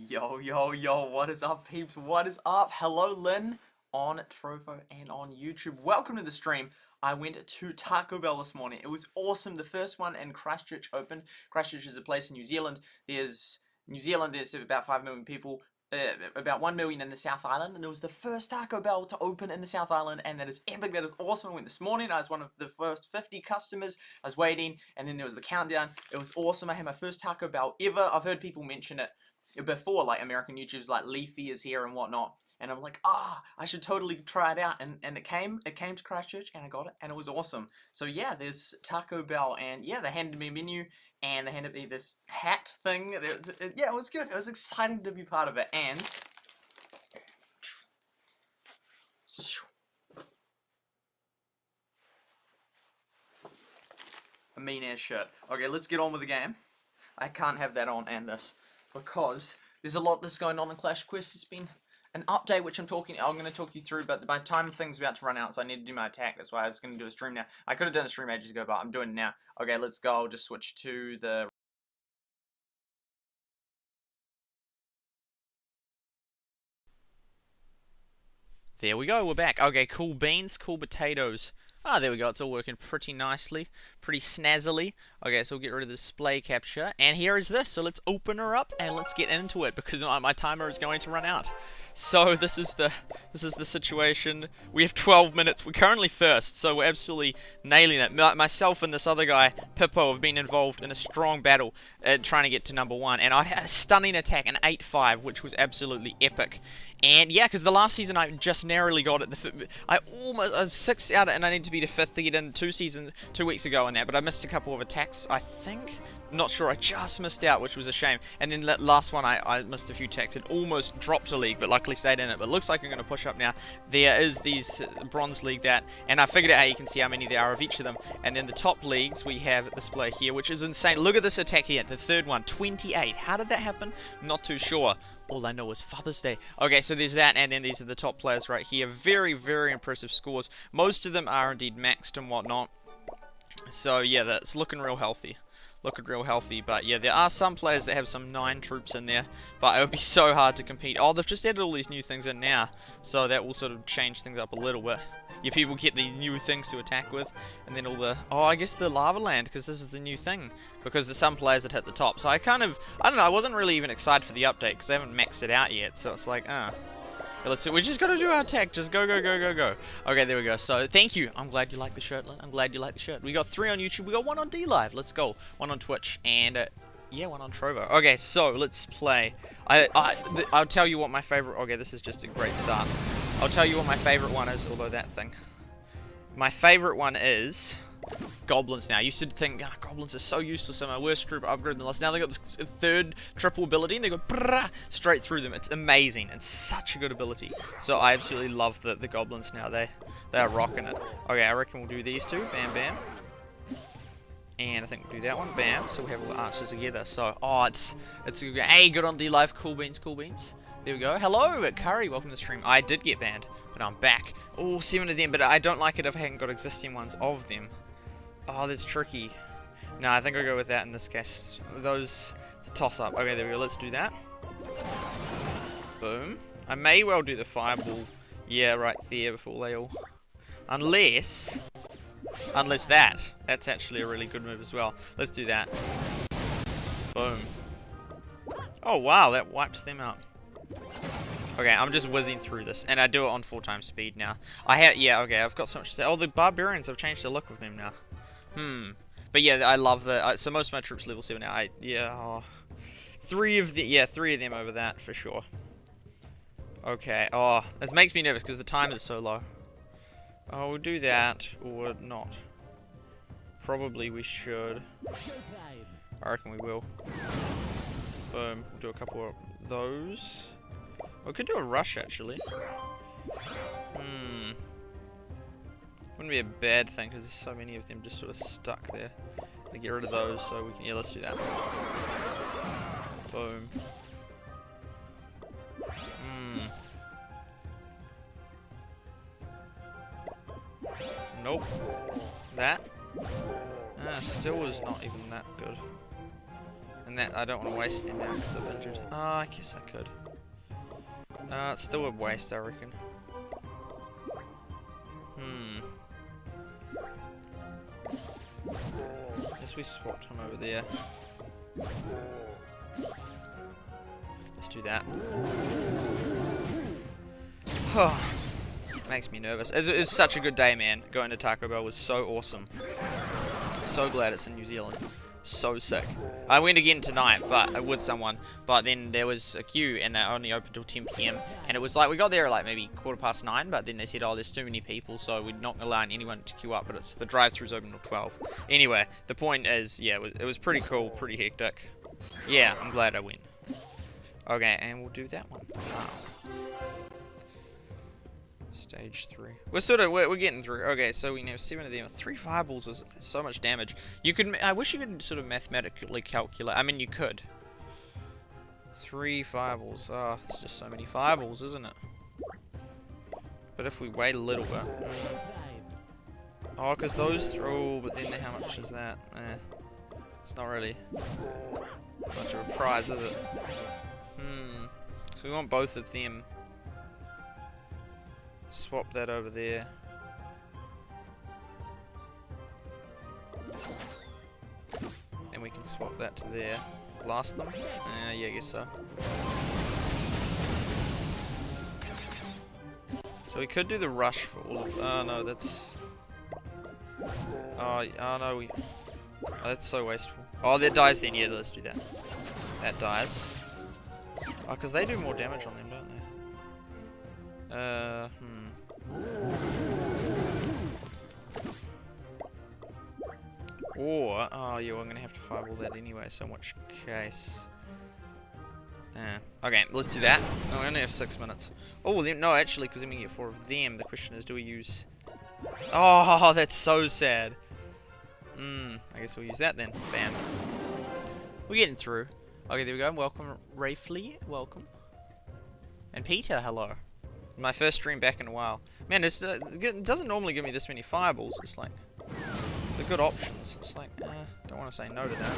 Yo, yo, yo, what is up, peeps? What is up? Hello, Lynn, on Trovo and on YouTube. Welcome to the stream. I went to Taco Bell this morning. It was awesome. The first one in Christchurch opened. Christchurch is a place in New Zealand. There's about 5 million people. About 1 million in the South Island, and it was the first Taco Bell to open in the South Island, and that is epic. That is awesome. I went this morning. I was one of the first 50 customers. I was waiting, and then there was the countdown. It was awesome. I had my first Taco Bell ever. I've heard people mention it before, like American YouTubers like Leafy is here and whatnot, and I'm like, I should totally try it out, and it came to Christchurch, and I got it, and it was awesome. So yeah, there's Taco Bell, and yeah, they handed me a menu, and they handed me this hat thing. Yeah, it was good. It was exciting to be part of it, and a mean ass shirt. Okay, let's get on with the game. I can't have that on and this, because there's a lot that's going on in Clash Quest. It's been an update which I'm going to talk you through, but my time thing's about to run out, so I need to do my attack. That's why I was going to do a stream now. I could have done a stream ages ago, but I'm doing it now. Okay, let's go. I'll just switch to the... There we go, we're back. Okay, cool beans, cool potatoes. Ah, there we go, it's all working pretty nicely, pretty snazzily. Okay, so we'll get rid of the display capture, and here is this. So let's open her up and let's get into it, because my timer is going to run out. So this is the situation. We have 12 minutes. We're currently first, so we're absolutely nailing it. Myself and this other guy, Pippo, have been involved in a strong battle trying to get to number 1, and I had a stunning attack, an 8-5, which was absolutely epic. And yeah, because the last season I just narrowly got it. I was 6 out, and I need to be the 5th to get in 2 weeks ago on that, but I missed a couple of attacks, I think. Not sure, I just missed out, which was a shame. And then that last one, I missed a few attacks. It almost dropped a league, but luckily stayed in it. But it looks like I'm going to push up now. There is these bronze league that, and I figured out how you can see how many there are of each of them. And then the top leagues we have at display here, which is insane. Look at this attack here, the third one, 28. How did that happen? Not too sure. All I know is Father's Day. Okay, so there's that, and then these are the top players right here. Very, very impressive scores. Most of them are indeed maxed and whatnot. So yeah, that's looking real healthy. But yeah, there are some players that have some 9 troops in there, but it would be so hard to compete. Oh, they've just added all these new things in now, so that will sort of change things up a little bit. Yeah, people get the new things to attack with, and then all the... Oh, I guess the lava land, because this is the new thing, because there's some players that hit the top. So I don't know, I wasn't really even excited for the update, because I haven't maxed it out yet, so it's like, let's see. We just gotta do our attack. Just go, go, go, go, go. Okay, there we go. So, thank you. I'm glad you like the shirt, Lynn. I'm glad you like the shirt. We got 3 on YouTube. We got 1 on DLive. Let's go. 1 on Twitch. And, yeah, 1 on Trovo. Okay, so, let's play. I'll tell you what my favorite... Okay, this is just a great start. I'll tell you what my favorite one is, although that thing. My favorite one is... Goblins now. I used to think, goblins are so useless, and my worst troop upgrade in the last. Now they got this 3rd triple ability, and they go straight through them. It's amazing. It's such a good ability. So I absolutely love the goblins now. They are rocking it. Okay, I reckon we'll do these 2. Bam, bam. And I think we'll do that one. Bam. So we have all the archers together. So, it's hey, good on DLive. Cool beans, cool beans. There we go. Hello, Curry. Welcome to the stream. I did get banned, but I'm back. Oh, 7 of them, but I don't like it if I haven't got existing ones of them. Oh, that's tricky. No, I think I'll go with that in this case. It's a toss-up. Okay, there we go. Let's do that. Boom. I may well do the fireball. Yeah, right there before they all... Unless that's actually a really good move as well. Let's do that. Boom. Oh, wow, that wipes them out. Okay, I'm just whizzing through this, and I do it on 4 times speed now. Yeah, okay, I've got so much to say. Oh, the barbarians have changed the look of them now. But yeah, I love so most of my troops level 7 now. 3 of them over that for sure. Okay. Oh, this makes me nervous because the time is so low. Oh, we'll do that or not. Probably we should. I reckon we will. Boom. We'll do a couple of those. We could do a rush actually. Wouldn't be a bad thing because there's so many of them just sort of stuck there. To get rid of those, so we can. Yeah, let's do that. Boom. Nope. That. Still is not even that good. And that I don't want to waste them now because I'm injured. Oh, I guess I could. It's still a waste, I reckon. Guess we swapped him over there. Let's do that. Makes me nervous. It's such a good day, man. Going to Taco Bell was so awesome. So glad it's in New Zealand. So sick. I went again tonight, but with someone. But then there was a queue, and they only opened till 10 PM. And it was like we got there at like maybe 9:15. But then they said, "Oh, there's too many people, so we're not allowing anyone to queue up." But it's the drive-through's open till 12. Anyway, the point is, yeah, it was pretty cool, pretty hectic. Yeah, I'm glad I went. Okay, and we'll do that one. Wow. Stage 3. We're getting through. Okay, so we have 7 of them. 3 fireballs is so much damage. I wish you could sort of mathematically calculate. I mean, you could. 3 fireballs. Oh, it's just so many fireballs, isn't it? But if we wait a little bit. Oh, because those throw. But then how much is that? It's not really much of a prize, is it? So we want both of them. Swap that over there. And we can swap that to there. Blast them? Yeah, I guess so. So we could do the rush for all of... Oh no, that's... Oh no, that's so wasteful. Oh, that dies then. Yeah, let's do that. That dies. Oh, because they do more damage on them, don't they? Or, oh yeah, well, I'm gonna have to fireball that anyway, so in which case... okay, let's do that. Oh, we only have 6 minutes. Oh, no, actually, because then we get 4 of them. The question is, do we use... Oh, that's so sad. I guess we'll use that then. Bam. We're getting through. Okay, there we go. Welcome, Rafley. Welcome. And Peter, hello. My first stream back in a while. Man, it doesn't normally give me this many fireballs. It's like... They're good options. It's like, don't want to say no to that.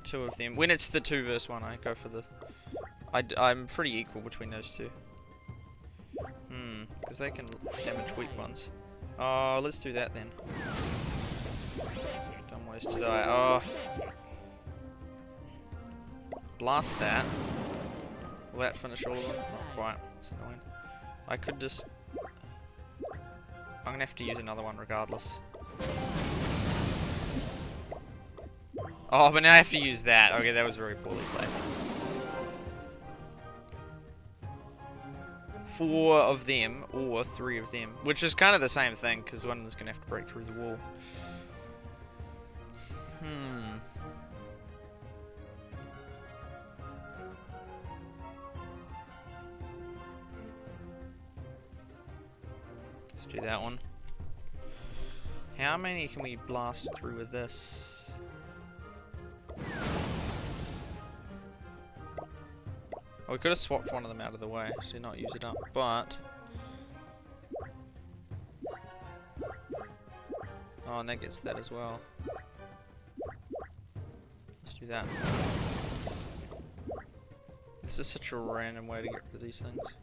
2 of them. When it's the 2 versus 1, I go for the... I'm pretty equal between those 2. Because they can damage weak ones. Oh, let's do that then. Dumb ways to die. Oh. Blast that. Will that finish all of them? Not quite. It's annoying. I could just... I'm gonna have to use another one regardless. Oh, but now I have to use that. Okay, that was very poorly played. 4 of them, or 3 of them. Which is kind of the same thing, because one is gonna have to break through the wall. Let's do that one. How many can we blast through with this? Oh, we could have swapped one of them out of the way, so not use it up, but... Oh, and that gets that as well. Let's do that. This is such a random way to get rid of these things.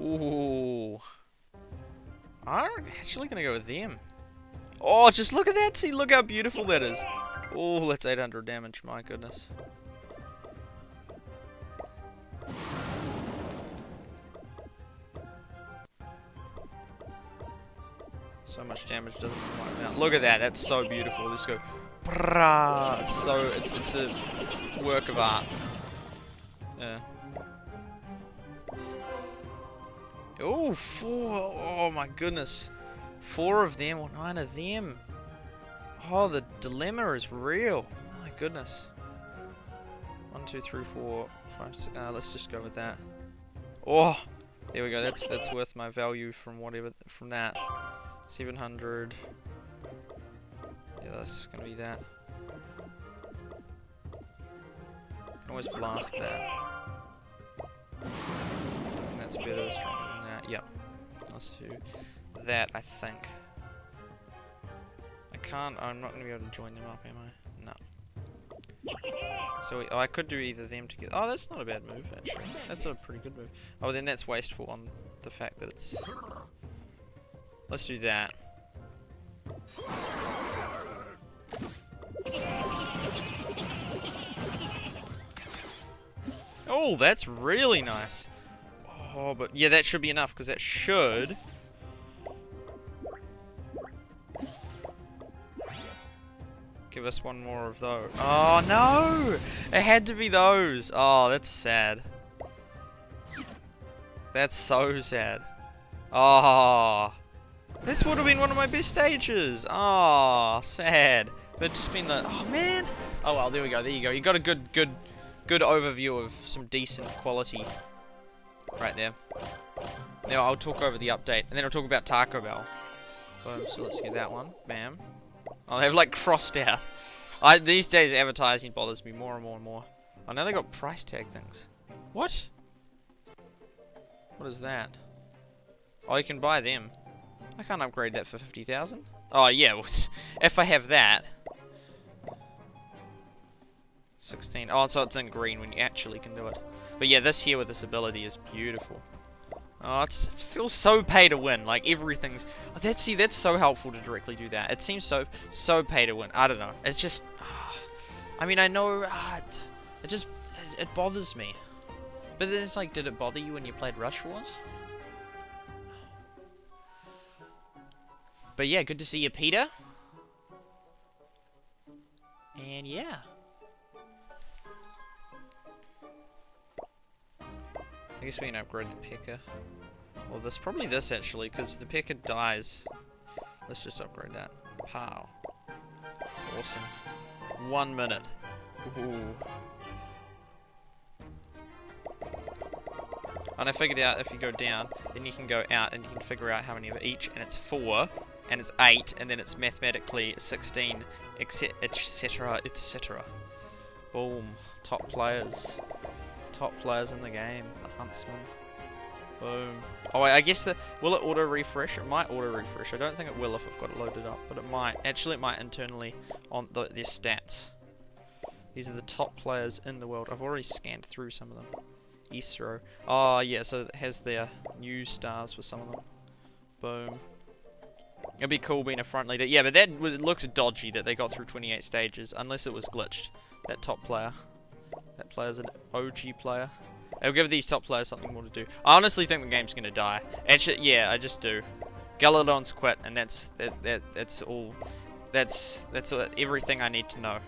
Ooh. I'm actually gonna go with them. Oh, just look at that! See, look how beautiful that is. Oh, that's 800 damage. My goodness. So much damage doesn't wipe out. Look at that! That's so beautiful. Let's go. Brah! It's a work of art. Yeah. Oh, 4! Oh my goodness. 4 of them or 9 of them. Oh, the dilemma is real. My goodness. 1, 2, 3, 4, 5, 6. Let's just go with that. Oh, there we go. That's worth my value from whatever from that. 700. Yeah, that's gonna be that. Can always blast that. And that's better, stronger than that. Yep. Let's do that, I think. I'm not gonna be able to join them up, am I? No. So I could do either them together. Oh, that's not a bad move, actually. That's a pretty good move. Oh, then that's wasteful on the fact that it's... Let's do that. Oh, that's really nice. Oh, but yeah, that should be enough, because that should... give us one more of those. Oh, no! It had to be those. Oh, that's sad. That's so sad. Oh, this would have been one of my best stages. Oh, sad. But just been the... Oh, man! Oh, well, there we go. There you go. You got a good overview of some decent quality right there. Now I'll talk over the update, and then I'll talk about Taco Bell. So let's get that one. Bam. Oh, they've like crossed out. These days advertising bothers me more and more and more. Oh, now they got price tag things. What? What is that? Oh, you can buy them. I can't upgrade that for 50,000. Oh yeah, well, if I have that. 16. Oh, so it's in green when you actually can do it. But yeah, this here with this ability is beautiful. Oh, it feels so pay to win. Like everything's. Oh, that's so helpful to directly do that. It seems so pay to win. I don't know. It's just. I mean, I know. It bothers me. But then it's like, did it bother you when you played Rush Wars? But yeah, good to see you, Peter. And yeah. I guess we can upgrade the P.E.K.K.A. Well, probably this actually, because the P.E.K.K.A. dies. Let's just upgrade that. Pow. Awesome. 1 minute. Ooh. And I figured out if you go down, then you can go out and you can figure out how many of each, and it's 4, and it's 8, and then it's mathematically 16, etc., etc. Boom. Top players. Top players in the game. The Huntsman. Boom. Oh, I guess will it auto refresh? It might auto refresh. I don't think it will if I've got it loaded up, but it might. Actually, it might internally on their stats. These are the top players in the world. I've already scanned through some of them. Isro. Oh yeah, so it has their new stars for some of them. Boom. It'd be cool being a front leader. Yeah, but it looks dodgy that they got through 28 stages, unless it was glitched. That top player. That player's an OG player. It'll give these top players something more to do. I honestly think the game's gonna die. Actually, yeah, I just do. Galadon's quit, and that's all. That's everything I need to know.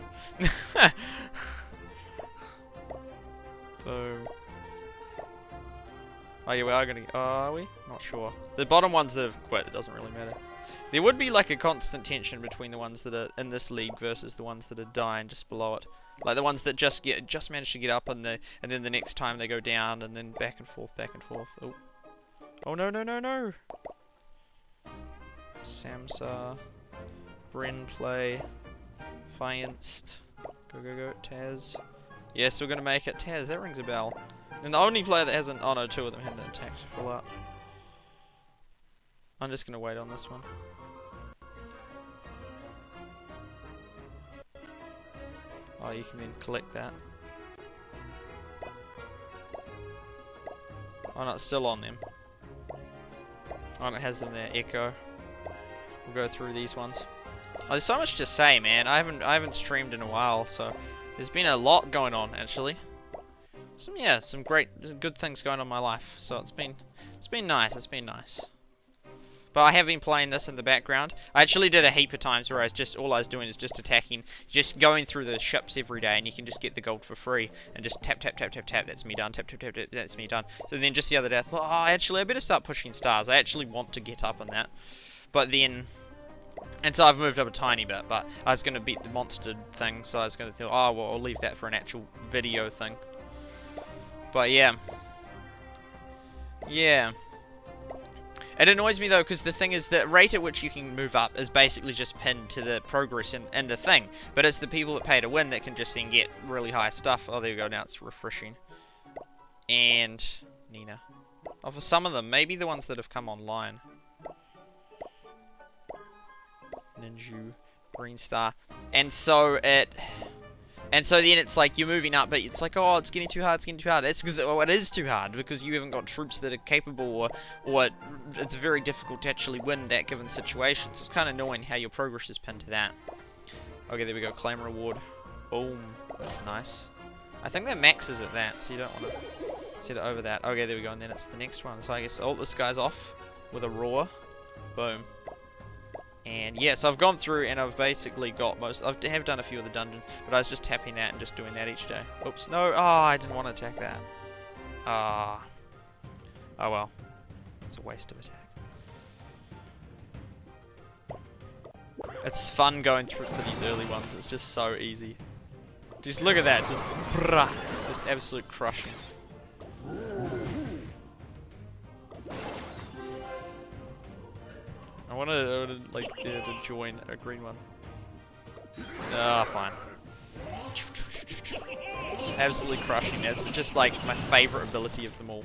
Boom. Oh yeah, we are gonna. Are we? Not sure. The bottom ones that have quit, it doesn't really matter. There would be like a constant tension between the ones that are in this league versus the ones that are dying just below it. Like the ones that just manage to get up and then the next time they go down and then back and forth, back and forth. Oh, oh no no no no! Samsa, Bren play, Fianced, go Taz. Yes, we're gonna make it. Taz, that rings a bell. And the only player that hasn't. Oh no, 2 of them hadn't attacked full up. I'm just gonna wait on this one. Oh, you can then collect that. Oh no, it's still on them. Oh, and it has them there. Echo. We'll go through these ones. Oh, there's so much to say, man. I haven't streamed in a while, so there's been a lot going on actually. Some good things going on in my life. So it's been nice. It's been nice. But I have been playing this in the background. I actually did a heap of times where all I was doing is just attacking, just going through the ships every day, and you can just get the gold for free, and just tap, tap, tap, tap, tap, that's me done, tap, tap, tap, tap, that's me done. So then just the other day, I thought, oh, actually, I better start pushing stars. I actually want to get up on that. But then, and so I've moved up a tiny bit, but I was going to beat the monster thing, so I was going to think, oh, well, I'll leave that for an actual video thing. But yeah. Yeah. It annoys me though, because the thing is, the rate at which you can move up is basically just pinned to the progress in the thing. But it's the people that pay to win that can just then get really high stuff. Oh, there we go, now it's refreshing. And Nina. Oh, for some of them, maybe the ones that have come online. Ninju, Green Star. And so then it's like you're moving up, but it's like, oh, it's getting too hard, it's getting too hard. It's because it is too hard, because you haven't got troops that are capable, or it's very difficult to actually win that given situation. So it's kind of annoying how your progress is pinned to that. Okay, there we go, claim reward. Boom, that's nice. I think that maxes at that, so you don't want to set it over that. Okay, there we go, and then it's the next one. So I guess, oh, this guy's off with a roar. Boom. And yeah, so I've gone through and I've basically got most. I have done a few of the dungeons, but I was just tapping that and just doing that each day. Oops, no, oh, I didn't want to attack that. Ah. Oh well. It's a waste of attack. It's fun going through for these early ones, it's just so easy. Just look at that, just absolute crushing. I want to like to join a green one. Ah, fine. Just absolutely crushing. It's just like my favorite ability of them all.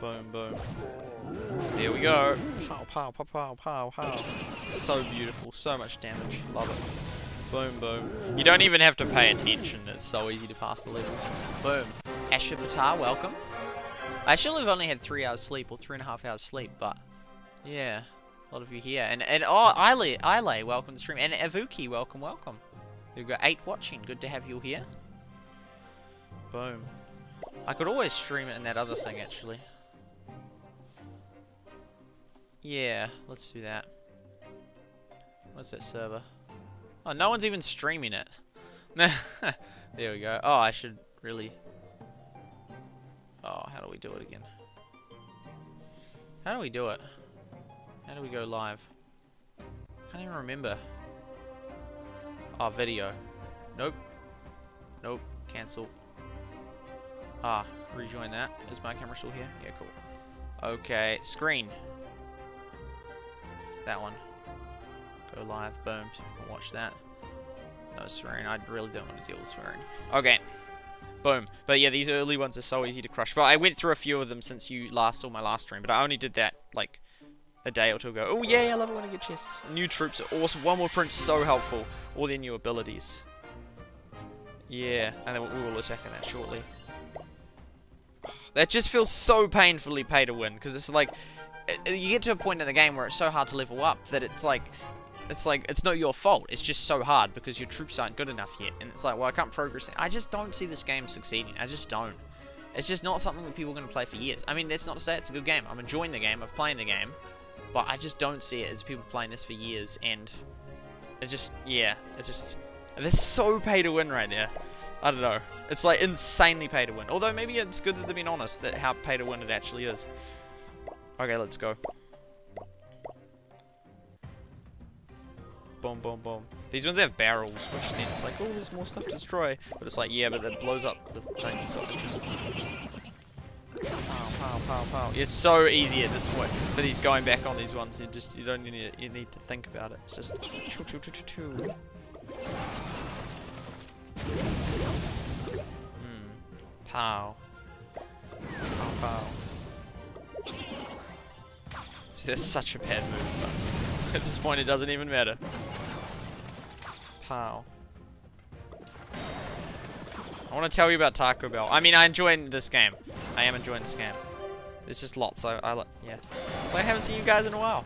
Boom, boom. There we go. Pow, pow, pow, pow, pow, pow. So beautiful. So much damage. Love it. Boom, boom. You don't even have to pay attention. It's so easy to pass the levels. Boom. Asher Patar, welcome. I actually have only had 3 hours sleep, or 3.5 hours sleep, but yeah, a lot of you here. And oh, Ile, welcome to the stream. And Avuki, welcome, welcome. We've got 8 watching. Good to have you here. Boom. I could always stream it in that other thing, actually. Yeah, let's do that. What's that server? Oh, no one's even streaming it. There we go. Oh, I should really... Oh, how do we do it again? How do we do it? How do we go live? I can't even remember. Oh, video. Nope. Nope. Cancel. Ah, rejoin that. Is my camera still here? Yeah, cool. Okay, screen. That one. Go live. Boom. So you can watch that. No swearing. I really don't want to deal with swearing. Okay. Boom. But yeah, these early ones are so easy to crush. But I went through a few of them since you last saw my last stream. But I only did that, like, a day or two ago. Oh, yeah, I love it when I get chests. New troops are awesome. One more print's so helpful. All their new abilities. Yeah, and then we will attack on that shortly. That just feels so painfully pay to win. Because it's like, you get to a point in the game where it's so hard to level up that it's like, it's not your fault. It's just so hard because your troops aren't good enough yet. And it's like, well, I can't progress. I just don't see this game succeeding. I just don't. It's just not something that people are going to play for years. I mean, that's not to say it's a good game. I'm enjoying the game. I'm playing the game. But I just don't see it as people playing this for years. And it just, yeah. It just, it's so pay to win right there. I don't know. It's like insanely pay to win. Although maybe it's good that they're being honest that how pay to win it actually is. Okay, let's go. Boom, boom, boom. These ones have barrels, which then it's like, oh, there's more stuff to destroy. But it's like, yeah, but it blows up the thing, so it's just... Pow, pow, pow, pow. It's so easy at this point for these going back on these ones. You don't need to think about it. It's just choo choo choo choo choo. Pow. Pow, pow. See, that's such a bad move, but at this point it doesn't even matter. Pow. I want to tell you about Taco Bell. I mean, I enjoy this game. I am enjoying this game. There's just lots. Yeah. So I haven't seen you guys in a while,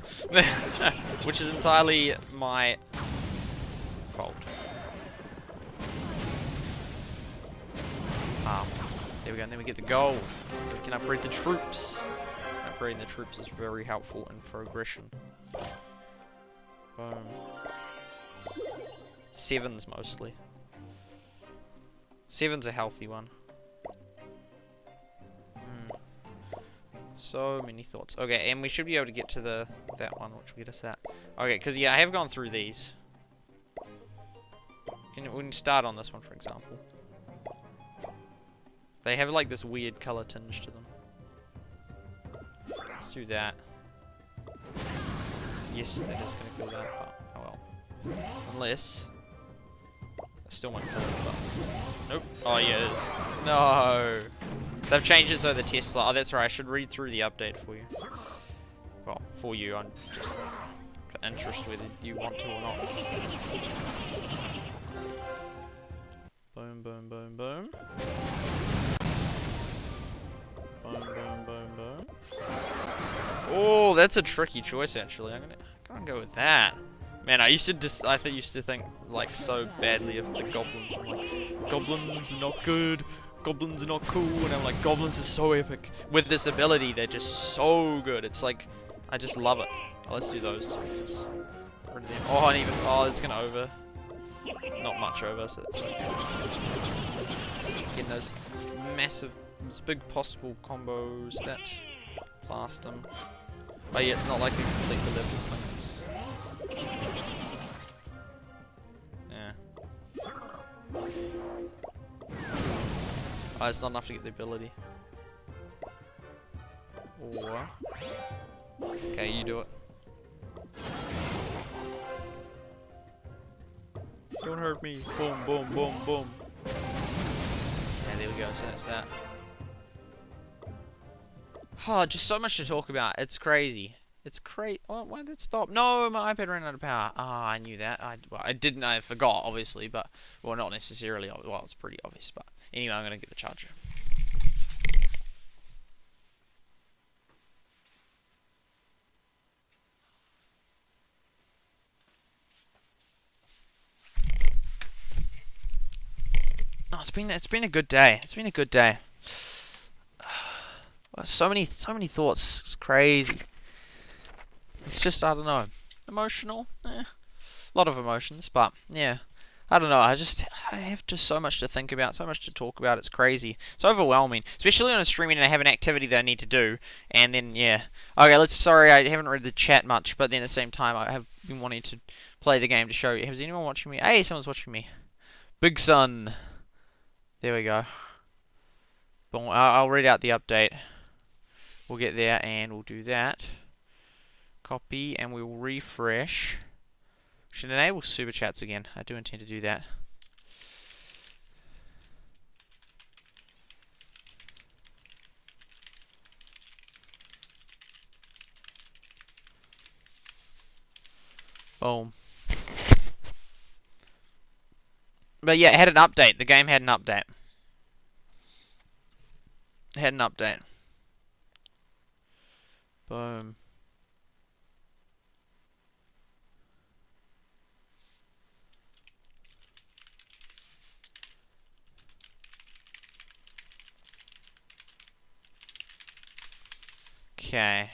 which is entirely my fault. There we go. And then we get the gold. We can upgrade the troops. Upgrading the troops is very helpful in progression. Boom. 7s mostly. 7's a healthy one. So many thoughts. Okay, and we should be able to get to that one, which will get us that. Okay, because yeah, I have gone through these. We can start on this one, for example. They have like this weird color tinge to them. Let's do that. Yes, that is gonna kill that, but oh well. Unless I still might kill it, but nope. Oh yeah, it is. No. They've changed it so the Tesla. Oh, that's right. I should read through the update for you. Well, for you, I'm just for interest whether you want to or not. Boom, boom, boom, boom. Boom, boom, boom, boom. Oh, that's a tricky choice actually. I'm gonna go with that. Man, I used to think like so badly of the goblins. I'm like, goblins are not good. Goblins are not cool, and I'm like, goblins are so epic. With this ability, they're just so good. It's like, I just love it. Oh, let's do those. Just get rid of them. Oh, and even, oh, it's gonna over. Not much over, so that's okay. Getting those massive, those big possible combos that blast them. Oh yeah, it's not like a complete level thing. It's, yeah. Oh, it's not enough to get the ability. Or... okay, you do it. Don't hurt me. Boom, boom, boom, boom. Yeah, there we go, so that's that. Oh, just so much to talk about. It's crazy. It's crazy. Oh, why did it stop? No, my iPad ran out of power. Ah, I knew that. Well, I didn't. I forgot, obviously, but well, not necessarily. Well, it's pretty obvious. But anyway, I'm gonna get the charger. Oh, it's been a good day. It's been a good day. So many thoughts. It's crazy. It's just, I don't know, emotional. A lot of emotions, but yeah, I don't know. I have just so much to think about, so much to talk about. It's crazy. It's overwhelming, especially on a streaming and I have an activity that I need to do, and then yeah. Okay, sorry, I haven't read the chat much, but then at the same time, I have been wanting to play the game to show you. Is anyone watching me? Hey, someone's watching me. Big Sun. There we go. Boom. I'll read out the update. We'll get there and we'll do that. Copy and we'll refresh. Should enable super chats again. I do intend to do that. Boom. But yeah, it had an update. The game had an update. It had an update. Boom. Okay.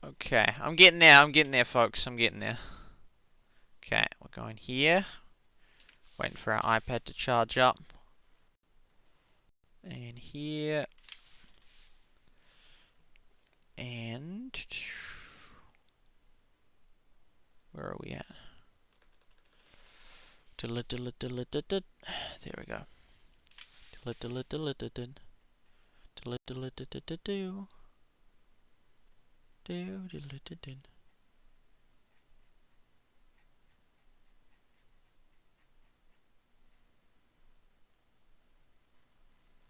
Okay, I'm getting there, folks. I'm getting there. Okay, we're going here. Waiting for our iPad to charge up. And here. And... where are we at? There we go.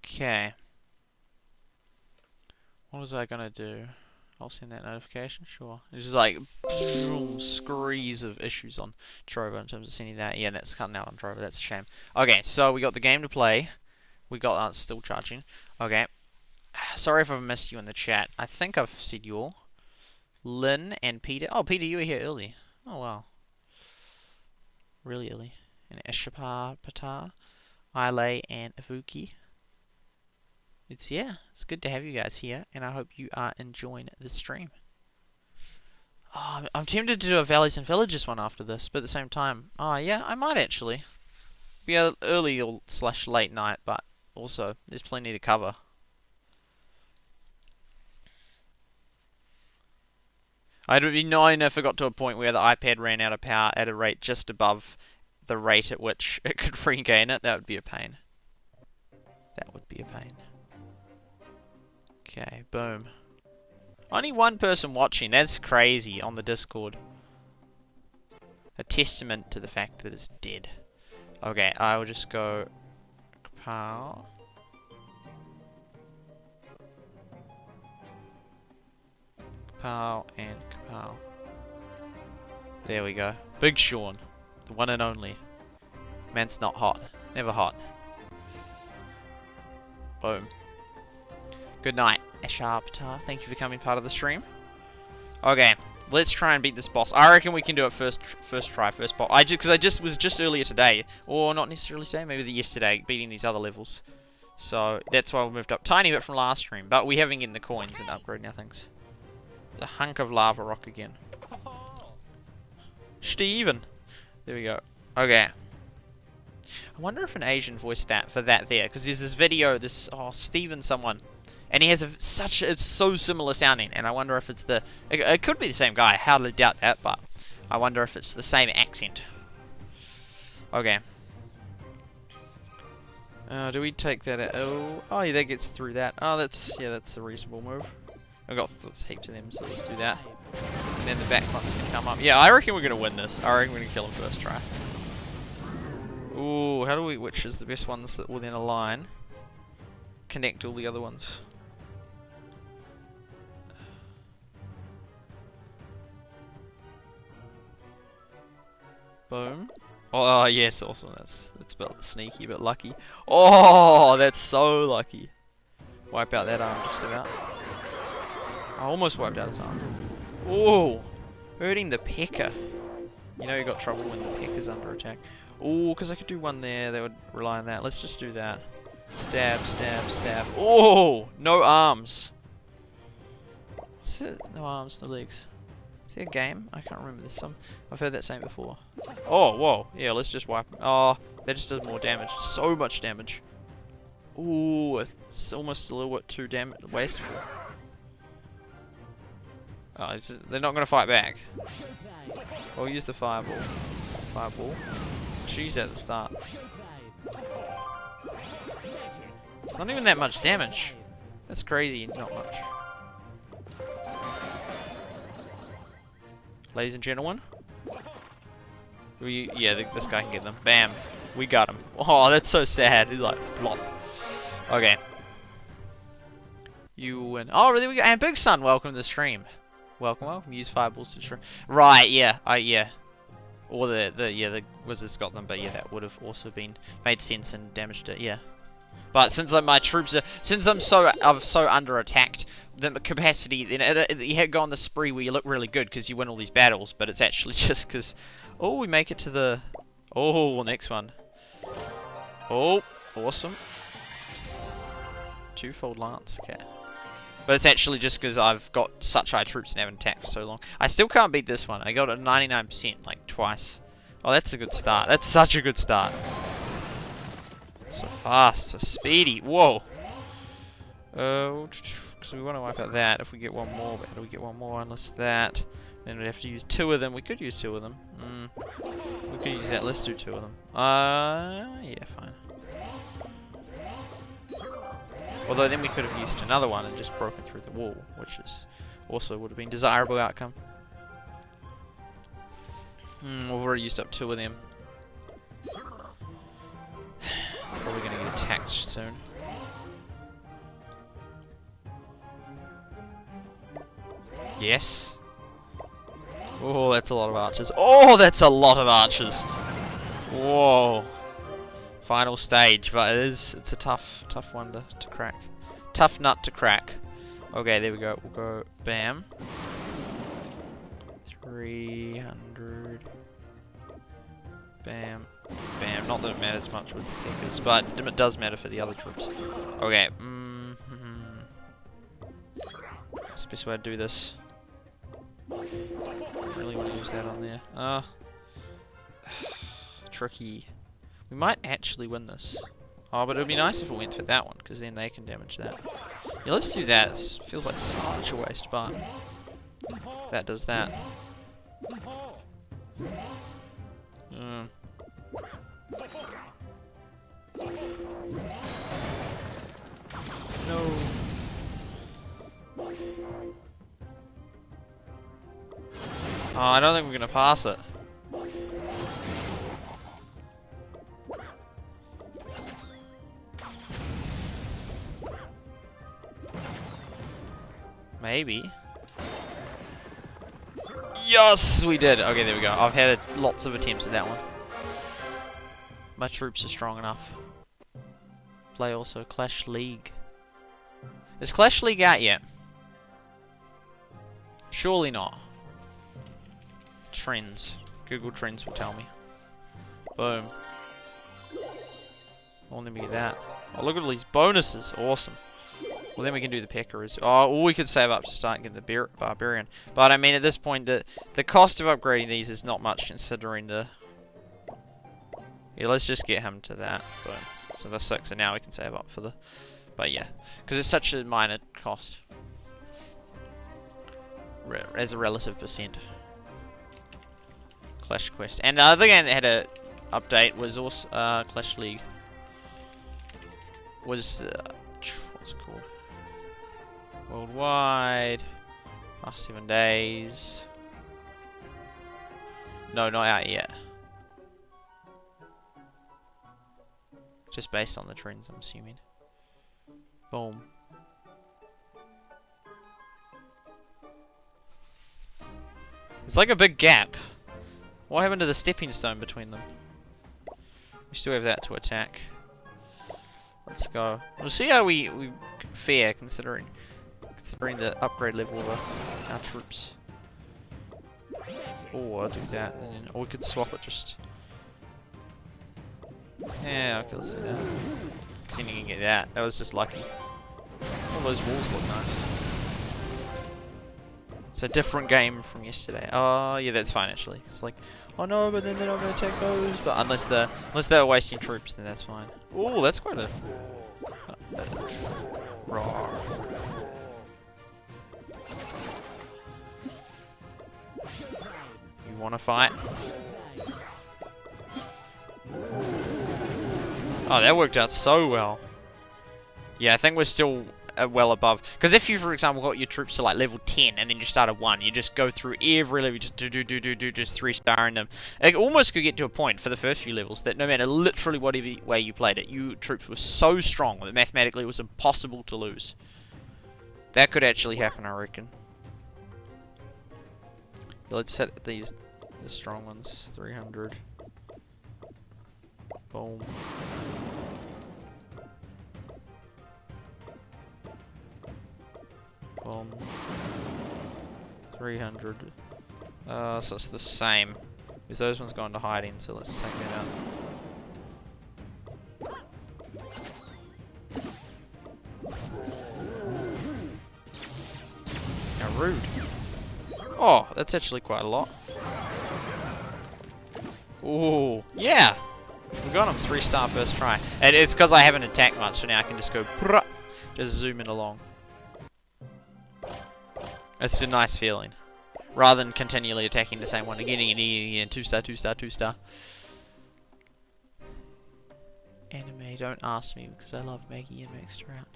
Okay. What was I gonna do? I'll send that notification, sure. It's just like screes of issues on Trovo in terms of sending that. Yeah, that's cutting out on Trovo, that's a shame. Okay, so we got the game to play. We got still charging. Okay. Sorry if I've missed you in the chat. I think I've said you all. Lynn and Peter. Oh, Peter, you were here early. Oh, wow. Really early. And Ishapar, Patar, Ile, and Ivuki. It's good to have you guys here, and I hope you are enjoying the stream. Oh, I'm tempted to do a Valleys and Villages one after this, but at the same time, oh yeah, I might actually. Be a early or / late night, but also there's plenty to cover. I'd be annoying if it got to a point where the iPad ran out of power at a rate just above the rate at which it could regain it. That would be a pain. be a pain. Okay, boom. Only one person watching. That's crazy on the Discord. A testament to the fact that it's dead. Okay, I will just go kapow. Kapow and kapow. There we go. Big Sean. The one and only. Man's not hot. Never hot. Boom. Good night, Asharptar. Thank you for coming part of the stream. Okay, let's try and beat this boss. I reckon we can do it first try, first boss. Because I was just earlier today, or not necessarily today, maybe yesterday, beating these other levels. So that's why we moved up tiny bit from last stream. But we haven't getting the coins and upgrading our things. The hunk of lava rock again. Steven. There we go. Okay. I wonder if an Asian voiced that for that there, because there's this video, Steven someone, and he has it's so similar sounding, and I wonder if it's it could be the same guy. I hardly doubt that, but I wonder if it's the same accent. Okay. Do we take that out? Oh, yeah, that gets through that. Oh, that's a reasonable move. I've got heaps of them, so let's do that. And then the back ones can come up. Yeah, I reckon we're gonna win this. I reckon we're gonna kill him first try. Ooh, which is the best ones that will then align? Connect all the other ones. Boom. Oh, yes, awesome. That's a bit sneaky, but lucky. Oh, that's so lucky. Wipe out that arm just about. I almost wiped out his arm. Oh, hurting the pecker. You know you got trouble when the pecker's under attack. Oh, because I could do one there. They would rely on that. Let's just do that. Stab, stab, stab. Oh, no arms. What's it? No arms, no legs. Is there a game? I can't remember this. I've heard that saying before. Oh, whoa. Yeah, let's just wipe them. Oh, that just does more damage. So much damage. Ooh, it's almost a little bit too wasteful. Oh, they're not going to fight back. I'll use the fireball. Fireball. She's at the start. It's not even that much damage. That's crazy, not much. Ladies and gentlemen. Yeah, this guy can get them. Bam. We got him. Oh, that's so sad. He's like, blop. Okay. You win. Oh, really? And Big Sun, welcome to the stream. Welcome, welcome. Use fireballs to destroy. Right, yeah. Yeah. Or the wizards got them, but yeah, that would have also made sense and damaged it, yeah. But since my troops I'm so under attacked, the capacity, you go on the spree where you look really good because you win all these battles, but it's actually just because, oh, we make it to the, next one. Oh, awesome. Twofold lance, okay. But it's actually just because I've got such high troops and haven't attacked for so long. I still can't beat this one. I got it 99%, like twice. Oh, that's a good start. That's such a good start. So fast, so speedy. Whoa. Because we want to wipe out that. If we get one more, but how do we get one more? Unless that. Then we'd have to use 2 of them. We could use 2 of them. We could use that. Let's do 2 of them. Yeah, fine. Although then we could have used another one and just broken through the wall, which is also would have been desirable outcome. We've already used up 2 of them. Probably going to get attacked soon. Yes. Oh, that's a lot of archers. Oh, that's a lot of archers. Whoa. Final stage, but it's a tough one to crack. Tough nut to crack. Okay, there we go. We'll go bam. 300. Bam. Bam. Not that it matters much with the pickers, but it does matter for the other troops. Okay. What's the best way to do this? Really want to use that on there. Tricky. We might actually win this. Oh, but it would be nice if it went for that one, because then they can damage that. Yeah, let's do that. It feels like such a waste, but that does that. Oh, I don't think we're gonna pass it. Maybe. Yes, we did. Okay, there we go. I've had lots of attempts at that one. My troops are strong enough. Play also Clash League. Is Clash League out yet? Surely not. Trends. Google Trends will tell me. Boom. Well, let me get that. Oh, look at all these bonuses. Awesome. Well, then we can do the Pekkas. Oh, or we could save up to start getting the Barbarian. But I mean, at this point, the cost of upgrading these is not much considering the... Yeah, let's just get him to that. Boom. So that's 6, and now we can save up for the... But yeah, because it's such a minor cost. As a relative percent. Clash Quest. And the other game that had a update was also Clash League. Was... what's it called? Worldwide. Last 7 days. No, not out yet. Just based on the trends, I'm assuming. Boom. It's like a big gap. What happened to the stepping stone between them? We still have that to attack. Let's go. We'll see how we fare considering the upgrade level of our troops. Or do that, and then, or we could swap it just. Yeah, okay, let's do that. See if you can get that. That was just lucky. All those walls look nice. It's a different game from yesterday. Oh, yeah, that's fine actually. It's like, oh no, but then they're not going to take those. But unless they're wasting troops, then that's fine. Oh, that's quite a raw. You want to fight? Oh, that worked out so well. Yeah, I think we're still well above. Because if you, for example, got your troops to like level 10 and then you start at 1, you just go through every level, just just 3-starring them. It almost could get to a point for the first few levels that no matter literally whatever way you played it, your troops were so strong that mathematically it was impossible to lose. That could actually happen, I reckon. Let's set the strong ones. 300. Boom. Boom. 300. So it's the same. Because those ones go into hiding, so let's take that out. How rude. Oh, that's actually quite a lot. Ooh, yeah! We got him 3-star first try. And it's because I haven't attacked much, so now I can just go just zoom it along. It's a nice feeling. Rather than continually attacking the same one again and again. 2-star, 2-star, 2-star. Anime, don't ask me because I love Maggie and Maxed out.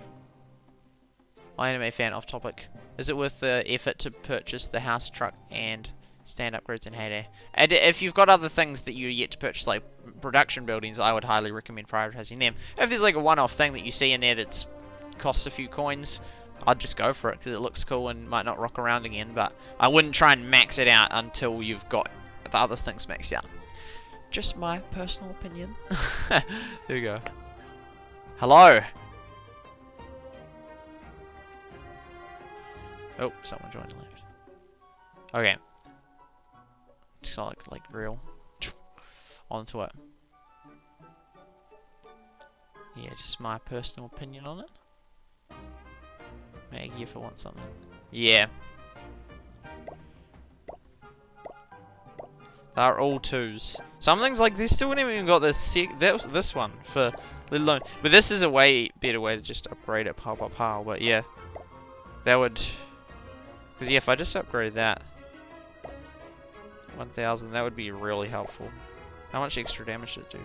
My anime fan off topic. Is it worth the effort to purchase the house truck and stand upgrades in Heyday? And if you've got other things that you're yet to purchase, like production buildings, I would highly recommend prioritizing them. If there's like a one-off thing that you see in there that's costs a few coins, I'd just go for it because it looks cool and might not rock around again, but I wouldn't try and max it out until you've got the other things maxed out. Just my personal opinion. There we go. Hello! Oh, someone joined and left. Okay. Just like real. Onto it. Yeah, just my personal opinion on it. Maggie, if I want something. Yeah. They're all 2s. Some things like this still haven't even got this one for let alone. But this is a way better way to just upgrade it pile by pile. But yeah, that would. Because yeah, if I just upgrade that 1,000, that would be really helpful. How much extra damage did it do?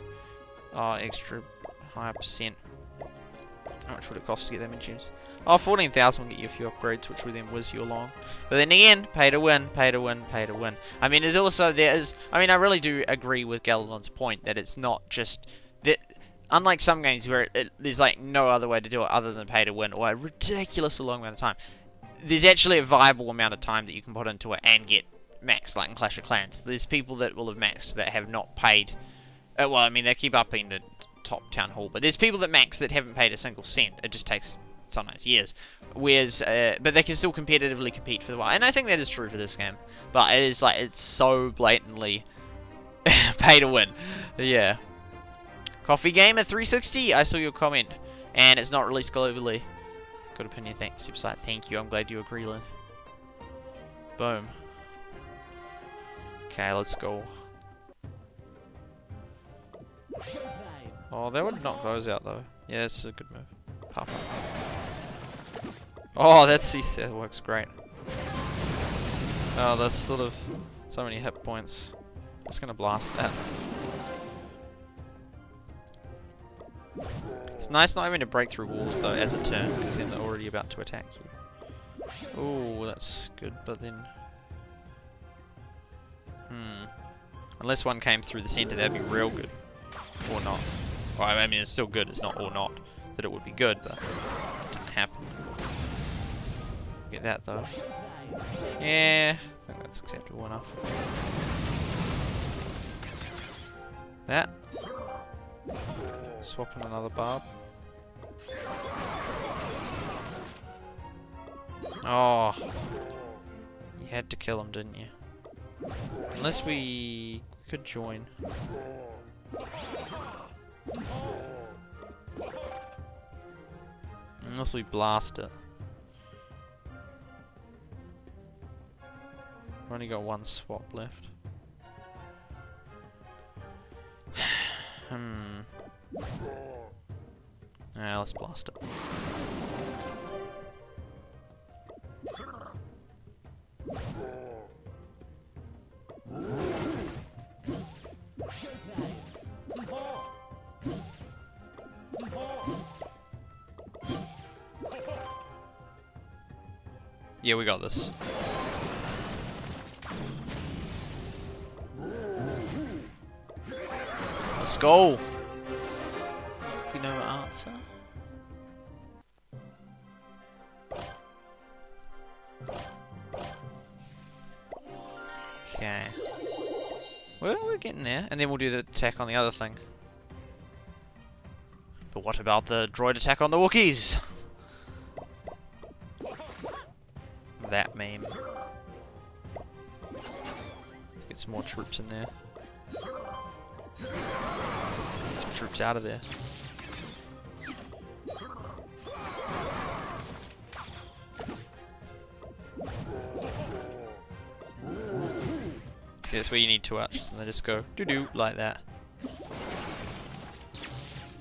Oh, extra higher percent. How much would it cost to get that many gems? Oh, 14,000 will get you a few upgrades, which will then whiz you along. But then again, pay to win, pay to win, pay to win. I mean, there's also, I mean, I really do agree with Galadon's point that it's not just, that, unlike some games where there's like no other way to do it other than pay to win, or a ridiculous long amount of time. There's actually a viable amount of time that you can put into it and get maxed, like in Clash of Clans. There's people that will have maxed that have not paid, well, I mean, they keep upping the top town hall, but there's people that max that haven't paid a single cent. It just takes sometimes years, whereas but they can still competitively compete for the while, and I think that is true for this game. But it is like, it's so blatantly pay to win. Yeah. Coffee Gamer 360, I saw your comment, and it's not released globally. Good opinion, thanks SuperSight. Thank you, I'm glad you agree, Lynn. Boom. Okay, let's go. Oh, that would knock those out though. Yeah, that's a good move. Papa. Oh, that works great. Oh, that's sort of so many hit points. Just gonna blast that. It's nice not having to break through walls though as a turn, because then they're already about to attack you. Oh, that's good, but then... Unless one came through the center, that'd be real good. Or not. Well, I mean, it's still good, it's not or not that it would be good, but it didn't happen. Get that though. Yeah, I think that's acceptable enough. That. Swap in another barb. Oh. You had to kill him, didn't you? Unless we could join. Unless we blast it. We've only got one swap left. Let's blast it. Yeah, we got this. Let's go! You know what answer? Okay. Well, we're getting there, and then we'll do the attack on the other thing. But what about the droid attack on the Wookiees? That meme. Let's get some more troops in there. Get some troops out of there. See, that's where you need two archers, and they just go doo-doo like that.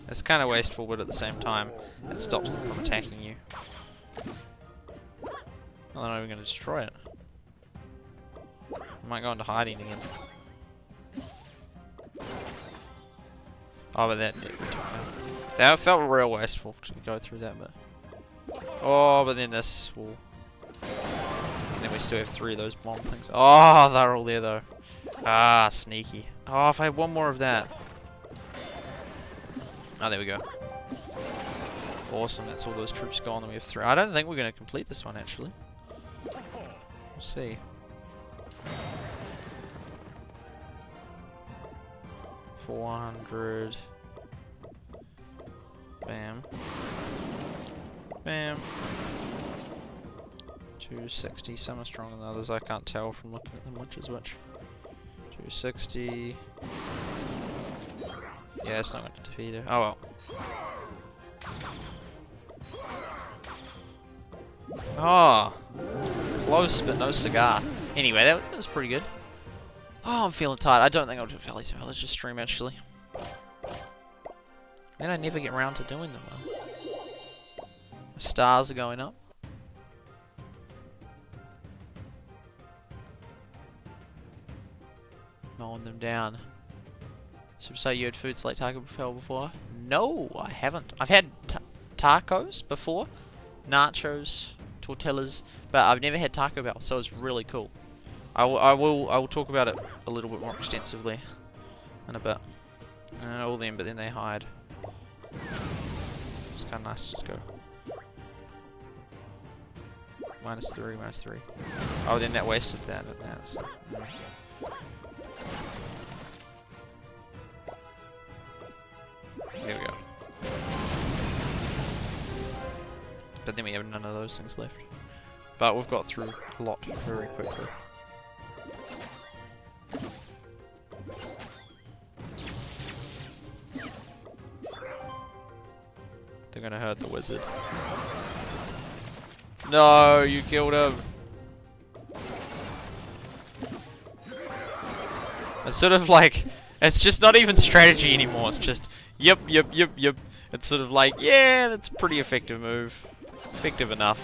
It's kind of wasteful, but at the same time, it stops them from attacking you. I'm not even going to destroy it. I might go into hiding again. Oh, but that felt real wasteful to go through that bit. Oh, but then this will... And then we still have 3 of those bomb things. Oh, they're all there though. Ah, sneaky. Oh, if I had one more of that. Oh, there we go. Awesome, that's all those troops gone, and we have 3. I don't think we're going to complete this one, actually. We'll see. $400. Bam. Bam. 260. Some are stronger than others. I can't tell from looking at them which is which. 260. Yeah, it's not going to defeat it. Oh well. Oh, close but no cigar. Anyway, that was pretty good. Oh, I'm feeling tired. I don't think I'll do a Valleys and Villages stream actually. Then I never get around to doing them though. My stars are going up. Mowing them down. SuperSight, you had food like Taco Bell before? No, I haven't. I've had tacos before, nachos, tortillas, but I've never had Taco Bell, so it's really cool. I will talk about it a little bit more extensively in a bit. All them, but then they hide. It's kind of nice to just go. -3, -3. Oh, then that wasted that. So. There we go. But then we have none of those things left. But we've got through a lot very quickly. They're gonna hurt the wizard. No, you killed him. It's sort of like, it's just not even strategy anymore. It's just, yep. It's sort of like, yeah, that's a pretty effective move. Effective enough.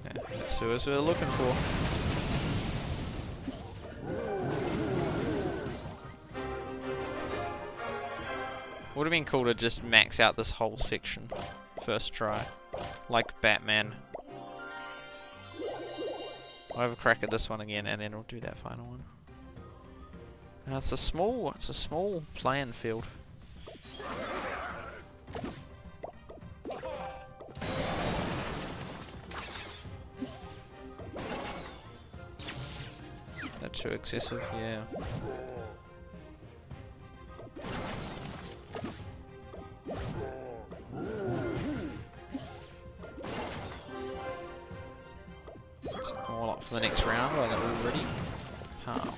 Yeah, that's what we're looking for. Would have been cool to just max out this whole section first try, like Batman. I'll have a crack at this one again, and then we'll do that final one. Now it's a small playing field. That's too excessive, yeah. All up for the next round while they're all ready. How?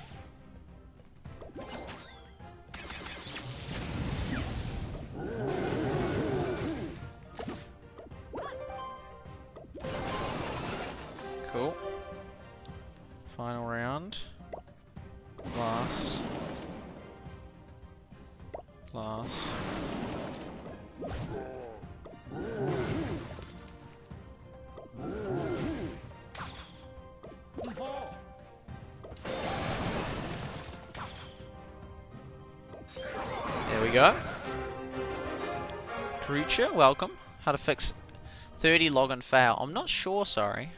Cool. Final round. Last. There we go. Creature, welcome. How to fix 30 login fail. I'm not sure, sorry.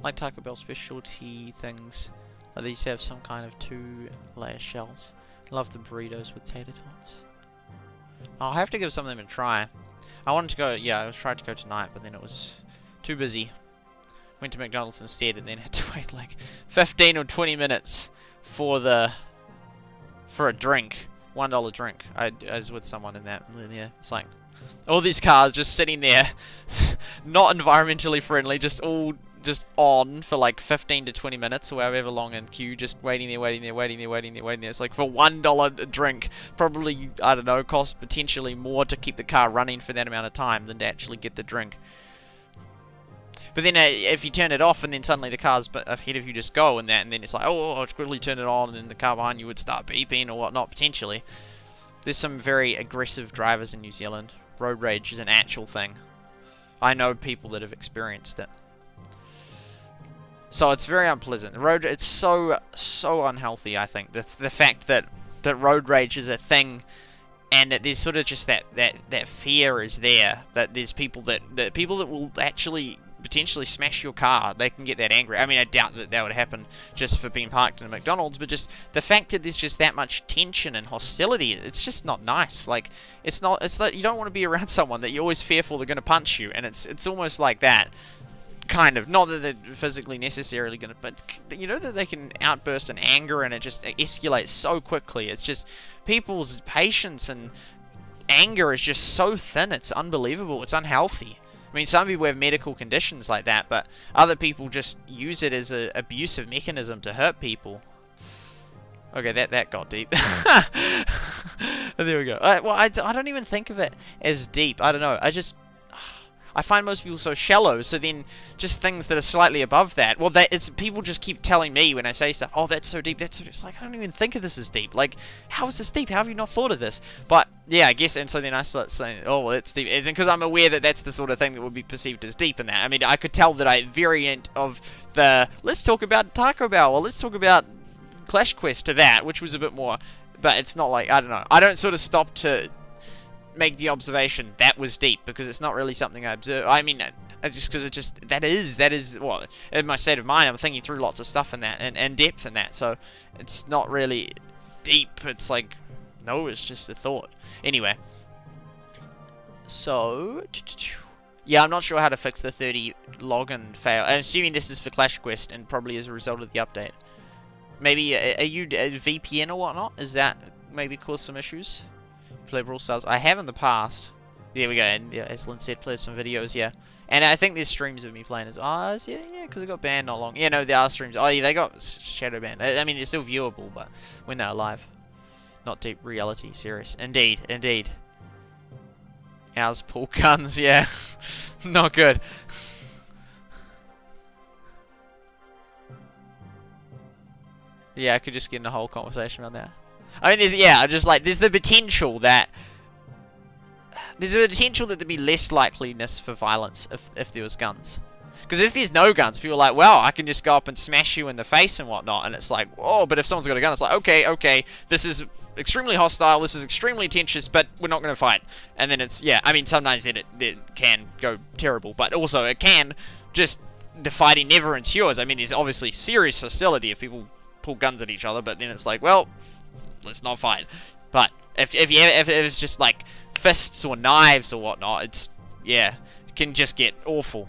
Like Taco Bell specialty things. Like these have some kind of 2-layer shells. Love the burritos with tater tots. I'll have to give some of them a try. I wanted to go, yeah, I was trying to go tonight, but then it was too busy. Went to McDonald's instead, and then had to wait like 15 or 20 minutes for a drink, $1 drink. I was with someone in that, and yeah, it's like all these cars just sitting there, not environmentally friendly, just on for like 15 to 20 minutes or however long in queue, just waiting there. It's like for $1 a drink, probably, I don't know, costs potentially more to keep the car running for that amount of time than to actually get the drink. But then if you turn it off and then suddenly the cars ahead of you just go and then it's like, oh, I'll quickly turn it on, and then the car behind you would start beeping or whatnot, potentially. There's some very aggressive drivers in New Zealand. Road rage is an actual thing. I know people that have experienced it. So it's very unpleasant. It's so unhealthy, I think. The fact that road rage is a thing, and that there's sort of just that fear is there, that there's people that will actually potentially smash your car. They can get that angry. I mean, I doubt that would happen just for being parked in a McDonald's, but just the fact that there's just that much tension and hostility, it's just not nice. Like, it's like you don't want to be around someone that you're always fearful they're going to punch you, and it's almost like that. Kind of. Not that they're physically necessarily going to, but you know that they can outburst in anger and it just escalates so quickly. It's just people's patience and anger is just so thin. It's unbelievable. It's unhealthy. I mean, some people have medical conditions like that, but other people just use it as an abusive mechanism to hurt people. Okay, that got deep. There we go. Well, I don't even think of it as deep. I don't know. I find most people so shallow, so then just things that are slightly above that, well, people just keep telling me when I say stuff, oh, that's so deep, that's so deep. It's like, I don't even think of this as deep. Like, how is this deep? How have you not thought of this? But yeah, I guess, and so then I start saying, oh, well, that's deep, as in, because I'm aware that that's the sort of thing that would be perceived as deep in that. I mean, I could tell that a variant of the, let's talk about Taco Bell, or let's talk about Clash Quest to that, which was a bit more, but it's not like, I don't know, I don't sort of stop to make the observation that was deep, because it's not really something I observe. I mean, just because it just, that is, well, in my state of mind, I'm thinking through lots of stuff in that, and depth in that, so it's not really deep, it's like, no, it's just a thought. Anyway, so, yeah, I'm not sure how to fix the 30 login fail. I'm assuming this is for Clash Quest, and probably as a result of the update. Maybe, are you a VPN or whatnot? Is that maybe cause some issues? Play Brawl Stars. I have in the past. There we go. And yeah, as Lynn said, play some videos. Yeah, and I think there's streams of me playing as. Oh, yeah, because it got banned not long. Yeah, no, there are streams. Oh, yeah, they got shadow banned. I mean, they're still viewable, but when they're live, not deep reality. Serious. Indeed, indeed. Ours pull guns. Yeah, not good. Yeah, I could just get in a whole conversation about that. I mean, there's the potential that there'd be less likeliness for violence if there was guns. Because if there's no guns, people are like, well, I can just go up and smash you in the face and whatnot, and it's like, oh, but if someone's got a gun, it's like, okay, this is extremely hostile, this is extremely tense, but we're not going to fight. And then it's, yeah, I mean, sometimes it can go terrible, but also it can just, the fighting never ensures. I mean, there's obviously serious hostility if people pull guns at each other, but then it's like, well, let's not fight. But if it's just like fists or knives or whatnot, it's, yeah, it can just get awful.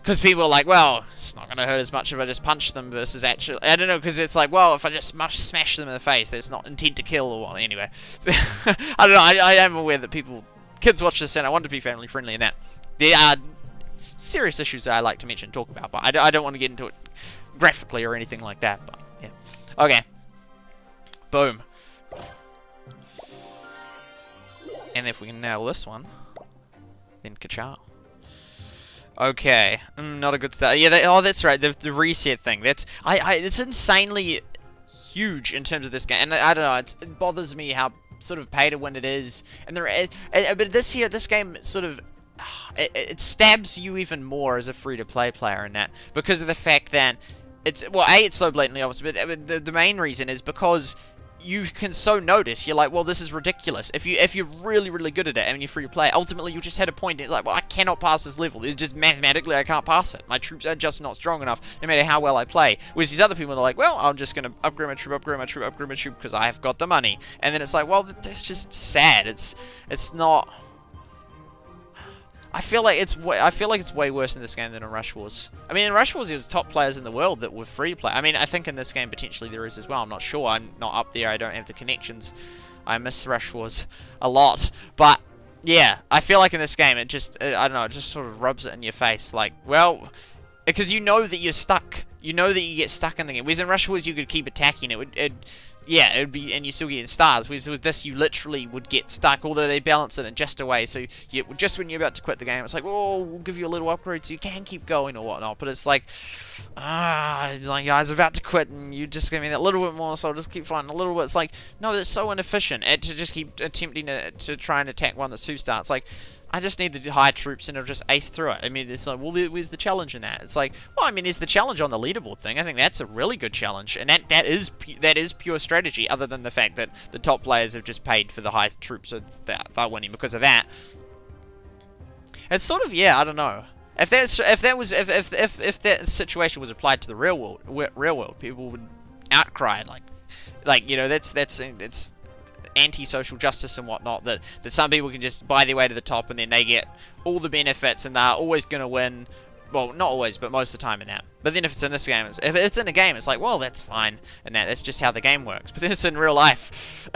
Because people are like, well, it's not going to hurt as much if I just punch them versus actually, I don't know, because it's like, well, if I just smash them in the face, that's not intent to kill or what. Anyway, I don't know, I am aware that kids watch this and I want to be family friendly in that. There are serious issues that I like to mention and talk about, but I don't want to get into it graphically or anything like that, but yeah. Okay. Boom. And if we can nail this one, then ka-chow. Okay, not a good start. Yeah, oh, that's right, the reset thing. It's insanely huge in terms of this game, and I don't know. It bothers me how sort of pay to win it is, and but this game sort of it stabs you even more as a free to play player in that, because of the fact that it's so blatantly obvious, but the main reason is because you can so notice, you're like, well, this is ridiculous. If you're really, really good at it and you're free to play, ultimately you just had a point, it's like, well, I cannot pass this level. It's just mathematically I can't pass it. My troops are just not strong enough, no matter how well I play. Whereas these other people are like, well, I'm just going to upgrade my troop, because I have got the money. And then it's like, well, that's just sad. It's not... I feel like it's way worse in this game than in Rush Wars. I mean, in Rush Wars, there's top players in the world that were free to play. I mean, I think in this game potentially there is as well. I'm not sure. I'm not up there. I don't have the connections. I miss Rush Wars a lot. But yeah, I feel like in this game it just I don't know. It just sort of rubs it in your face. Like, well, because you know that you're stuck. You know that you get stuck in the game. Whereas in Rush Wars you could keep attacking. It would be, and you still get stars. Whereas with this, you literally would get stuck, although they balance it in just a way. So just when you're about to quit the game, it's like, oh, we'll give you a little upgrade so you can keep going or whatnot. But it's like, it's like, guys, about to quit, and you just give me that little bit more, so I'll just keep fighting a little bit. It's like, no, that's so inefficient to just keep attempting to try and attack one that's 2-star. It's like, I just need the high troops and it'll just ace through it. I mean, it's like, well, where's the challenge in that? It's like, well, I mean, there's the challenge on the leaderboard thing. I think that's a really good challenge, and that is pure strategy, other than the fact that the top players have just paid for the high troops, so they're winning because of that. It's sort of, yeah, I don't know. If that situation was applied to the real world, people would outcry like you know, that's anti-social justice and whatnot, that some people can just buy their way to the top and then they get all the benefits and they're always going to win. Well, not always, but most of the time in that. But then if it's in this game, if it's in a game, it's like, well, that's fine, and that's just how the game works. But then it's in real life,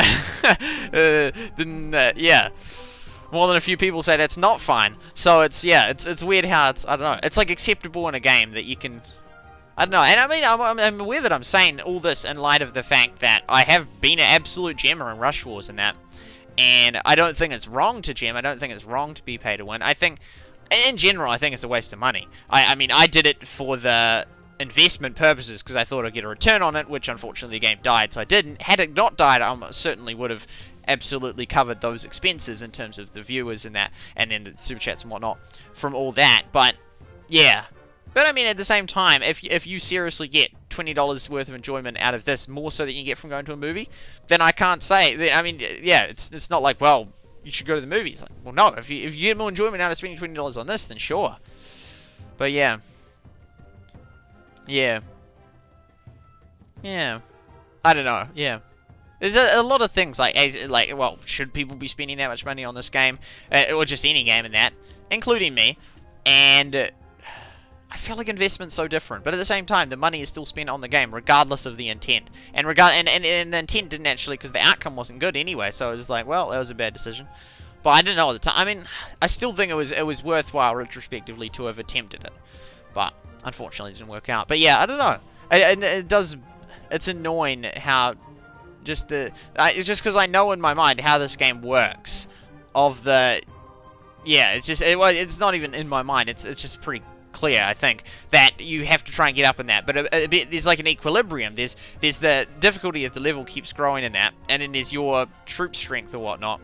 yeah, more than a few people say that's not fine. So it's weird how it's, I don't know, it's like acceptable in a game that you can, I don't know, and I mean, I'm aware that I'm saying all this in light of the fact that I have been an absolute gemmer in Rush Wars and that, and I don't think it's wrong to gem, I don't think it's wrong to be pay to win. I think, in general, I think it's a waste of money. I mean, I did it for the investment purposes because I thought I'd get a return on it, which unfortunately the game died, so I didn't. Had it not died, I certainly would have absolutely covered those expenses in terms of the viewers and that, and then the super chats and whatnot from all that. But yeah, but I mean, at the same time, if you seriously get $20 worth of enjoyment out of this, more so than you get from going to a movie, then I can't say. I mean, yeah, it's not like, well, you should go to the movies. Like, well, no, if you get more enjoyment out of spending $20 on this, then sure. But yeah, I don't know. Yeah, there's a lot of things like, well, should people be spending that much money on this game, or just any game in that, including me? And I feel like investment's so different, but at the same time, the money is still spent on the game, regardless of the intent. And the intent didn't actually, because the outcome wasn't good anyway. So it was like, well, that was a bad decision. But I didn't know at the time. I mean, I still think it was worthwhile retrospectively to have attempted it, but unfortunately, it didn't work out. But yeah, I don't know. It's annoying how it's just because I know in my mind how this game works. It's not even in my mind. It's just pretty clear, I think, that you have to try and get up in that, but there's like an equilibrium. There's the difficulty of the level keeps growing in that, and then there's your troop strength or whatnot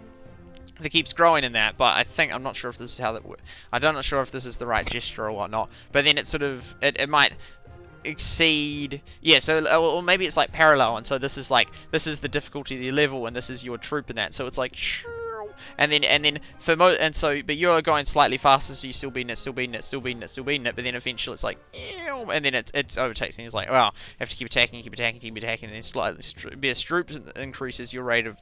that keeps growing in that. But I'm not sure if this is how that works. I'm not sure if this is the right gesture or whatnot, but then it sort of it might exceed, or maybe it's like parallel, and so this is the difficulty of the level, and this is your troop in that, so it's like and then but you're going slightly faster, so you're still beating it, but then eventually it's like, and then it overtakes, and it's like, well, you have to keep attacking, and then slightly troop increases your rate of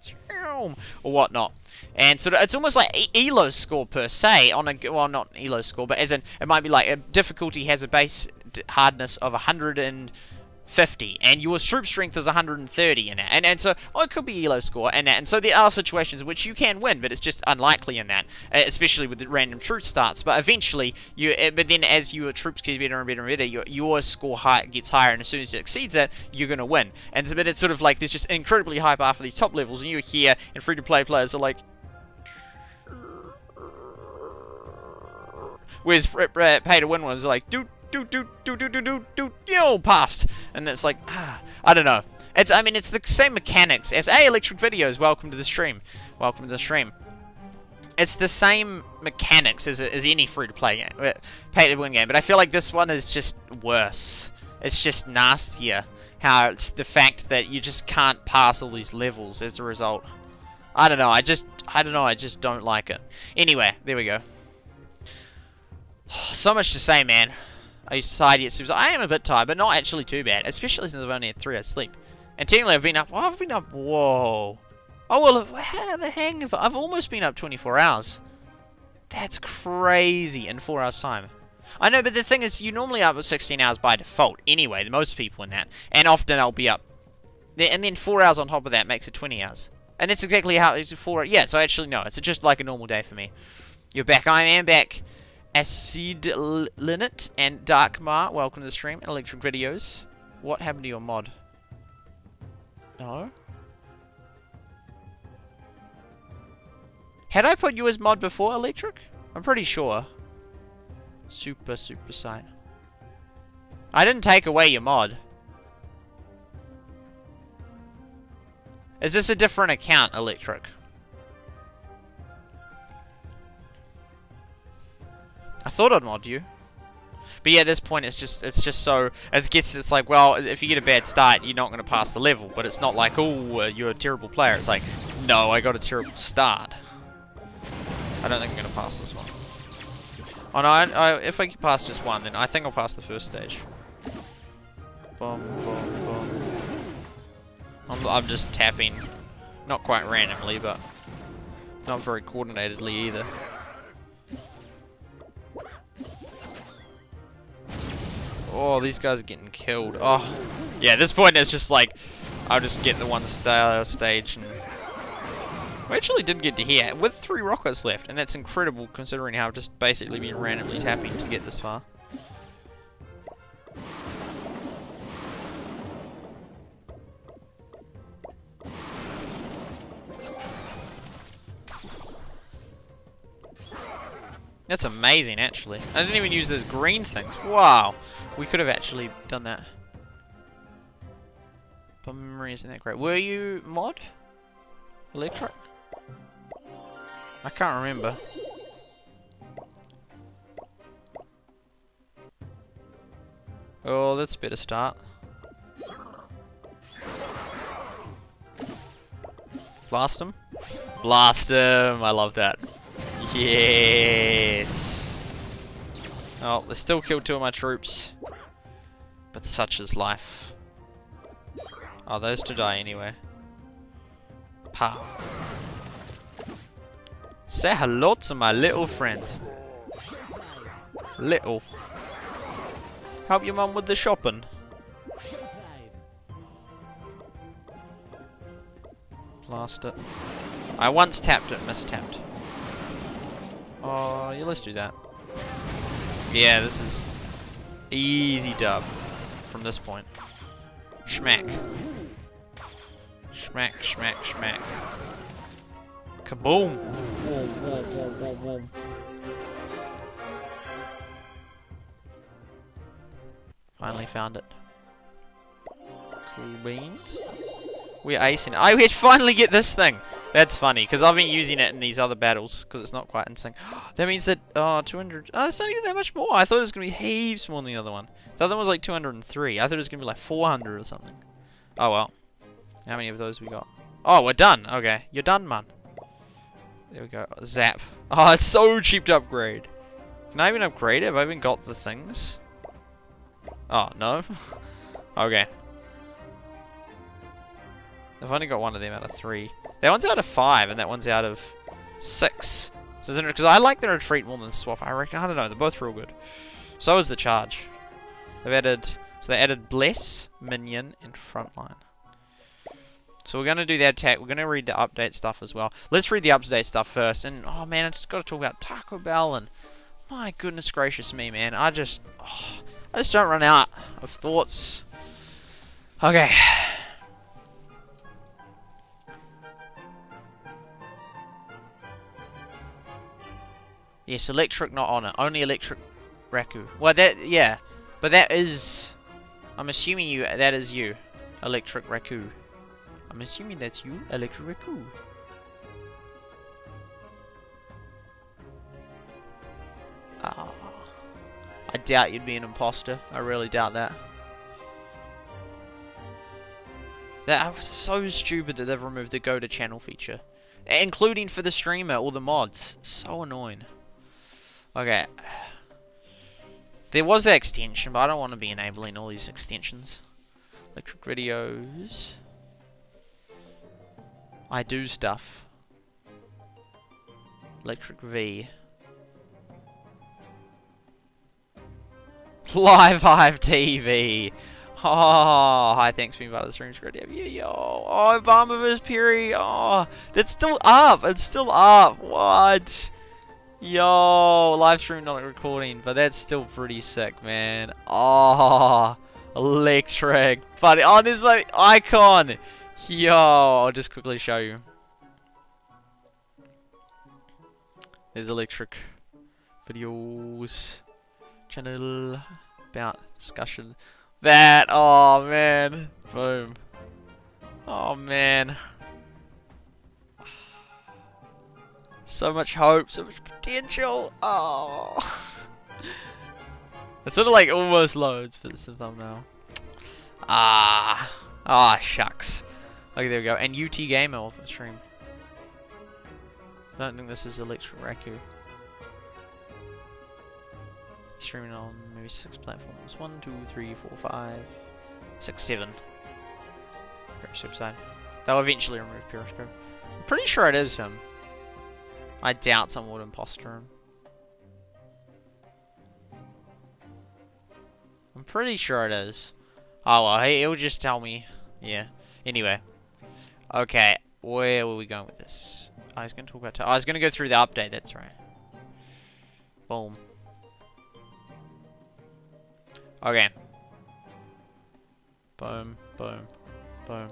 or whatnot, and so it's almost like elo score per se on a, well, not elo score, but as in it might be like a difficulty has a base hardness of 150, and your troop strength is 130 in that, and so it could be elo score and that, and so there are situations in which you can win, but it's just unlikely in that, especially with the random troop starts. But eventually but then as your troops get better and better and better, your score gets higher, and as soon as it exceeds it, you're gonna win. But it's sort of like there's just incredibly high bar for these top levels, and you're here, and free-to-play players are like, whereas pay-to-win ones are like, passed, and it's like, I don't know. It's the same mechanics as Electric Videos. Welcome to the stream. It's the same mechanics as any free-to-play game, pay-to-win game, but I feel like this one is just worse. It's just nastier. How it's the fact that you just can't pass all these levels as a result. I don't know. I just don't like it. Anyway, there we go. So much to say, man. I used to side yet super. I am a bit tired, but not actually too bad, especially since I've only had 3 hours sleep. And technically, I've been up. Whoa. Oh well, how the hang have I've almost been up 24 hours? That's crazy in 4 hours time. I know, but the thing is, you normally up 16 hours by default anyway. Most people in that, and often I'll be up, and then 4 hours on top of that makes it 20 hours. And that's exactly how it's 4. Yeah, so actually no, it's just like a normal day for me. You're back. I am back. Acid Linnet and Darkmar, welcome to the stream. And Electric Videos. What happened to your mod? No? Had I put you as mod before, Electric? I'm pretty sure. SuperSight. I didn't take away your mod. Is this a different account, Electric? I thought I'd mod you. But yeah, at this point it's just so it's like, well, if you get a bad start, you're not going to pass the level, but it's not like, oh, you're a terrible player. It's like, no, I got a terrible start. I don't think I'm going to pass this one. Oh no, if I can pass just one, then I think I'll pass the first stage. Boom, boom, boom. I'm just tapping, not quite randomly, but not very coordinatedly either. Oh, these guys are getting killed. Oh, yeah, at this point it's just like, I'll just get the one stage. And we actually did get to here with 3 rockets left, and that's incredible considering how I've just basically been randomly tapping to get this far. That's amazing, actually. I didn't even use those green things. Wow. We could have actually done that. But memory isn't that great. Were you mod? Electric? I can't remember. Oh, that's a better start. Blast him. Blast him. I love that. Yes. Oh, they still killed 2 of my troops. But such is life. Oh, those 2 die anyway. Pow. Say hello to my little friend. Little. Help your mum with the shopping. Blast it. I once tapped it, mistapped. Oh, yeah, let's do that. Yeah, this is easy dub from this point. Schmack. Schmack, schmack, schmack. Kaboom! Whoa, whoa, whoa, whoa, whoa. Finally found it. Cool beans. We're acing it. Oh, we finally get this thing! That's funny, because I've been using it in these other battles, because it's not quite in sync. That means that, 200... Oh, it's not even that much more! I thought it was going to be heaps more than the other one. The other one was like 203. I thought it was going to be like 400 or something. Oh well. How many of those we got? Oh, we're done! Okay, you're done, man. There we go. Zap. Oh, it's so cheap to upgrade. Can I even upgrade it? Have I even got the things? Oh, no? Okay. I've only got one of them out of 3. That one's out of 5, and that one's out of 6. So, because I like the retreat more than swap. I reckon. I don't know. They're both real good. So is the charge. They've added. So they added Bless, Minion, and Frontline. So we're going to do that attack. We're going to read the update stuff as well. Let's read the update stuff first. And, oh man, I just got to talk about Taco Bell. And, my goodness gracious me, man. I just don't run out of thoughts. Okay. Yes, electric not on it. Only electric Raku. Well, that, yeah. But that is... I'm assuming that is you. Electric Raku. I'm assuming that's you, Electric Raku. Oh, I doubt you'd be an imposter. I really doubt that. That was so stupid that they've removed the go to channel feature. Including for the streamer or the mods. So annoying. Okay. There was that extension, but I don't want to be enabling all these extensions. Electric videos. I do stuff. Electric V. Live Hive TV. Oh, hi, thanks for being part of the stream. Great to have you. Yo. Oh, Obama vs. Perry. Oh, that's still up. It's still up. What? Yo, live stream not recording, but that's still pretty sick, man. Oh, electric. Buddy. Oh, there's like icon. Yo, I'll just quickly show you. There's electric videos channel about discussion. That, oh man, boom. Oh man. So much hope, so much potential. Oh. It's sort of like almost loads for this thumbnail. Ah, shucks. Okay, there we go. And UT Gamer will stream. I don't think this is Electric Raku. Streaming on maybe 6 platforms. 1, 2, 3, 4, 5, 6, 7. SuperSight. They'll eventually remove Periscope. I'm pretty sure it is him. I doubt someone would imposter him. I'm pretty sure it is. Oh well, he'll just tell me. Yeah. Anyway. Okay, where were we going with this? I was going to talk about... I was going to go through the update, that's right. Boom. Okay. Boom, boom, boom.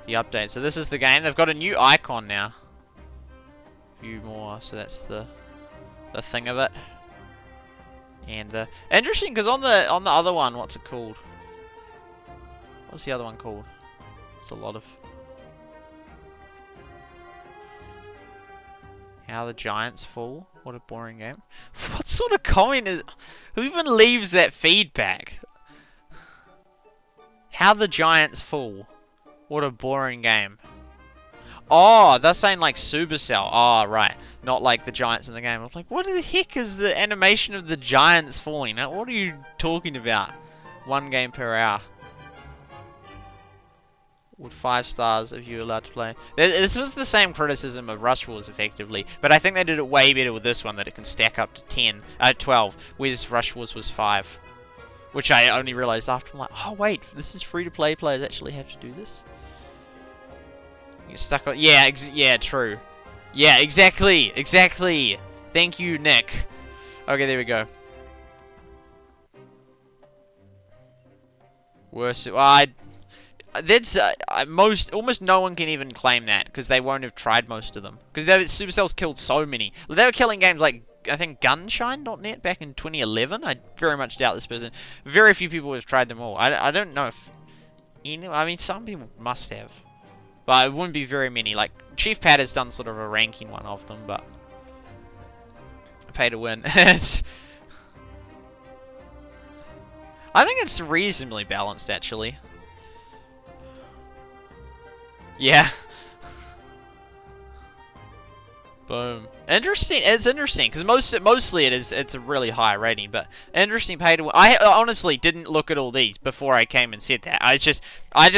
The update. So this is the game. They've got a new icon now. View more. So that's the thing of it. And interesting, because on the other one, what's it called? What's the other one called? It's a lot of... How the Giants fall. What a boring game. What sort of comment is... Who even leaves that feedback? How the Giants fall. What a boring game. Oh, they're saying like Supercell. Oh, right. Not like the Giants in the game. I'm like, what the heck is the animation of the Giants falling? What are you talking about? 1 game per hour. Would 5 stars if you were allowed to play. This was the same criticism of Rush Wars, effectively. But I think they did it way better with this one, that it can stack up to 12. Whereas Rush Wars was 5. Which I only realized after. I'm like, oh wait, this is free-to-play. Players actually have to do this? You're stuck on... Yeah, yeah, true. Yeah, exactly. Exactly. Thank you, Nick. Okay, there we go. Worse... Well, that's almost no one can even claim that because they won't have tried most of them. Because Supercell's killed so many. They were killing games like I think Gunshine.net back in 2011. I very much doubt this person. Very few people have tried them all. I don't know if I mean some people must have, but it wouldn't be very many. Like Chief Pat has done sort of a ranking one of them, but pay to win. I think it's reasonably balanced actually. Yeah. Boom. Interesting. It's interesting because mostly it's a really high rating, but interesting pay to win. I honestly didn't look at all these before I came and said that. I just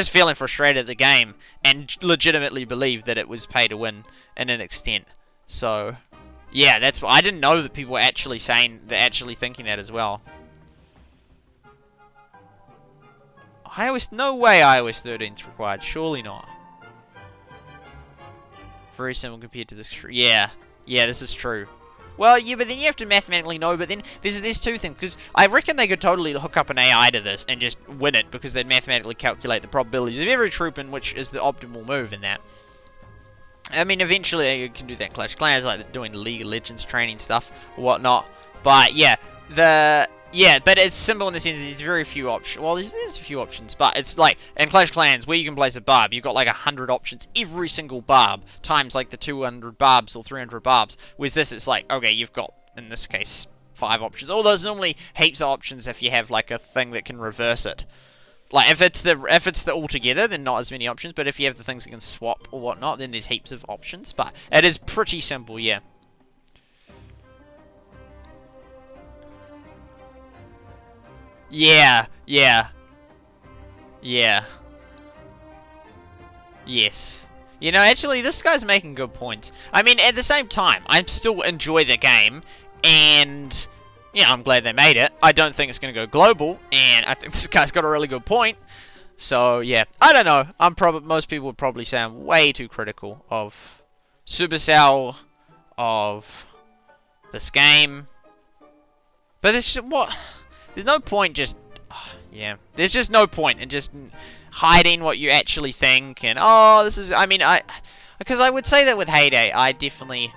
feeling frustrated at the game and legitimately believed that it was pay to win in an extent. So, yeah, that's I didn't know that people were actually thinking that as well. No way iOS 13 is required. Surely not. Very simple compared to this. Yeah, this is true. Well, yeah, but then you have to mathematically know. But then there's two things because I reckon they could totally hook up an AI to this and just win it because they'd mathematically calculate the probabilities of every troop and which is the optimal move in that. I mean, eventually you can do that in Clash of Clans, like doing League of Legends training stuff or whatnot. But yeah, but it's simple in the sense that there's very few options. Well, there's a few options, but it's like in Clash of Clans where you can place a barb, you've got like 100 options every single barb times like the 200 barbs or 300 barbs. Whereas this, it's like okay, you've got in this case 5 options. Although there's normally heaps of options if you have like a thing that can reverse it. Like if it's the altogether, then not as many options. But if you have the things that can swap or whatnot, then there's heaps of options. But it is pretty simple, yeah. Yeah. Yes. You know, actually, this guy's making good points. I mean, at the same time, I still enjoy the game, and, you know, I'm glad they made it. I don't think it's going to go global, and I think this guy's got a really good point. So, yeah. I don't know. Most people would probably say I'm way too critical of Supercell, of this game. But it's just, what... There's no point just... yeah. There's just no point in just hiding what you actually think and... Oh, this is... I mean, because I would say that with Heyday, I definitely...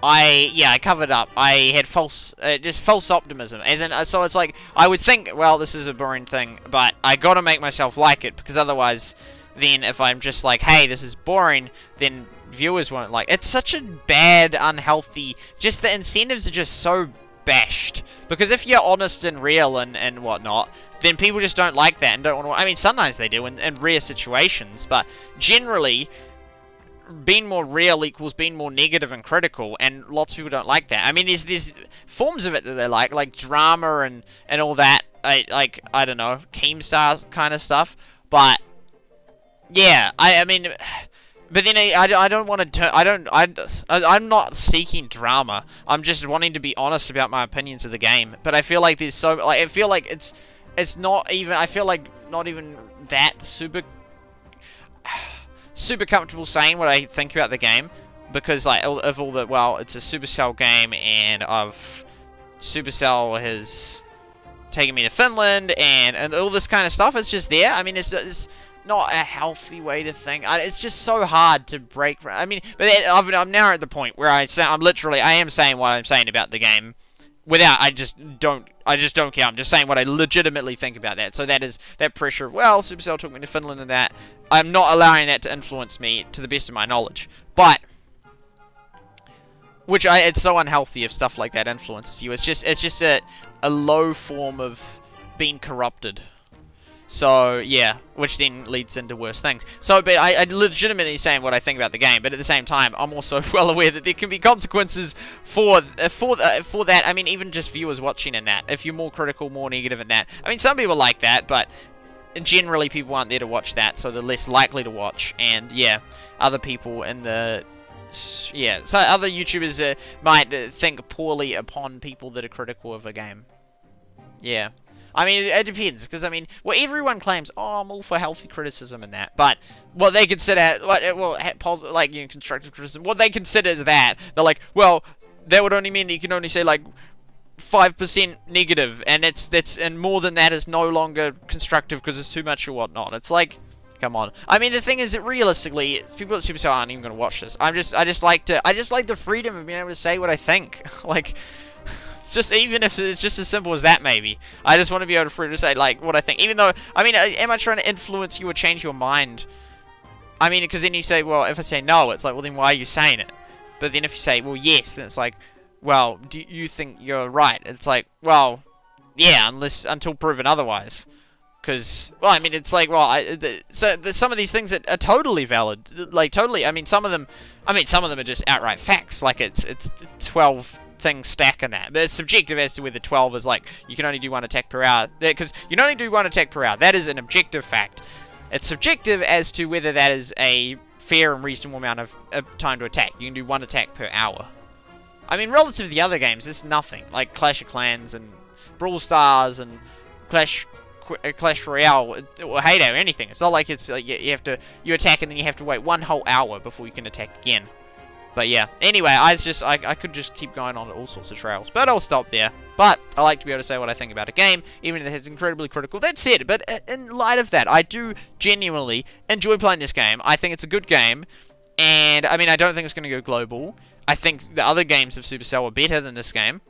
I covered up. I had just false optimism. As in, so it's like, I would think, well, this is a boring thing, but I gotta make myself like it, because otherwise, then if I'm just like, hey, this is boring, then viewers won't like it. It's such a bad, unhealthy... Just the incentives are just so... bashed, because if you're honest and real and whatnot, then people just don't like that and don't want to. I mean, sometimes they do in rare situations, but generally, being more real equals being more negative and critical, and lots of people don't like that. I mean, there's forms of it that they like drama and all that. I don't know, Keemstar kind of stuff, but yeah, I mean. But then I don't want to. I'm not seeking drama. I'm just wanting to be honest about my opinions of the game. But I feel like there's so like I feel like it's not even. I feel like not even that super comfortable saying what I think about the game, because like of all the it's a Supercell game and Supercell has taken me to Finland and all this kind of stuff. It's just there. I mean, it's not a healthy way to think. It's just so hard to break. I mean, but I'm now at the point where I am saying what I'm saying about the game, without I just don't care. I'm just saying what I legitimately think about that. So that is that pressure. Well, Supercell took me to Finland and that. I'm not allowing that to influence me to the best of my knowledge. But Which it's so unhealthy if stuff like that influences you. It's just a low form of being corrupted. So, yeah, which then leads into worse things. So, but I legitimately saying what I think about the game, but at the same time, I'm also well aware that there can be consequences for that. I mean, even just viewers watching in that. If you're more critical, more negative in that. I mean, some people like that, but generally people aren't there to watch that, so they're less likely to watch. And, yeah, other people in the... Yeah, so other YouTubers might think poorly upon people that are critical of a game. Yeah. I mean, it depends, because, I mean, well, everyone claims, oh, I'm all for healthy criticism and that, but what they consider, like, you know, constructive criticism, what they consider is that, they're like, well, that would only mean that you can only say, like, 5% negative, and more than that is no longer constructive because it's too much or whatnot. It's like, come on. I mean, the thing is that realistically, people at Supercell aren't even going to watch this. I just like the freedom of being able to say what I think. Like, it's just, even if it's just as simple as that, maybe. I just want to be able to free to say, like, what I think. Even though, I mean, am I trying to influence you or change your mind? I mean, because then you say, well, if I say no, it's like, well, then why are you saying it? But then if you say, well, yes, then it's like, well, do you think you're right? It's like, well, yeah, until proven otherwise. Because, well, I mean, it's like, well, some of these things are totally valid. Like, totally, I mean, some of them are just outright facts. Like, it's 12 things stack in that. But it's subjective as to whether 12 is like, you can only do 1 attack per hour. Because you can only do 1 attack per hour. That is an objective fact. It's subjective as to whether that is a fair and reasonable amount of time to attack. You can do 1 attack per hour. I mean, relative to the other games, it's nothing. Like Clash of Clans and Brawl Stars and Clash Royale or Halo or anything. It's not like it's like you attack and then you have to wait 1 whole hour before you can attack again. But yeah, anyway, I could just keep going on all sorts of trails, but I'll stop there. But I like to be able to say what I think about a game, even if it's incredibly critical. That's it. But in light of that, I do genuinely enjoy playing this game. I think it's a good game, and I mean, I don't think it's going to go global. I think the other games of Supercell are better than this game.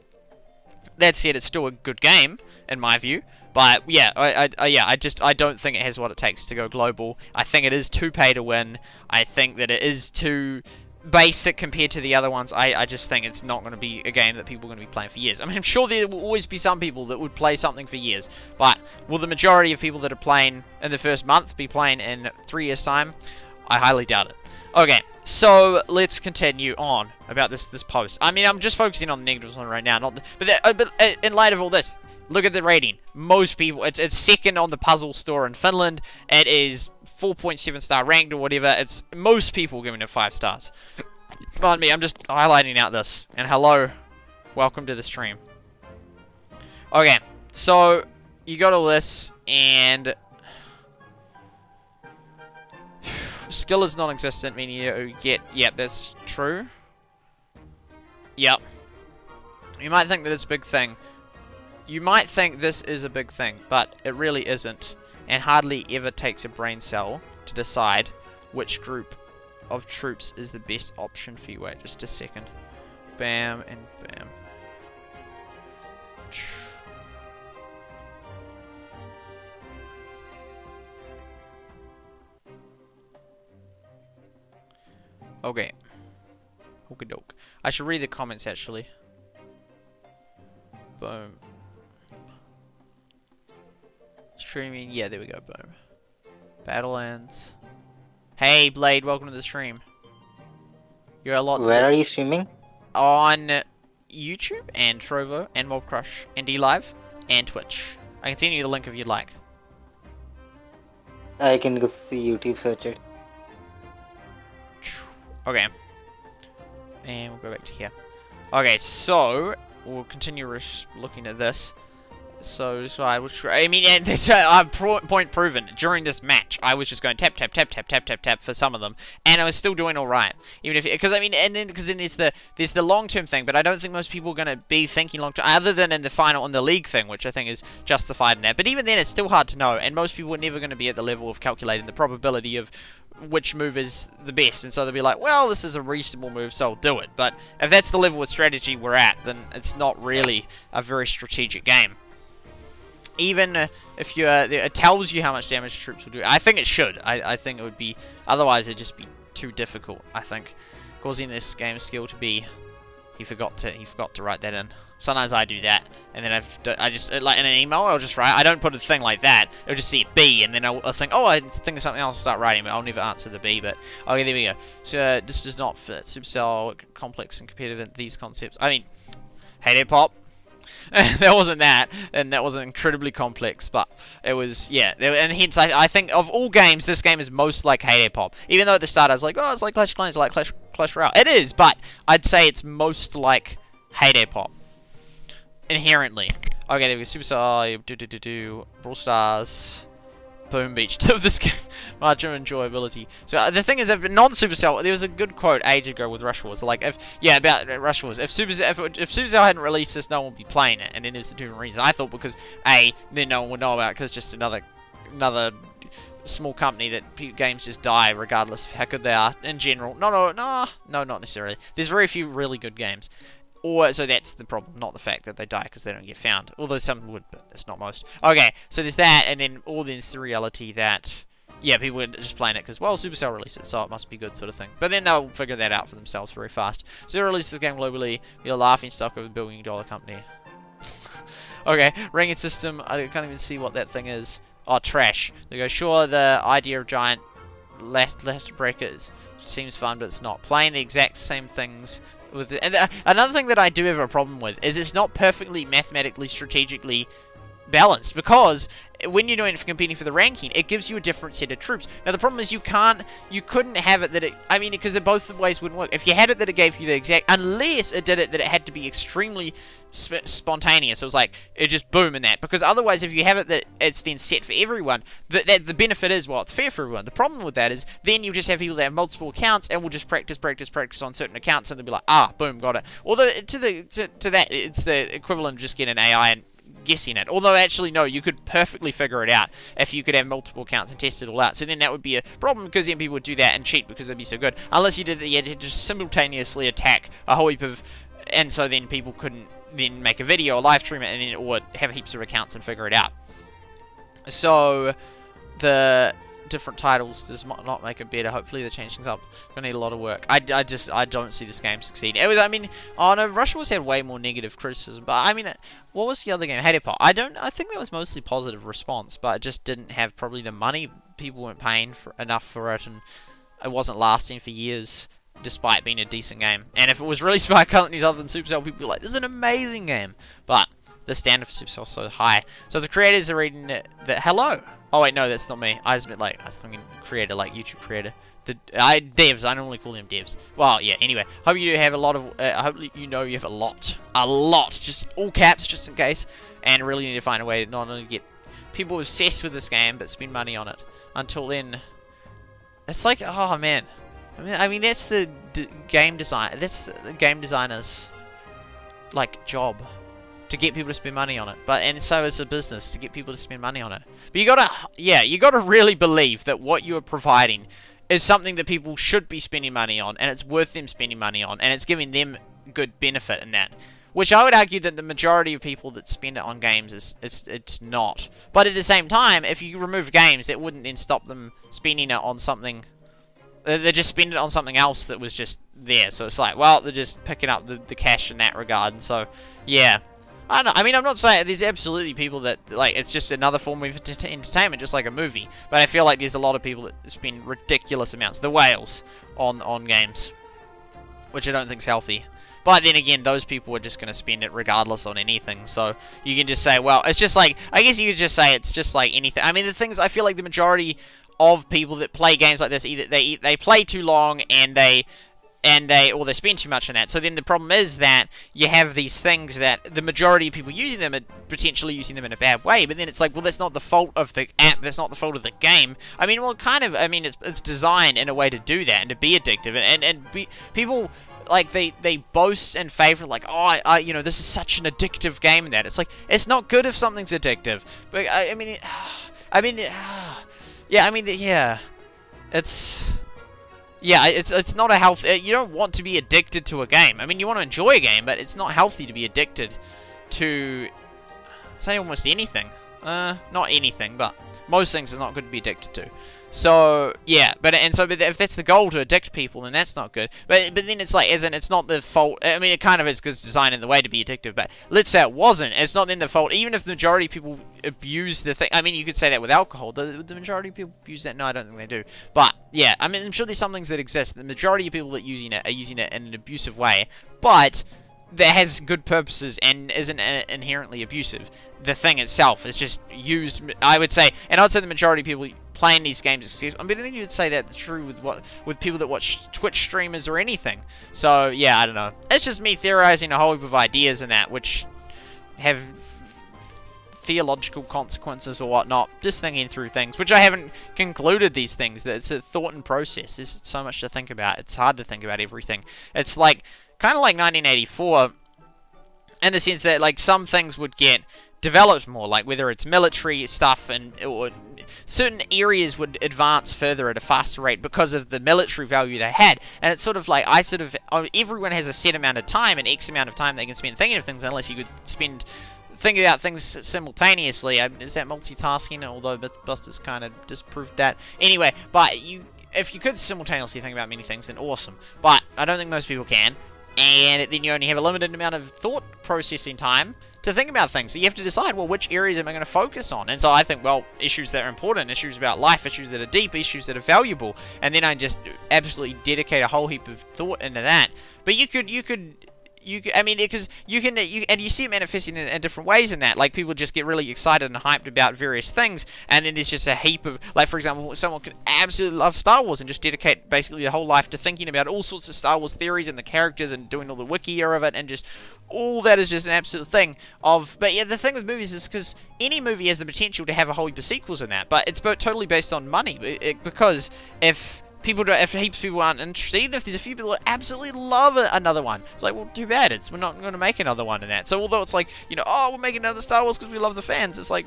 That said, it's still a good game in my view. But yeah, I don't think it has what it takes to go global. I think it is too pay to win. I think that it is too basic compared to the other ones. I just think it's not going to be a game that people are going to be playing for years. I mean, I'm sure there will always be some people that would play something for years, but will the majority of people that are playing in the first month be playing in 3 years' time? I highly doubt it. Okay, so let's continue on about this post. I mean, I'm just focusing on the negatives right now, but in light of all this, look at the rating. Most people, it's second on the puzzle store in Finland. It is 4.7 star ranked or whatever. It's most people giving it 5 stars. Pardon me, I'm just highlighting out this. And hello, welcome to the stream. Okay, so you got all this, and skill is non-existent, meaning you get. Yep, that's true. Yep. You might think that it's a big thing. You might think this is a big thing, but it really isn't, and hardly ever takes a brain cell to decide which group of troops is the best option for you. Wait just a second. Bam and bam. Okay. Okie doke. I should read the comments actually. Boom. Streaming, yeah, there we go, boom. Battlelands. Hey, Blade, welcome to the stream. You're a lot. Where are you streaming? On YouTube and Trovo and Mob Crush and DLive and Twitch. I can send you the link if you'd like. I can go see YouTube, search it. Okay. And we'll go back to here. Okay, so we'll continue looking at this. So I was, I mean, point proven. During this match, I was just going tap, tap, tap, tap, tap, tap, tap for some of them, and I was still doing all right. Even if, because I mean, and then because then there's the long-term thing, but I don't think most people are going to be thinking long-term, other than in the final, in the league thing, which I think is justified in that. But even then, it's still hard to know, and most people are never going to be at the level of calculating the probability of which move is the best, and so they'll be like, well, this is a reasonable move, so I'll do it. But if that's the level of strategy we're at, then it's not really a very strategic game. Even if you it tells you how much damage troops will do. I think it should. I think it would be, otherwise it'd just be too difficult, I think, causing this game skill to be He forgot to write that in. Sometimes I do that, and then I just like in an email I'll just write. I don't put a thing like that. It'll just say B, and then I'll think, oh, I think of something else. Start writing, but I'll never answer the B. But okay, there we go. So this does not fit. Supercell, complex and competitive. These concepts. I mean, Heyday Pop. That wasn't that, and that wasn't incredibly complex, but it was, yeah, and hence I think of all games, this game is most like Heyday Pop. Even though at the start I was like, oh, it's like Clash of Clans, like Clash Royale. It is, but I'd say it's most like Heyday Pop. Inherently. Okay, there we go. Supercell, Brawl Stars, Boom Beach. Of this game, margin of enjoyability. So the thing is, if non-Supercell, there was a good quote ages ago with Rush Wars. Like, about Rush Wars. If Supercell hadn't released this, no one would be playing it. And then there's the different reason. I thought because then no one would know about it because it's just another small company that games just die regardless of how good they are in general. No, not necessarily. There's very few really good games. So that's the problem, not the fact that they die because they don't get found. Although some would, but that's not most. Okay, so there's that, and then there's the reality that, yeah, people are just playing it because, well, Supercell released it, so it must be good sort of thing. But then they'll figure that out for themselves very fast. So they released this game globally, be a laughing stock of a billion-dollar company. Okay, ranking system, I can't even see what that thing is. Oh, trash. They go, sure, the idea of giant lat breakers seems fun, but it's not. Playing the exact same things with it. And another thing that I do have a problem with is it's not perfectly mathematically strategically balanced, because when you're doing it for competing for the ranking, it gives you a different set of troops. Now the problem is you couldn't have it that it, I mean, because both ways wouldn't work. If you had it that it gave you the exact, unless it did it that it had to be extremely spontaneous. It was like it just boom in that, because otherwise if you have it that it's then set for everyone, the benefit is, well, it's fair for everyone. The problem with that is then you just have people that have multiple accounts and will just practice on certain accounts, and they'll be like, ah, boom, got it. Although to that it's the equivalent of just getting an AI and guessing it. Although actually no, you could perfectly figure it out if you could have multiple accounts and test it all out. So then that would be a problem, because then people would do that and cheat because they'd be so good. Unless you did that, you had to just simultaneously attack a whole heap of, and so then people couldn't then make a video or live stream it and then or have heaps of accounts and figure it out. So the different titles does not make it better. Hopefully they change things up. Gonna need a lot of work. I don't see this game succeeding. It was, I mean, oh no, Rush Wars had way more negative criticism, but I mean, what was the other game? Heyday Pop. I think that was mostly positive response, but it just didn't have probably the money. People weren't paying enough for it, and it wasn't lasting for years, despite being a decent game. And if it was released by companies other than Supercell, people would be like, this is an amazing game. But the standard for Supercell is so high. So the creators are reading that hello. Oh wait, no, that's not me. I was thinking creator, like YouTube creator. Devs, I normally call them devs. Well, yeah, anyway. Hope you have a lot of, I hope you know you have a lot, just all caps, just in case. And really need to find a way to not only get people obsessed with this game, but spend money on it. Until then, it's like, oh man. I mean that's the game design, that's the game designer's, like, job. To get people to spend money on it, and so is the business to get people to spend money on it. But you gotta really believe that what you are providing is something that people should be spending money on, and it's worth them spending money on, and it's giving them good benefit in that. Which I would argue that the majority of people that spend it on games it's not. But at the same time, if you remove games, that wouldn't then stop them spending it on something. They just spend it on something else that was just there. So it's like, well, they're just picking up the cash in that regard, and so yeah. I don't know. I mean, I'm not saying there's absolutely people that, like, it's just another form of entertainment, just like a movie. But I feel like there's a lot of people that spend ridiculous amounts, the whales, on games, which I don't think is healthy. But then again, those people are just going to spend it regardless on anything. So you can just say, well, it's just like, I guess you could just say it's just like anything. I mean, the things, I feel like the majority of people that play games like this, either they play too long or they spend too much on that. So then the problem is that you have these things that the majority of people using them are potentially using them in a bad way. But then it's like, well, that's not the fault of the app. That's not the fault of the game. I mean, well, kind of. I mean, it's designed in a way to do that and to be addictive. People, like, they boast and favor, like, oh, you know, this is such an addictive game. And that it's like, it's not good if something's addictive. But it's not a health. You don't want to be addicted to a game. I mean, you want to enjoy a game, but it's not healthy to be addicted to, say, almost anything. Not anything, but most things are not good to be addicted to. So yeah, but if that's the goal to addict people, then that's not good. But then it's like, it's not the fault. I mean, it kind of is because it's designed in the way to be addictive. But let's say it wasn't. It's not then the fault. Even if the majority of people abuse the thing. I mean, you could say that with alcohol. The majority of people abuse that. No, I don't think they do. But yeah, I mean, I'm sure there's some things that exist. The majority of people that are using it in an abusive way. But that has good purposes and isn't inherently abusive. The thing itself is just used, I would say, and I'd say the majority of people playing these games, I mean, then you'd say that's true with people that watch Twitch streamers or anything. So yeah, I don't know. It's just me theorizing a whole heap of ideas in that, which have theological consequences or whatnot. Just thinking through things, which I haven't concluded these things. That it's a thought and process. There's so much to think about. It's hard to think about everything. It's like kind of like 1984, in the sense that like some things would get developed more, like whether it's military stuff or certain areas would advance further at a faster rate because of the military value they had. And it's sort of like everyone has a set amount of time, an X amount of time they can spend thinking of things, unless you could spend thinking about things simultaneously. Is that multitasking? Although Buster's kind of disproved that. Anyway, but if you could simultaneously think about many things, then awesome. But I don't think most people can. And then you only have a limited amount of thought processing time to think about things. So you have to decide, well, which areas am I going to focus on? And so I think, well, issues that are important, issues about life, issues that are deep, issues that are valuable. And then I just absolutely dedicate a whole heap of thought into that. But I mean, because you see it manifesting in different ways in that. Like, people just get really excited and hyped about various things, and then there's just a heap of, like, for example, someone could absolutely love Star Wars and just dedicate basically their whole life to thinking about all sorts of Star Wars theories and the characters and doing all the wiki of it, and just all that is just an absolute thing of. But yeah, the thing with movies is because any movie has the potential to have a whole heap of sequels in that, but it's totally based on money. Because if heaps of people aren't interested, even if there's a few people that absolutely love another one, it's like, well, too bad. We're not going to make another one in that. So although it's like, oh, we're making another Star Wars because we love the fans, it's like,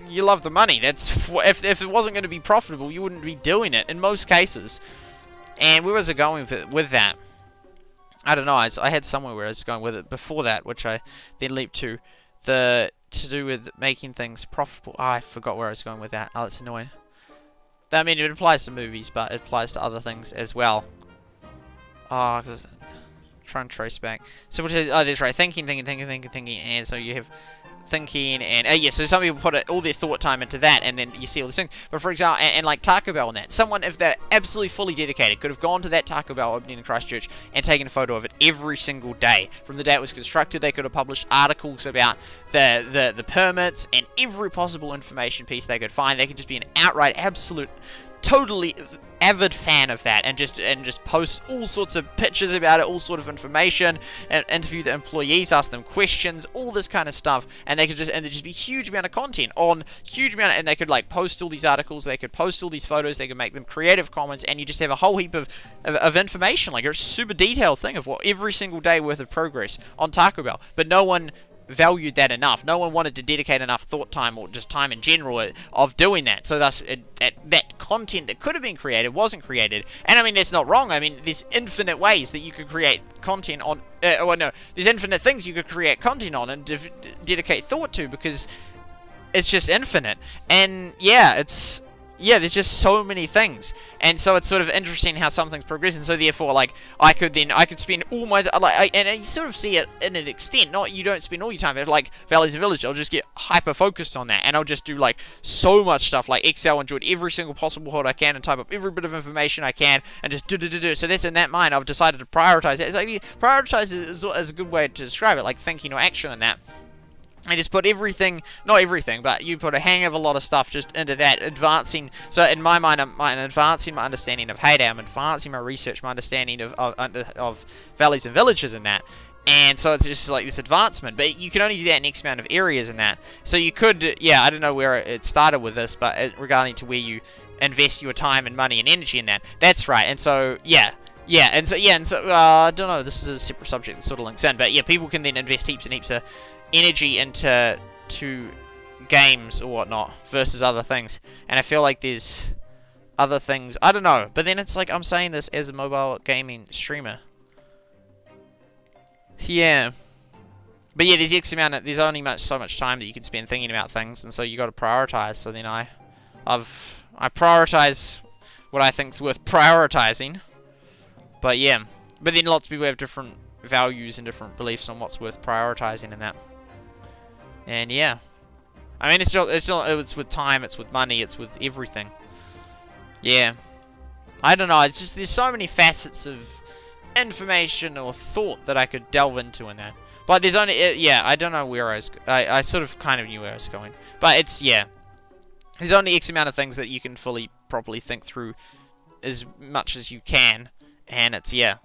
you love the money. That's if it wasn't going to be profitable, you wouldn't be doing it in most cases. And where was it going with that? I don't know. I had somewhere where I was going with it before that, which I then leaped to do with making things profitable. I forgot where I was going with that. Oh, that's annoying. I mean, it applies to movies, but it applies to other things as well. Oh, because try and trace back. So, that's right. Thinking, and so you have thinking, and yeah. So some people put all their thought time into that, and then you see all these things. But for example, and like Taco Bell and that, someone, if they're absolutely fully dedicated, could have gone to that Taco Bell opening in Christchurch and taken a photo of it every single day from the day it was constructed. They could have published articles about the permits and every possible information piece they could find. They could just be an outright, absolute, totally avid fan of that, and just post all sorts of pictures about it, all sort of information, and interview the employees, ask them questions, all this kind of stuff, and there'd just be huge amount of content on huge amount, and they could like post all these articles, they could post all these photos, they could make them Creative Commons, and you just have a whole heap of information, like a super detailed thing of what every single day worth of progress on Taco Bell. But no one valued that enough. No one wanted to dedicate enough thought time, or just time in general, of doing that. So thus, that content that could have been created wasn't created. And I mean, that's not wrong. I mean, there's infinite ways that you could create content on. There's infinite things you could create content on and dedicate thought to, because it's just infinite. And yeah, there's just so many things, and so it's sort of interesting how something's progressing. So therefore, like, I could spend all my and you sort of see it in an extent. Not, you don't spend all your time at like Valleys and Villages. I'll just get hyper focused on that, and I'll just do like so much stuff, like Excel, and join every single possible hold I can, and type up every bit of information I can, and just do. So that's in that mind. I've decided to prioritize it. It's like, prioritize is a good way to describe it, like thinking or action in that. I just put everything, not everything, but you put a hang of a lot of stuff just into that, advancing. So in my mind, I'm advancing my understanding of Heyday, I'm advancing my research, my understanding of Valleys and Villages and that. And so it's just like this advancement, but you can only do that in X amount of areas in that. So you could, yeah, I don't know where it started with this, but regarding to where you invest your time and money and energy in that. That's right. And so, yeah, and so I don't know, this is a separate subject that sort of links in, but yeah, people can then invest heaps and heaps of energy into games or whatnot versus other things. And I feel like there's other things, I don't know, but then it's like, I'm saying this as a mobile gaming streamer. Yeah, but yeah, there's only so much time that you can spend thinking about things, and so you got to prioritize. So then I've I prioritize what I think's worth prioritizing. But yeah. But then lots of people have different values and different beliefs on what's worth prioritizing in that. And yeah. I mean, it's with time, it's with money, it's with everything. Yeah. I don't know, it's just, there's so many facets of information or thought that I could delve into in that. But there's only, yeah, I don't know where I sort of kind of knew where I was going. But it's, yeah. There's only X amount of things that you can properly think through as much as you can. And it's, yeah.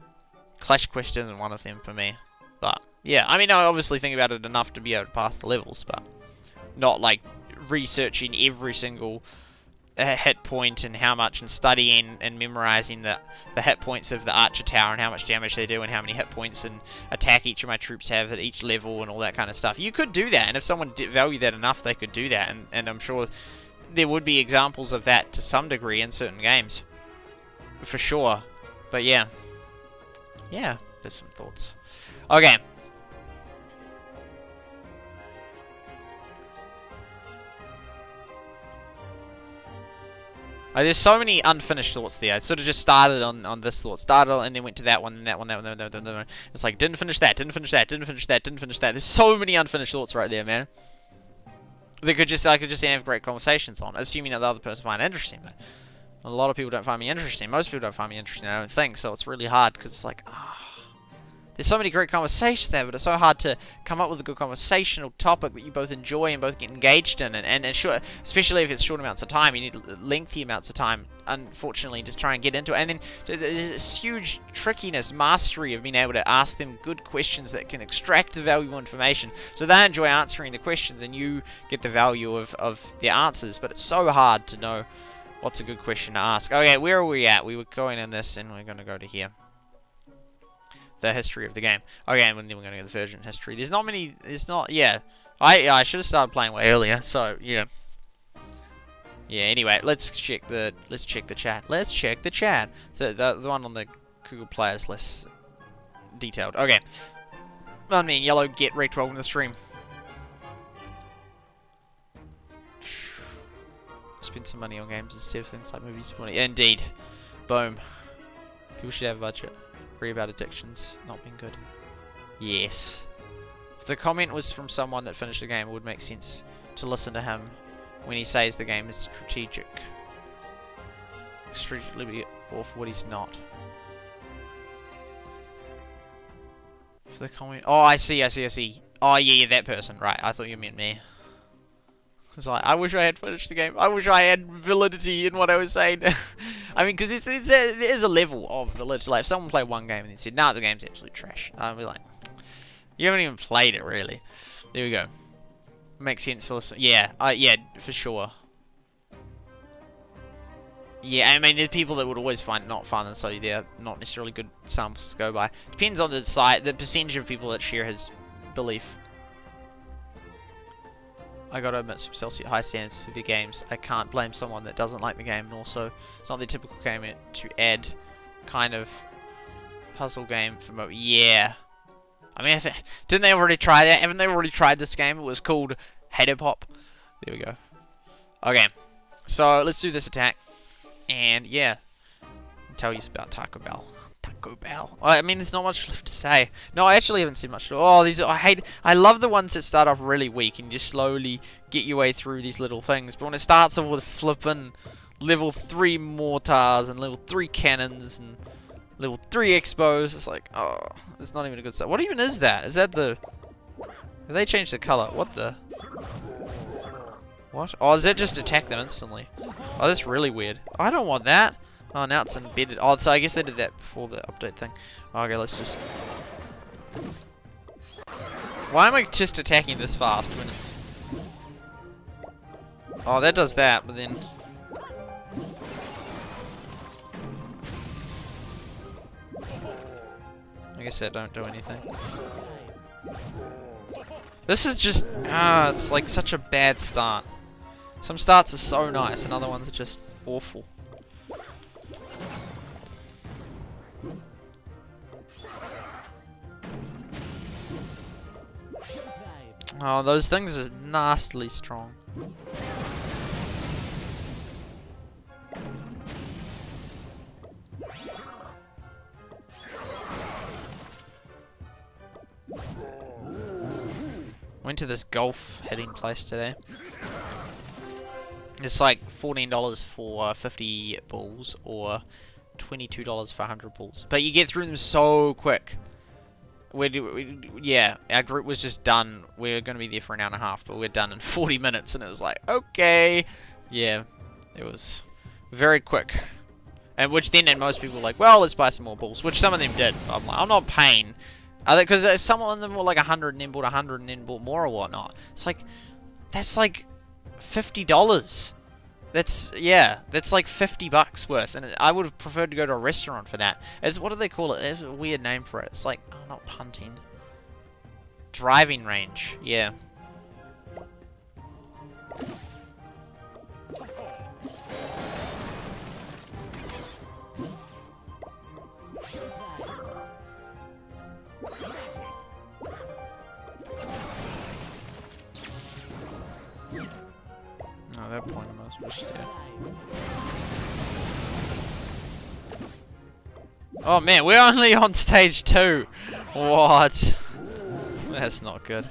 Clash question is one of them for me. But, yeah, I mean, I obviously think about it enough to be able to pass the levels, but not, like, researching every single hit point and how much, and studying and memorizing the hit points of the archer tower and how much damage they do and how many hit points and attack each of my troops have at each level and all that kind of stuff. You could do that, and if someone did value that enough, they could do that, and I'm sure there would be examples of that to some degree in certain games. For sure. But, yeah. Yeah, there's some thoughts. Okay. There's so many unfinished thoughts there. I sort of just started on this thought. Started and then went to that one, and that one, that one. It's like, didn't finish that, didn't finish that, didn't finish that, didn't finish that. There's so many unfinished thoughts right there, man. I could just have great conversations on, assuming that the other person find it interesting. But a lot of people don't find me interesting. Most people don't find me interesting, I don't think. So it's really hard, because it's like, there's so many great conversations there, but it's so hard to come up with a good conversational topic that you both enjoy and both get engaged in. And sure, especially if it's short amounts of time, you need lengthy amounts of time, unfortunately, to try and get into it. And then there's this huge trickiness, mastery of being able to ask them good questions that can extract the valuable information. So they enjoy answering the questions, and you get the value of the answers. But it's so hard to know what's a good question to ask. Okay, where are we at? We were going in this, and we're going to go to here. The history of the game. Okay, and then we're going to go to the version history. There's not many, yeah. I should have started playing way earlier, so, yeah. Yeah, anyway, let's check the chat. Let's check the chat. So, the one on the Google Play is less detailed. Okay. I mean, yellow, get wrecked welcome to the stream. Spend some money on games instead of things like movies. Indeed. Boom. People should have a budget. About addictions not being good. Yes. If the comment was from someone that finished the game, it would make sense to listen to him when he says the game is strategically or for what he's not. For the comment. Oh, I see. Oh, yeah, that person. Right, I thought you meant me. It's like, I wish I had finished the game. I wish I had validity in what I was saying. I mean, because there is a level of validity. Like, if someone played one game and then said, nah, the game's absolute trash, I'd be like, you haven't even played it, really. There we go. Makes sense to listen. Yeah, yeah, for sure. Yeah, I mean, there's people that would always find it not fun, and so they're not necessarily good samples to go by. Depends on the site, the percentage of people that share his belief. I gotta admit, Supercell set high standards to their games. I can't blame someone that doesn't like the game, and also, it's not their typical game to add kind of puzzle game for yeah. I mean, didn't they already try that? Haven't they already tried this game? It was called Hater Pop. There we go. Okay, so let's do this attack, and yeah, I'll tell you about Taco Bell. Taco Bell. I mean, there's not much left to say. No, I actually haven't seen much. Oh, these I love the ones that start off really weak and you just slowly get your way through these little things. But when it starts off with flipping level 3 mortars and level 3 cannons and level 3 expos, it's like, oh, it's not even a good start. What even is that? Is that the... Have they changed the color? What the... What? Oh, is that just attack them instantly? Oh, that's really weird. I don't want that. Oh, now it's embedded. Oh, so I guess they did that before the update thing. Okay, let's just... Why am I just attacking this fast when it's... Oh, that does that, but then... I guess that don't do anything. This is just... it's like such a bad start. Some starts are so nice, and other ones are just awful. Oh, those things are nastily strong. Went to this golf hitting place today. It's like $14 for 50 balls or $22 for 100 balls. But you get through them so quick. Yeah, our group was just done. We were going to be there for an hour and a half, but we're done in 40 minutes. And it was like, okay. Yeah, it was very quick. And most people were like, well, let's buy some more balls. Which some of them did. I'm like, I'm not paying. Because some of them were like 100 and then bought 100 and then bought more or whatnot. It's like, that's like $50. That's like $50 worth, and I would have preferred to go to a restaurant for that. What do they call it? It's a weird name for it. It's like, oh, not punting. Driving range, yeah. Oh, that point I must wish there. Oh man, we're only on stage 2. What? That's not good.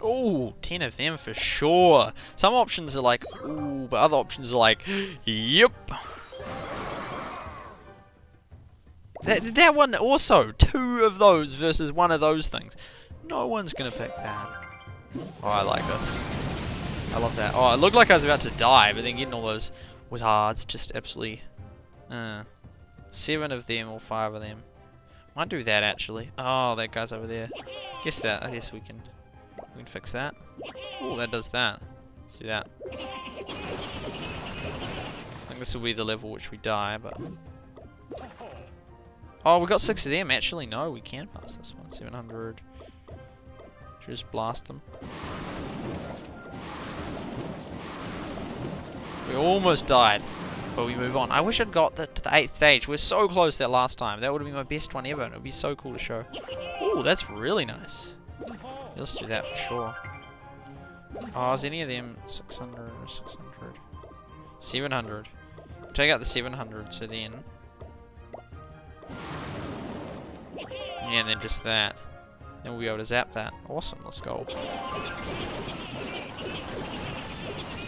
Ooh, 10 of them for sure. Some options are like, ooh, but other options are like, yep. That one also, 2 of those versus 1 of those things. No one's gonna pick that. Oh, I like this. I love that. Oh, it looked like I was about to die, but then getting all those was hard. It's just absolutely... 7 of them or 5 of them. Might do that actually. Oh, that guy's over there. I guess we can fix that. Oh, that does that. Let's do that. I think this will be the level which we die, but... Oh, we got 6 of them. Actually, no, we can pass this one. 700. Just blast them. We almost died, but we move on. I wish I'd got to the 8th stage. We're so close that last time. That would have been my best one ever, and it would be so cool to show. Ooh, that's really nice. Let's do that for sure. Oh, is any of them 600 or 600? 700. Take out the 700, so then... Yeah, and then just that. Then we'll be able to zap that. Awesome, let's go.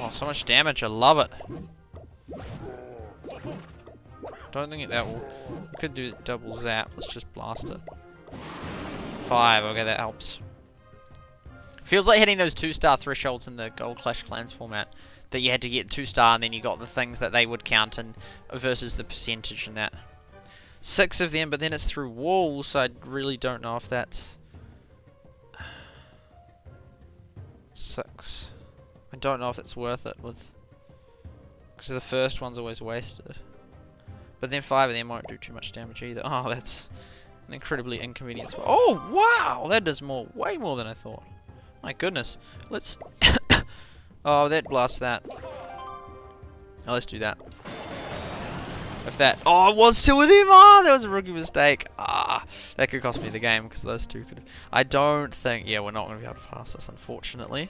Oh, so much damage, I love it. Don't think that will... We could do double zap, let's just blast it. 5, okay, that helps. Feels like hitting those 2-star thresholds in the Gold Clash Clans format. That you had to get 2-star and then you got the things that they would count and versus the percentage and that. 6 of them, but then it's through walls, so I really don't know if that's... 6. I don't know if it's worth it with... Because the first one's always wasted. But then 5 of them won't do too much damage either. Oh, that's an incredibly inconvenient spot. Oh, wow! That does more, way more than I thought. My goodness. Let's... Oh, that blasts that. Oh, let's do that. If that... Oh, it was 2 of them! Oh, that was a rookie mistake. Ah, that could cost me the game, because those 2 could have... I don't think... Yeah, we're not going to be able to pass this, unfortunately.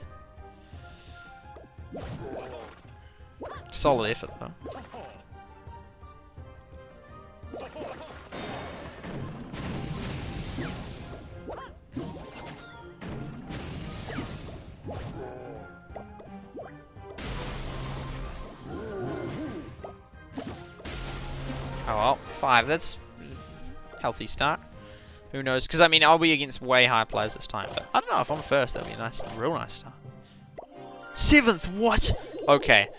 Solid effort, though. Oh well, 5, that's a healthy start. Who knows? Because I mean, I'll be against way higher players this time, but I don't know, if I'm first, that'd be a nice, real nice start. 7th, what? Okay.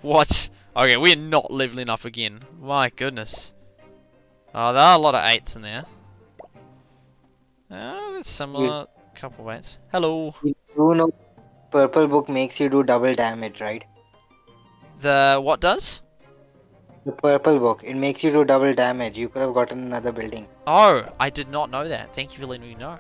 What? Okay, we're not leveling up again. My goodness. Oh, there are a lot of 8s in there. That's similar. Couple of 8s. Hello. You do know purple book makes you do double damage, right? The what does? The purple book, it makes you do double damage. You could have gotten another building. Oh, I did not know that. Thank you for letting me know.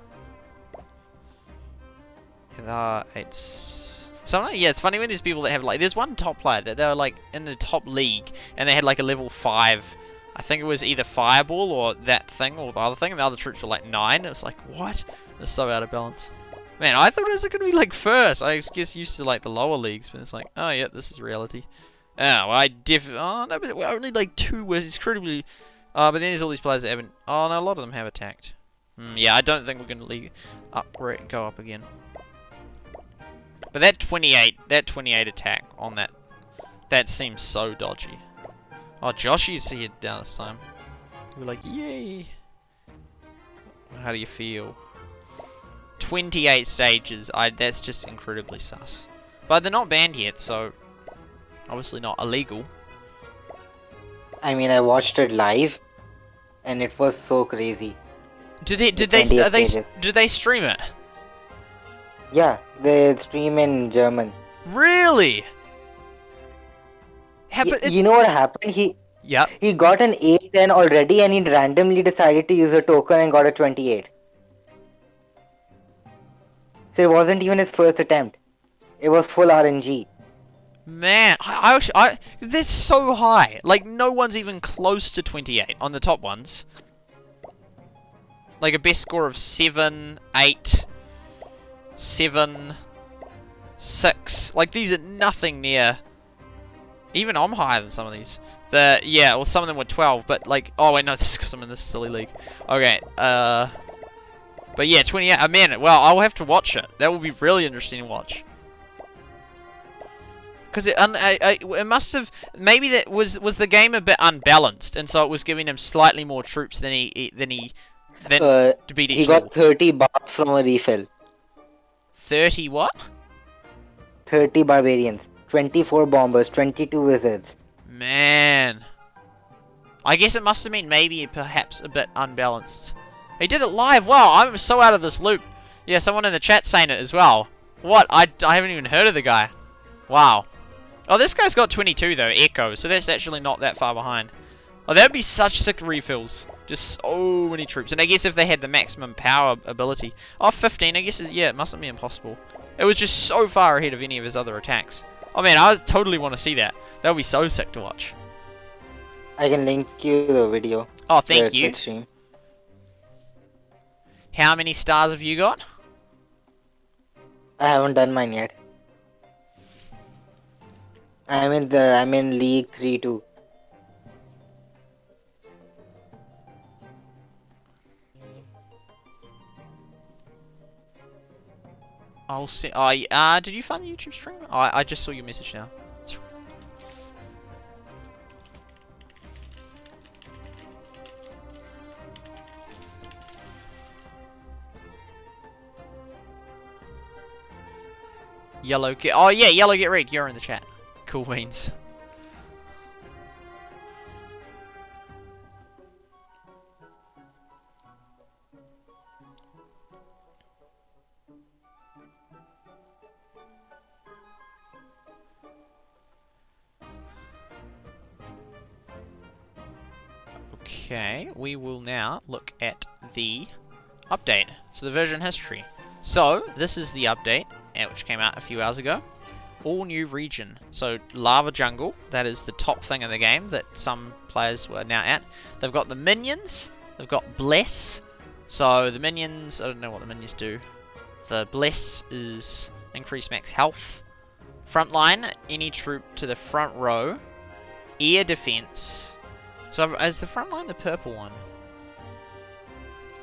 Yeah, there are 8s. Sometimes, yeah, it's funny when there's people that have like, there's one top player that they were like in the top league and they had like a level 5. I think it was either Fireball or that thing or the other thing, and the other troops were like 9. It was like, what? It's so out of balance. Man, I thought it was going to be like first. I guess used to like the lower leagues, but it's like, oh yeah, this is reality. Oh, well, oh no, but we're only like 2 was incredibly But then there's all these players that haven't... Oh, no, a lot of them have attacked. Yeah, I don't think we're going to go up again. But that 28 attack on that seems so dodgy. Oh, Joshy's here down this time. We're like, yay! How do you feel? 28 stages. That's just incredibly sus. But they're not banned yet, so obviously not illegal. I mean, I watched it live, and it was so crazy. Did they stream it? Yeah, they stream in German. Really? You know what happened? Yep. He got an 8-10 already, and he randomly decided to use a token and got a 28. So it wasn't even his first attempt. It was full RNG. Man, that's so high. Like, no one's even close to 28 on the top ones. Like a best score of 7, 8, 7, 6. Like, these are nothing near. Even I'm higher than some of these. Yeah, well, some of them were 12, but like, oh wait, no, this is because I'm in this silly league. Okay, but yeah, 28. Man, well, I'll have to watch it. That will be really interesting to watch. Because it must have, maybe that was the game a bit unbalanced, and so it was giving him slightly more troops than to beat each He got 30 barbs from a refill. 30 what? 30 barbarians, 24 bombers, 22 wizards. Man, I guess it must have been maybe perhaps a bit unbalanced. He did it live. Wow, I'm so out of this loop. Yeah, someone in the chat saying it as well. What? I haven't even heard of the guy. Wow. Oh, this guy's got 22 though, Echo, so that's actually not that far behind. Oh, that would be such sick refills. Just so many troops. And I guess if they had the maximum power ability. Oh, 15, I guess, yeah, it mustn't be impossible. It was just so far ahead of any of his other attacks. Oh man, I totally want to see that. That would be so sick to watch. I can link you the video. Oh, thank you. Stream. How many stars have you got? I haven't done mine yet. I'm in League 3-2. I'll see. Did you find the YouTube stream? Oh, I just saw your message now. That's right. Yellow get. Oh yeah, yellow get red. You're in the chat. Cool beans. Okay, we will now look at the update. So the version history. So this is the update, which came out a few hours ago. All new region. So Lava Jungle, that is the top thing in the game that some players are now at. They've got the Minions, they've got Bless. So the Minions, I don't know what the Minions do. The Bless is increased max health. Frontline, any troop to the front row. Air defense. So is the Frontline the purple one?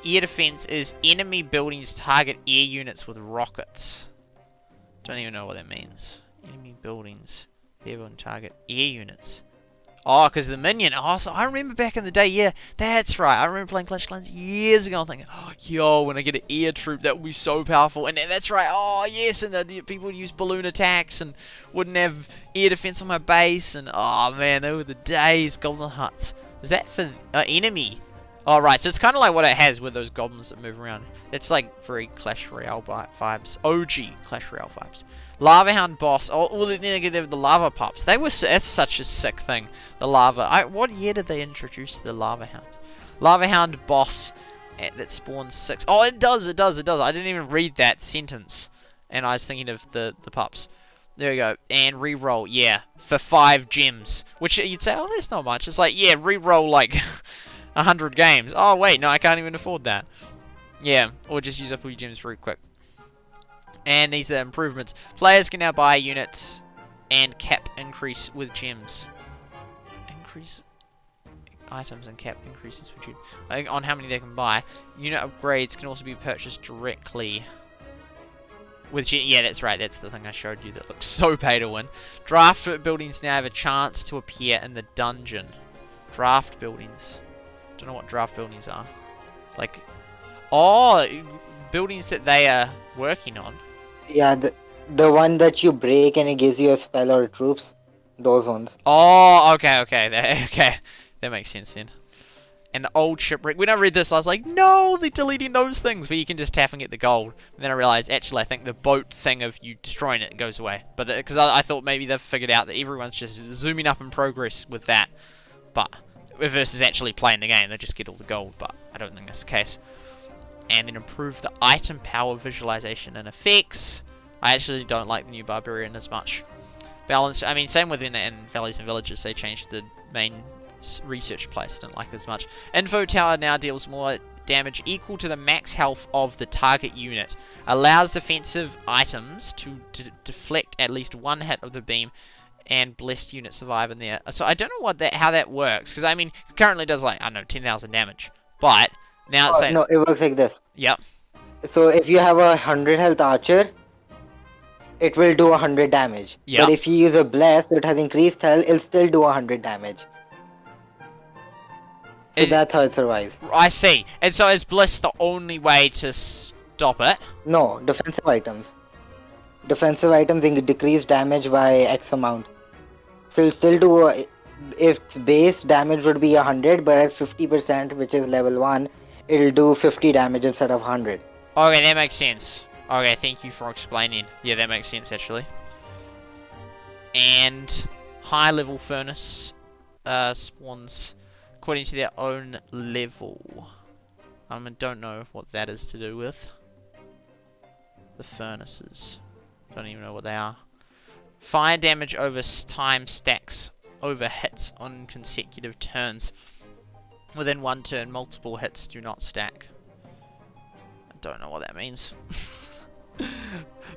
Air defense is enemy buildings target air units with rockets. Don't even know what that means. Enemy buildings. They're on target air units. Oh, because the Minion. Oh, so I remember back in the day, yeah, that's right. I remember playing Clash of Clans years ago. I'm thinking, oh, yo, when I get an air troop, that would be so powerful. And that's right. Oh, yes, and the people would use balloon attacks and wouldn't have air defense on my base. And oh man, they were the days. Golden Huts. Is that for enemy? Oh, right. So it's kind of like what it has with those goblins that move around. It's like very Clash Royale vibes. OG Clash Royale vibes. Lava Hound boss. Oh, well, then they have the lava pups. That's such a sick thing. The lava. What year did they introduce the Lava Hound? Lava Hound boss that spawns 6. Oh, it does. I didn't even read that sentence. And I was thinking of the pups. There we go. And re-roll, yeah, for 5 gems. Which you'd say, oh, that's not much. It's like, yeah, re-roll like 100 games. Oh, wait, no, I can't even afford that. Yeah, or just use up all your gems very quick. And these are improvements. Players can now buy units and cap increase with gems. Increase items and cap increases on how many they can buy. Unit upgrades can also be purchased directly. Yeah, that's right. That's the thing I showed you that looks so pay to win. Draft buildings now have a chance to appear in the dungeon. Draft buildings. Don't know what draft buildings are. Like, oh, buildings that they are working on. Yeah, the one that you break and it gives you a spell or troops. Those ones. Oh, okay. Okay. That makes sense then. And the old shipwreck. When I read this, I was like, no, they're deleting those things where you can just tap and get the gold. And then I realized, actually, I think the boat thing of you destroying it goes away. But because I thought maybe they've figured out that everyone's just zooming up in progress with that. But versus actually playing the game, they just get all the gold. But I don't think that's the case. And then improve the item power visualization and effects. I actually don't like the new Barbarian as much. Balance. I mean, same within in Valleys and Villages, they changed the main research place. Didn't like it as much. Info Tower now deals more damage equal to the max health of the target unit. Allows defensive items to deflect at least one hit of the beam, and blessed units survive in there. So I don't know how that works, because I mean, it currently does like, I don't know, 10,000 damage, but now it's saying... No, it works like this. Yep. So if you have a 100 health archer, it will do 100 damage. Yep. But if you use a bless, so it has increased health, it'll still do 100 damage. So that's how it survives. I see. And so is Bliss the only way to stop it? No, defensive items. Defensive items decrease damage by X amount. So it'll still do, if base damage would be 100, but at 50%, which is level 1, it'll do 50 damage instead of 100. Okay, that makes sense. Okay, thank you for explaining. Yeah, that makes sense, actually. And high-level furnace spawns according to their own level. I don't know what that is to do with. The furnaces. Don't even know what they are. Fire damage over time stacks over hits on consecutive turns. Within one turn, multiple hits do not stack. I don't know what that means.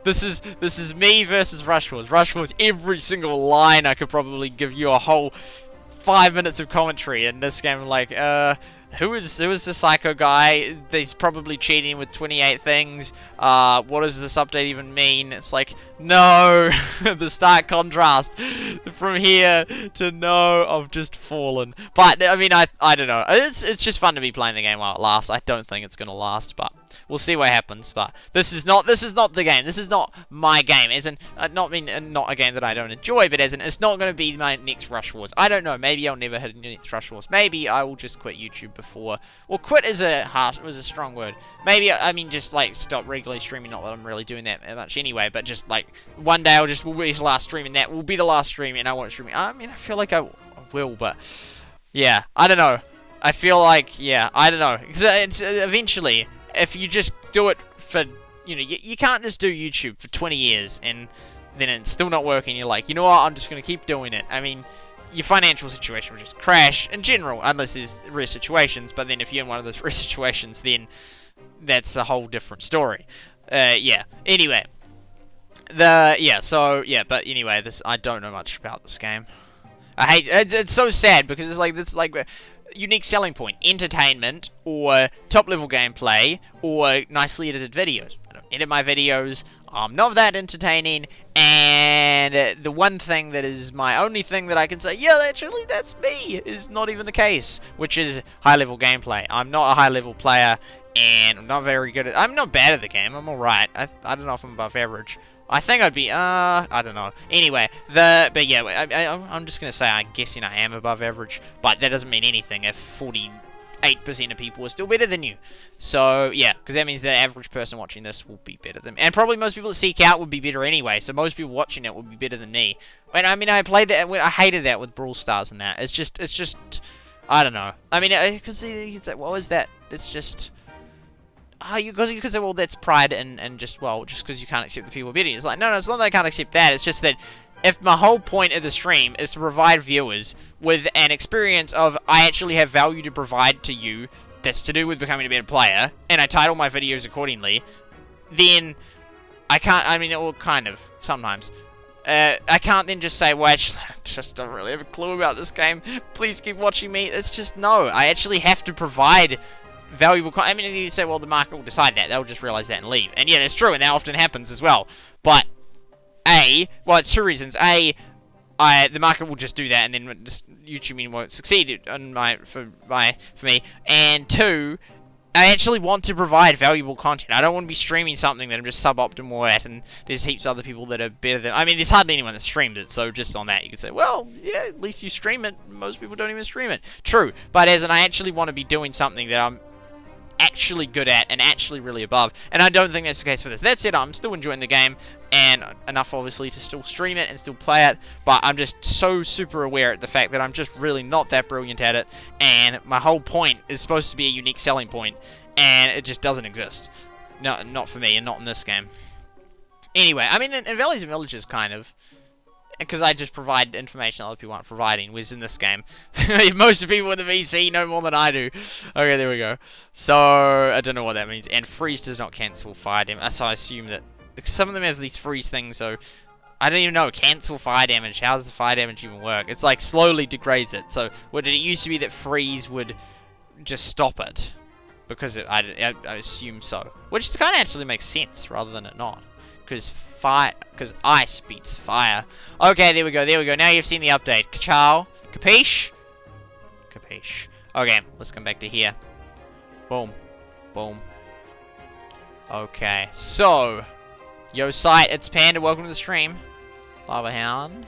This is me versus Rush Wars. Rush Wars, every single line I could probably give you a whole 5 minutes of commentary. In this game, like, who is the psycho guy? He's probably cheating with 28 things. What does this update even mean? It's like, no, the stark contrast from here to no, I've just fallen. But I mean, I don't know. It's just fun to be playing the game while it lasts. I don't think it's gonna last, but we'll see what happens. But this is not the game. This is not my game. As in, not a game that I don't enjoy, but as in, it's not gonna be my next Rush Wars. I don't know. Maybe I'll never hit a next Rush Wars. Maybe I will just quit YouTube before. Well, quit is a strong word. Maybe I mean just like stop regularly streaming. Not that I'm really doing that much anyway, but just like one day will be the last stream, and that will be the last stream, and I won't stream. I mean, I feel like I will, but yeah, I don't know. I feel like, yeah, I don't know. Because eventually, if you just do it for, you can't just do YouTube for 20 years and then it's still not working. You're like, you know what? I'm just gonna keep doing it. I mean, your financial situation will just crash in general, unless there's rare situations. But then if you're in one of those rare situations, then that's a whole different story. Yeah. Anyway, but anyway, I don't know much about this game. I hate it's so sad because it's like this like unique selling point: entertainment or top level gameplay or nicely edited videos. I don't edit my videos. I'm not that entertaining, and the one thing that is my only thing that I can say, yeah, actually that's me, is not even the case, which is high level gameplay. I'm not a high level player, and I'm not very good at. I'm not bad at the game. I'm alright. I don't know if I'm above average. I think I'd be. I don't know. Anyway, but yeah, I'm just gonna say I'm guessing I am above average, but that doesn't mean anything if 48% of people are still better than you. So yeah, because that means the average person watching this will be better than me, and probably most people that seek out would be better anyway. So most people watching it would be better than me. And I mean, I played that. I hated that with Brawl Stars and that. It's just. I don't know. I mean, because you could say, what was that? It's just. You could say, well, that's pride and just because you can't accept the people bidding. It's like, no, it's not that I can't accept that. It's just that if my whole point of the stream is to provide viewers with an experience of I actually have value to provide to you that's to do with becoming a better player, and I title my videos accordingly, then I can't, I mean, it will kind of, sometimes. I can't then just say, well, actually, I just don't really have a clue about this game. Please keep watching me. It's just, no. I actually have to provide valuable content. I mean, you say, well, the market will decide that. They'll just realize that and leave. And yeah, that's true, and that often happens as well. But, well, it's two reasons. The market will just do that, and then YouTube won't succeed for me. And two, I actually want to provide valuable content. I don't want to be streaming something that I'm just suboptimal at, and there's heaps of other people that are better than... I mean, there's hardly anyone that streamed it, so just on that, you could say, well, yeah, at least you stream it. Most people don't even stream it. True, but as in, I actually want to be doing something that I'm actually good at and actually really above, and I don't think that's the case for this. That said, I'm still enjoying the game, and enough, obviously, to still stream it and still play it, but I'm just so super aware of the fact that I'm just really not that brilliant at it, and my whole point is supposed to be a unique selling point, and it just doesn't exist. No, not for me, and not in this game. Anyway, I mean, in Valleys and Villages, kind of, because I just provide information other people aren't providing, whereas in this game, most of the people in the VC know more than I do. Okay, there we go. So, I don't know what that means. And freeze does not cancel fire damage, so I assume that some of them have these freeze things, so I don't even know. Cancel fire damage. How does the fire damage even work? It's like slowly degrades it. So, what did it used to be that freeze would just stop it? Because I assume so. Which kind of actually makes sense rather than it not. Because ice beats fire. Okay, there we go, there we go. Now you've seen the update. Ka-chow. Capiche? Capiche. Okay, let's come back to here. Boom. Boom. Okay, so... ChCh, it's Panda, welcome to the stream. Lava Hound.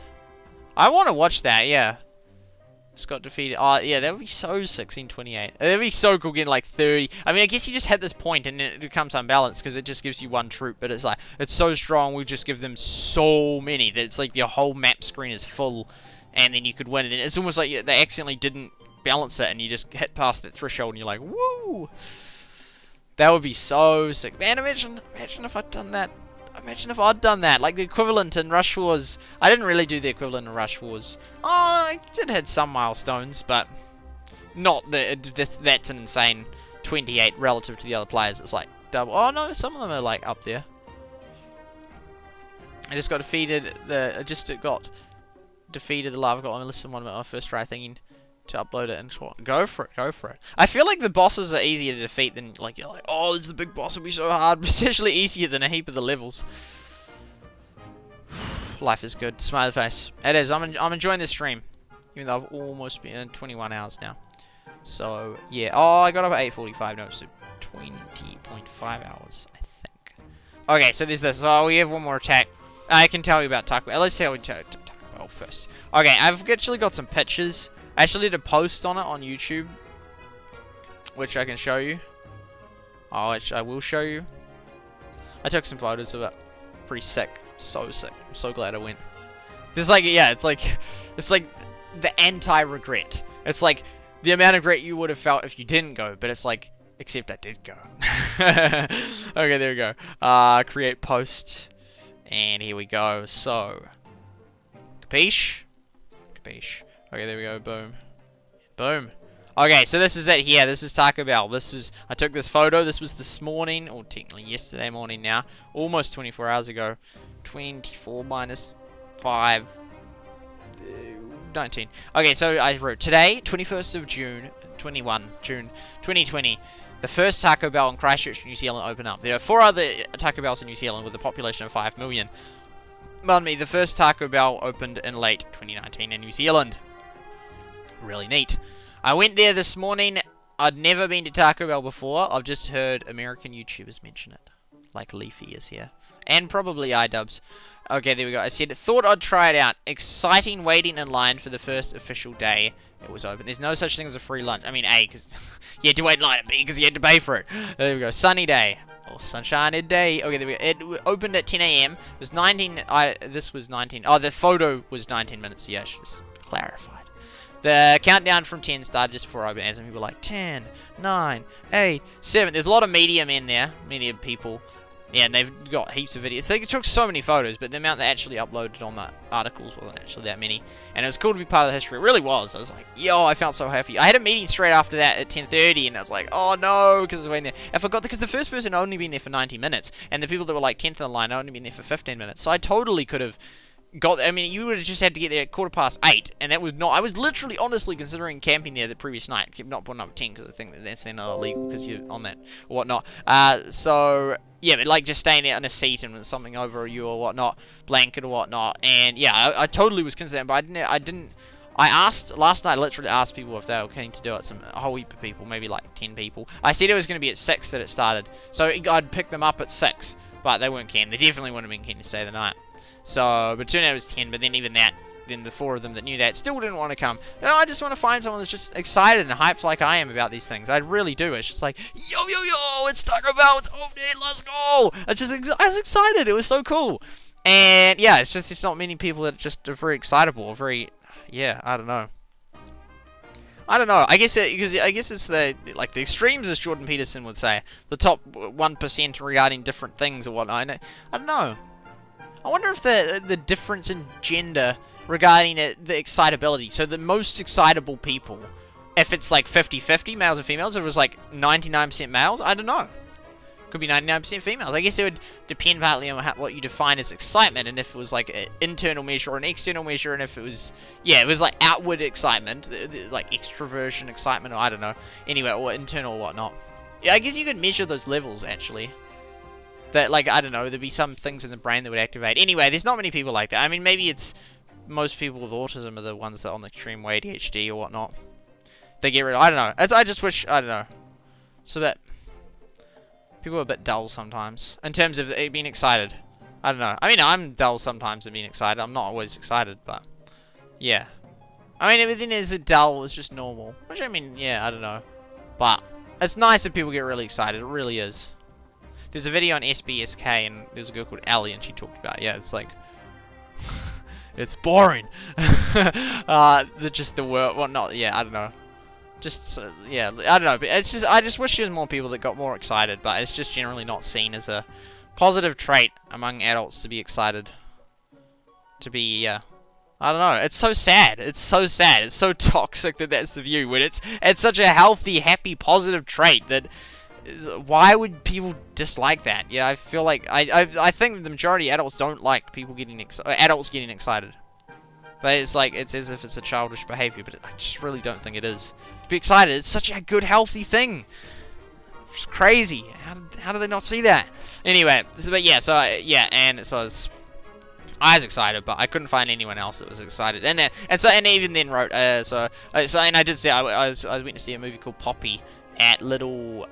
I want to watch that, yeah. Just got defeated. Oh, yeah, that would be so sick, 1628. That would be so cool getting like 30. I mean, I guess you just hit this point and it becomes unbalanced because it just gives you one troop. But it's like, it's so strong, we just give them so many that it's like your whole map screen is full. And then you could win it. And it's almost like they accidentally didn't balance it and you just hit past that threshold and you're like, woo! That would be so sick. Man, imagine if I'd done that. Imagine if I'd done that, like the equivalent in Rush Wars. I didn't really do the equivalent in Rush Wars. Oh, I did hit some milestones, but not that's an insane 28 relative to the other players. It's like double. Oh no, some of them are like up there. I just got defeated. Got defeated the lava god. I listened to one of my first try thinking to upload it and go for it, go for it. I feel like the bosses are easier to defeat than like you're like, oh, this is the big boss, it'll be so hard, but it's actually easier than a heap of the levels. Life is good. Smiley face. It is. I'm enjoying this stream, even though I've almost been in 21 hours now. So yeah. Oh, I got up at 8:45. No, so 20.5 hours, I think. Okay, so there's this. Oh, we have one more attack. I can tell you about Taco Bell. Let's see how we Taco Bell first. Okay, I've actually got some pictures. I actually did a post on it on YouTube, which I can show you. Oh, I will show you. I took some photos of it. Pretty sick. So sick. I'm so glad I went. There's like, yeah, it's like the anti-regret. It's like the amount of regret you would have felt if you didn't go, but it's like, except I did go. Okay, there we go. Create post. And here we go. So, capiche? Capiche. Okay, there we go. Boom. Boom. Okay, so this is it here. This is Taco Bell. I took this photo. This was this morning, or technically yesterday morning now. Almost 24 hours ago. 24 minus 5. 19. Okay, so I wrote today, 21st of June, June 2020. The first Taco Bell in Christchurch, New Zealand opened up. There are 4 other Taco Bells in New Zealand with a population of 5 million. Pardon me, the first Taco Bell opened in late 2019 in New Zealand. Really neat. I went there this morning. I'd never been to Taco Bell before. I've just heard American YouTubers mention it. Like Leafy is here. And probably iDubbbz. Okay, there we go. I said, thought I'd try it out. Exciting waiting in line for the first official day it was open. There's no such thing as a free lunch. I mean, A, because you had to wait in line, and B, because you had to pay for it. There we go. Sunny day. Oh, sunshiny day. Okay, there we go. It opened at 10 AM. It was 19... this was 19... Oh, the photo was 19 minutes. Yeah, I should just clarify. The countdown from 10 started just before I opened, and some people were like, 10, 9, 8, 7. There's a lot of medium in there. Medium people. Yeah, and they've got heaps of videos. So they took so many photos, but the amount they actually uploaded on the articles wasn't actually that many. And it was cool to be part of the history. It really was. I was like, yo, I felt so happy. I had a meeting straight after that at 10:30, and I was like, oh no, because I was waiting there. I forgot, because the first person had only been there for 90 minutes, and the people that were like 10th in the line had only been there for 15 minutes. So I totally could have got. I mean, you would have just had to get there at 8:15, and that was not. I was literally, honestly considering camping there the previous night, except not putting up 10 because I think that's then not illegal because you're on that or whatnot. So yeah, but like just staying there in a seat and with something over you or whatnot, blanket or whatnot, and yeah, I totally was considering, but I didn't. I asked last night. I literally asked people if they were keen to do it. A whole heap of people, maybe like 10 people. I said it was going to be at 6 that it started, so I'd pick them up at 6, but they weren't keen. They definitely wouldn't have been keen to stay the night. So, but it turned out it was 10. But then even that, then the 4 of them that knew that still didn't want to come. No, I just want to find someone that's just excited and hyped like I am about these things. I really do. It's just like, yo, it's Taco Bell, it's opening, let's go. I was excited. It was so cool. And yeah, it's not many people that just are very excitable, or very. Yeah, I don't know. I guess it's the extremes, as Jordan Peterson would say, the top 1% regarding different things or whatnot. I don't know. I wonder if the difference in gender regarding the excitability. So the most excitable people, if it's like 50-50 males and females, if it was like 99% males, I don't know. Could be 99% females. I guess it would depend partly on what you define as excitement, and if it was like an internal measure or an external measure, and if it was, yeah, it was like outward excitement, like extroversion excitement, or I don't know. Anyway, or internal or whatnot. Yeah, I guess you could measure those levels, actually. That, like, I don't know, there'd be some things in the brain that would activate. Anyway, there's not many people like that. I mean, maybe it's most people with autism are the ones that are on the extreme way ADHD or whatnot. They get rid of, I don't know. I just wish, I don't know. So that people are a bit dull sometimes in terms of being excited. I don't know. I mean, I'm dull sometimes in being excited. I'm not always excited, but yeah. I mean, everything is dull. It's just normal. Which, I mean, yeah, I don't know. But it's nice if people get really excited. It really is. There's a video on SBSK, and there's a girl called Ellie, and she talked about, yeah, it's like, it's boring. Just the word, well, not, yeah, I don't know. Just, yeah, I don't know, but it's just, I just wish there was more people that got more excited, but it's just generally not seen as a positive trait among adults to be excited. To be, yeah. I don't know, it's so sad, it's so sad, it's so toxic that that's the view, when it's such a healthy, happy, positive trait that, why would people dislike that? Yeah, I feel like, I think the majority of adults don't like people getting, adults getting excited. It's like, it's as if it's a childish behavior, but I just really don't think it is. To be excited, it's such a good, healthy thing. It's crazy. How do they not see that? Anyway, but yeah, so, yeah, and so I was excited, but I couldn't find anyone else that was excited. And even then wrote, and I did say, I went to see a movie called Poppy at Little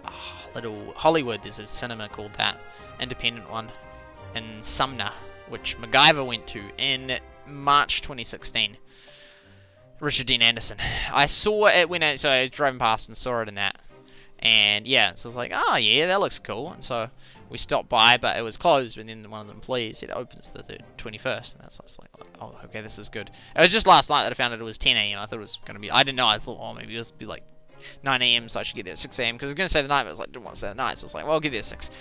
Hollywood. There's a cinema called that, independent one, in Sumner, which MacGyver went to in March 2016. Richard Dean Anderson. I saw it when I was driving past and saw it in that. And yeah, so I was like, oh yeah, that looks cool. And so we stopped by, but it was closed. And then one of the employees said it opens the 21st. And that's like, oh, okay, this is good. It was just last night that I found out it was 10 a.m. I thought it was going to be, I didn't know. I thought, oh, maybe it was be like 9 a.m. so I should get there at 6 a.m. because I was going to stay the night, but I was like, I didn't want to stay the night. So it's like, well, I'll get there at 6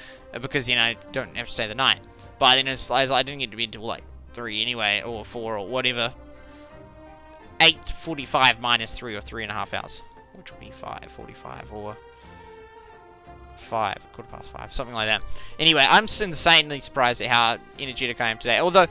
because, you know, I don't have to stay the night. But then I didn't get to bed until like 3 anyway, or 4 or whatever. 8:45 minus 3 or 3.5 hours, which would be 5:45 or 5, 5:15, something like that. Anyway, I'm insanely surprised at how energetic I am today. Although,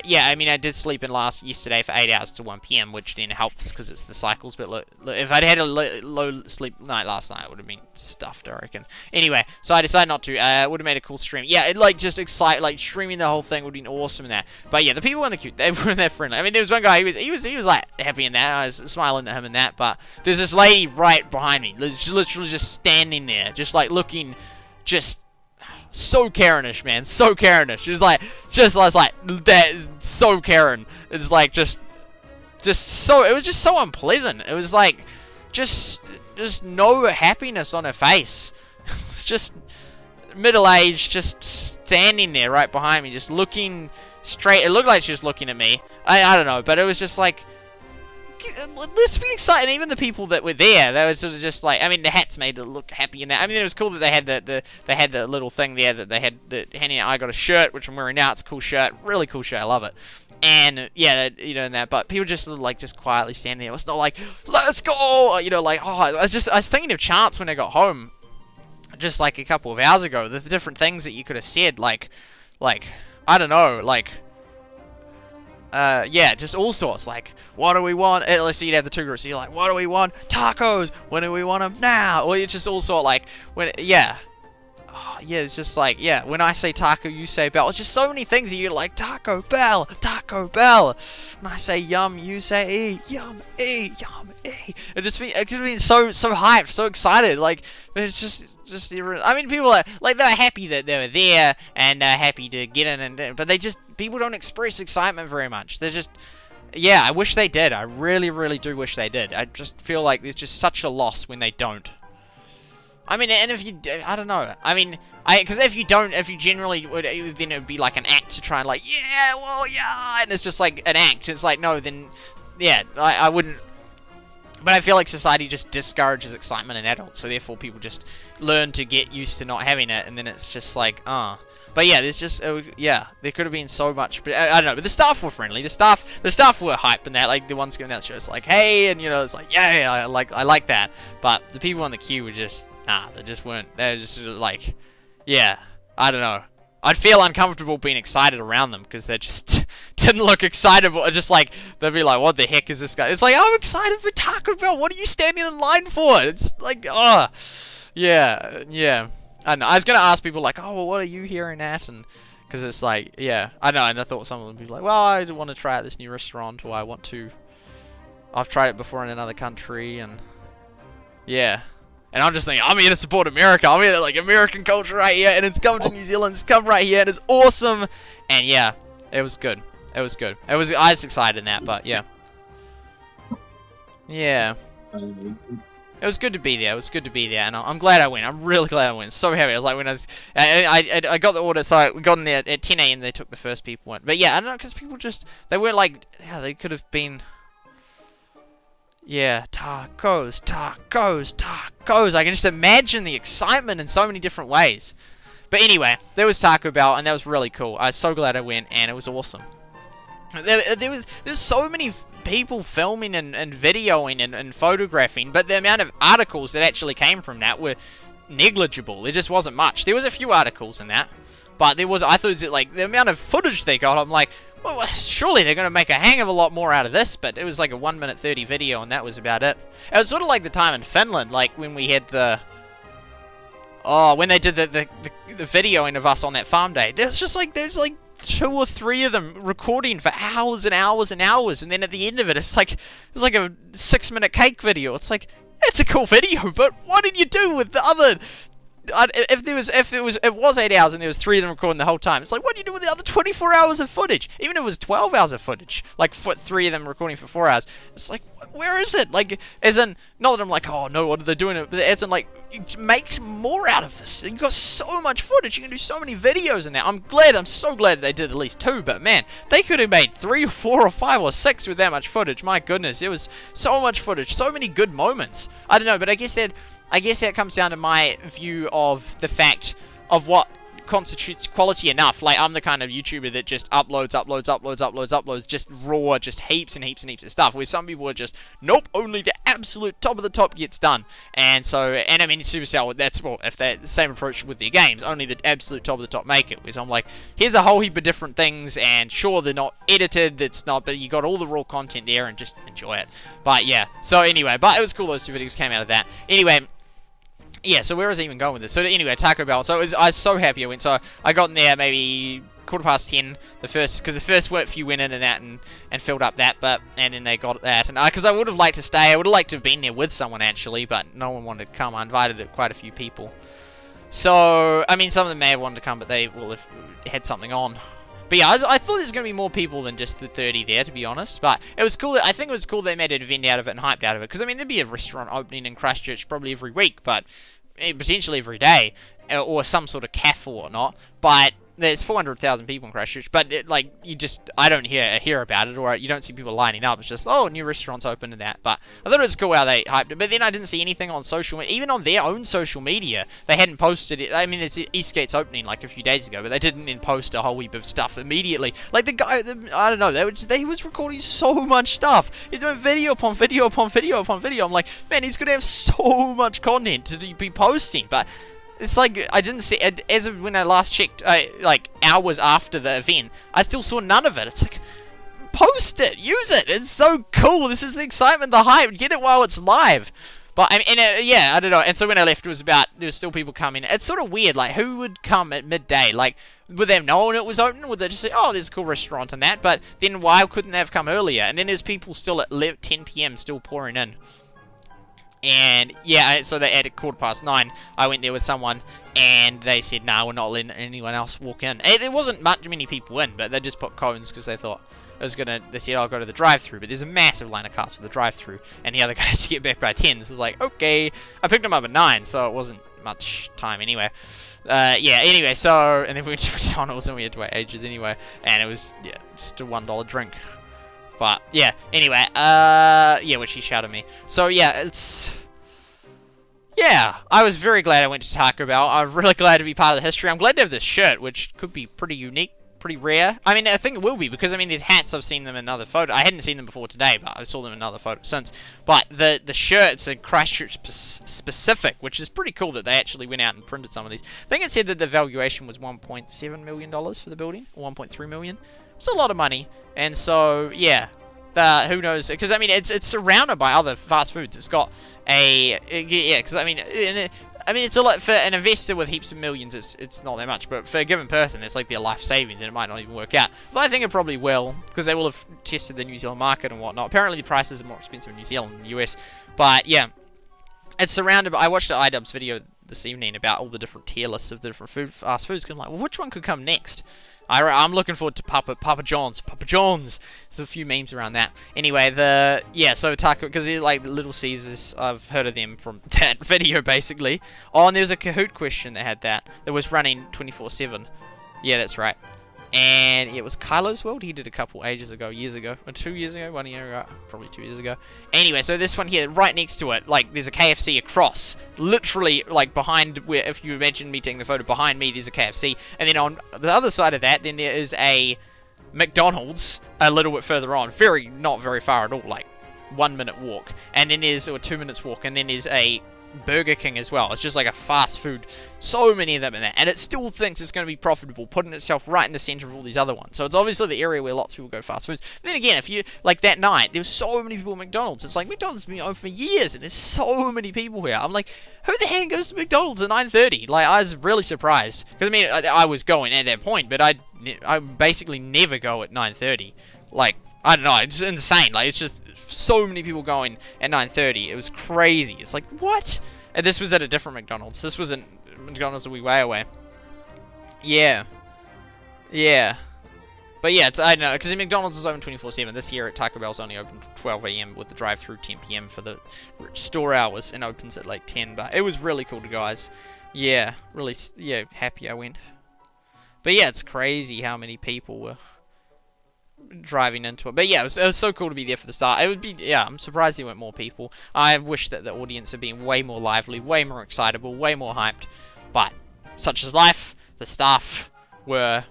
yeah, I mean, I did sleep in yesterday for 8 hours to 1 p.m., which then helps because it's the cycles. But if I'd had a low sleep night last night, it would have been stuffed, I reckon. Anyway, so I decided not to. It would have made a cool stream. Yeah, it just streaming the whole thing would have been awesome in that. But yeah, the people in the queue, they weren't that friendly. I mean, there was one guy, he was like happy in that. I was smiling at him in that. But there's this lady right behind me, literally just standing there, just like looking, just so Karenish, man, so Karenish. She's like, I was like, that is so Karen. It's like just so, it was just so unpleasant. It was like, just no happiness on her face. It's just middle-aged, just standing there right behind me, just looking straight. It looked like she was looking at me. I don't know, but it was just like, let's be excited. Even the people that were there, they were sort of just like, I mean, the hats made it look happy in that. I mean, it was cool that they had the little thing there that they had handing out. I got a shirt, which I'm wearing now. It's a cool shirt, really cool shirt. I love it. And yeah, you know, and that. But people just sort of like just quietly standing there. It's not like, let's go, you know, like, oh, I was thinking of chants when I got home, just like a couple of hours ago. The different things that you could have said, like I don't know, like yeah, just all sorts. Like, what do we want? Let's see, you'd have the two groups. So you're like, what do we want? Tacos. When do we want them? Now. Or it's just all sort like, when, yeah. Oh, yeah, it's just like, yeah, when I say taco, you say bell. It's just so many things that you're like, Taco Bell, Taco Bell. When I say yum, you say e, yum, e, yum, e. It just been so hyped, so excited. Like, it's just I mean, people are, like, they're happy that they were there, and happy to get in, but people don't express excitement very much. They're just, yeah, I wish they did. I really, really do wish they did. I just feel like there's just such a loss when they don't. I mean, and if you, I don't know. I mean, because if you generally would, then it would be like an act to try and like, yeah, well, yeah, and it's just like an act. It's like, no, then, yeah, I wouldn't. But I feel like society just discourages excitement in adults, so therefore people just learn to get used to not having it, and then it's just like, But yeah, there's just, yeah, there could have been so much, but I don't know. But the staff were friendly. The staff were hype, and that, like, the ones going down the show, it's like, hey, and you know, it's like, yeah, I like that. But the people on the queue were just, nah, they just weren't. They're just like, yeah, I don't know. I'd feel uncomfortable being excited around them because they just didn't look excited. Just like, they'd be like, what the heck is this guy? It's like, I'm excited for Taco Bell. What are you standing in line for? It's like, yeah. I don't know. I was going to ask people like, oh, well, what are you hearing at? And because it's like, yeah, I know. And I thought some of them would be like, well, I want to try out this new restaurant, or I've tried it before in another country, and yeah. And I'm just thinking, I'm here to support America. I'm here to, like, American culture right here, and it's come to New Zealand. It's come right here, and it's awesome. And yeah, it was good. It was good. I was excited in that, but yeah. Yeah. It was good to be there. It was good to be there, and I'm glad I went. I'm really glad I went. So happy. I was like, when I got the order, so we got in there at 10 AM. They took the first people in. But yeah, I don't know, because people just, they weren't like, yeah, they could have been. Yeah, tacos, tacos, tacos. I can just imagine the excitement in so many different ways. But anyway, there was Taco Bell, and that was really cool. I was so glad I went, and it was awesome. There's so many people filming and videoing and photographing, but the amount of articles that actually came from that were negligible. There just wasn't much. There was a few articles in that, but there was, I thought, like, the amount of footage they got, I'm like, well, surely they're going to make a hang of a lot more out of this, but it was like a 1:30 video, and that was about it. It was sort of like the time in Finland, like when we had the... Oh, when they did the videoing of us on that farm day. There's like 2 or 3 of them recording for hours and hours and hours, and then at the end of it, it's like a 6-minute cake video. It's like, it's a cool video, but what did you do with the other... It was 8 hours and there was 3 of them recording the whole time. It's like, what do you do with the other 24 hours of footage? Even if it was 12 hours of footage, like 3 of them recording for 4 hours. It's like, where is it? Like, as in, not that I'm like, oh no, what are they doing? But as in, like, it makes more out of this. You've got so much footage. You can do so many videos in there. I'm so glad they did at least 2. But man, they could have made 3 or 4 or 5 or 6 with that much footage. My goodness, there was so much footage, so many good moments. I don't know, but I guess that comes down to my view of the fact of what constitutes quality enough. Like, I'm the kind of YouTuber that just uploads, just raw, just heaps and heaps and heaps of stuff, where some people are just, nope, only the absolute top of the top gets done. And so, and I mean, Supercell, that's, well, if they're the same approach with their games, only the absolute top of the top make it. Whereas I'm like, here's a whole heap of different things, and sure, they're not edited, but you got all the raw content there, and just enjoy it. But yeah, so anyway, but it was cool those 2 videos came out of that. Anyway, yeah, so where was I even going with this? So anyway, Taco Bell. So I was so happy I went. So I got in there maybe 10:15. Because the first few went in and that and filled up that, and then they got that. And because I would have liked to stay, I would have liked to have been there with someone actually, but no one wanted to come. I invited quite a few people. So I mean, some of them may have wanted to come, but they will have had something on. But yeah, I thought there's going to be more people than just the 30 there, to be honest. But it was cool. I think it was cool they made an event out of it and hyped out of it. Because, I mean, there'd be a restaurant opening in Christchurch probably every week, but potentially every day, or some sort of cafe or whatnot. But there's 400,000 people in Christchurch, but I don't hear about it, or you don't see people lining up. It's just, oh, new restaurants open and that. But I thought it was cool how they hyped it. But then I didn't see anything on social media, even on their own social media. They hadn't posted it. I mean, it's Eastgate's opening like a few days ago, but they didn't then post a whole heap of stuff immediately. Like the guy, I don't know, he was recording so much stuff. He's doing video upon video upon video upon video. I'm like, man, he's gonna have so much content to be posting, but. It's like, I didn't see, as of when I last checked, like, hours after the event, I still saw none of it. It's like, post it, use it. It's so cool. This is the excitement, the hype. Get it while it's live. But I mean, yeah, I don't know. And so when I left, there was still people coming. It's sort of weird. Like, who would come at midday? Like, would they have known it was open? Would they just say, oh, there's a cool restaurant and that? But then why couldn't they have come earlier? And then there's people still at 10 p.m. still pouring in. And yeah, so they at 9:15, I went there with someone, and they said, "No, we're not letting anyone else walk in." There wasn't many people in, but they just put cones because they thought it was gonna. They said, "I'll go to the drive-through," but there's a massive line of cars for the drive-through, and the other guy had to get back by 10. So I was like, okay, I picked him up at 9, so it wasn't much time anyway. Yeah. Anyway, so and then we went to McDonald's and we had to wait ages anyway, and it was just a $1 drink. But yeah, anyway, yeah, which he shouted at me. So yeah, yeah, I was very glad I went to Taco Bell. I'm really glad to be part of the history. I'm glad to have this shirt, which could be pretty unique, pretty rare. I mean, I think it will be, because I mean, there's hats, I've seen them in other photos. I hadn't seen them before today, but I saw them in other photos since. But the shirts are Christchurch specific, which is pretty cool that they actually went out and printed some of these. I think it said that the valuation was $1.7 million for the building, or $1.3 million. It's a lot of money, and so yeah, who knows? Because I mean, it's surrounded by other fast foods. It's got yeah, because I mean, it's a lot for an investor with heaps of millions. It's not that much, but for a given person, it's like their life savings, and it might not even work out. But I think it probably will, because they will have tested the New Zealand market and whatnot. Apparently, the prices are more expensive in New Zealand than the US, but yeah, it's surrounded by. I watched an iDubbbz video this evening about all the different tier lists of the different fast foods, because I'm like, well, which one could come next? I'm looking forward to Papa John's. Papa John's. There's a few memes around that. Anyway, so Taco, because they're like Little Caesars. I've heard of them from that video, basically. Oh, and there was a Kahoot question that had that was running 24/7. Yeah, that's right. And it was Kylo's World. He did a couple years ago, or 2 years ago, 1 year ago, probably 2 years ago. Anyway, so this one here, right next to it, like there's a KFC across, literally like behind where, if you imagine me taking the photo, behind me there's a KFC, and then on the other side of that, then there is a McDonald's a little bit further on, not very far at all, like 1 minute walk, and then there's or 2 minutes walk, and then there's a Burger King as well. It's just like a fast food, so many of them in there, and it still thinks it's going to be profitable, putting itself right in the center of all these other ones. So it's obviously the area where lots of people go fast foods. But then again, if you like that night, there was so many people at McDonald's. It's like McDonald's has been open for years, and there's so many people here. I'm like, who the heck goes to McDonald's at 9:30? Like, I was really surprised, because I mean, I was going at that point, but I basically never go at 9:30. Like, I don't know, it's insane. Like, it's just so many people going at 9:30. It was crazy. It's like, what? And this was at a different McDonald's. This was at McDonald's a wee way away. Yeah. Yeah. But yeah, I don't know, because McDonald's is open 24/7. This year at Taco Bell's only open 12 a.m. with the drive-through 10 p.m. for the store hours, and opens at like 10. But it was really cool, guys. Yeah, really, yeah, happy I went. But yeah, it's crazy how many people were driving into it. But yeah, it was so cool to be there for the start. It would be, yeah, I'm surprised there weren't more people. I wish that the audience had been way more lively, way more excitable, way more hyped. But such is life. The staff were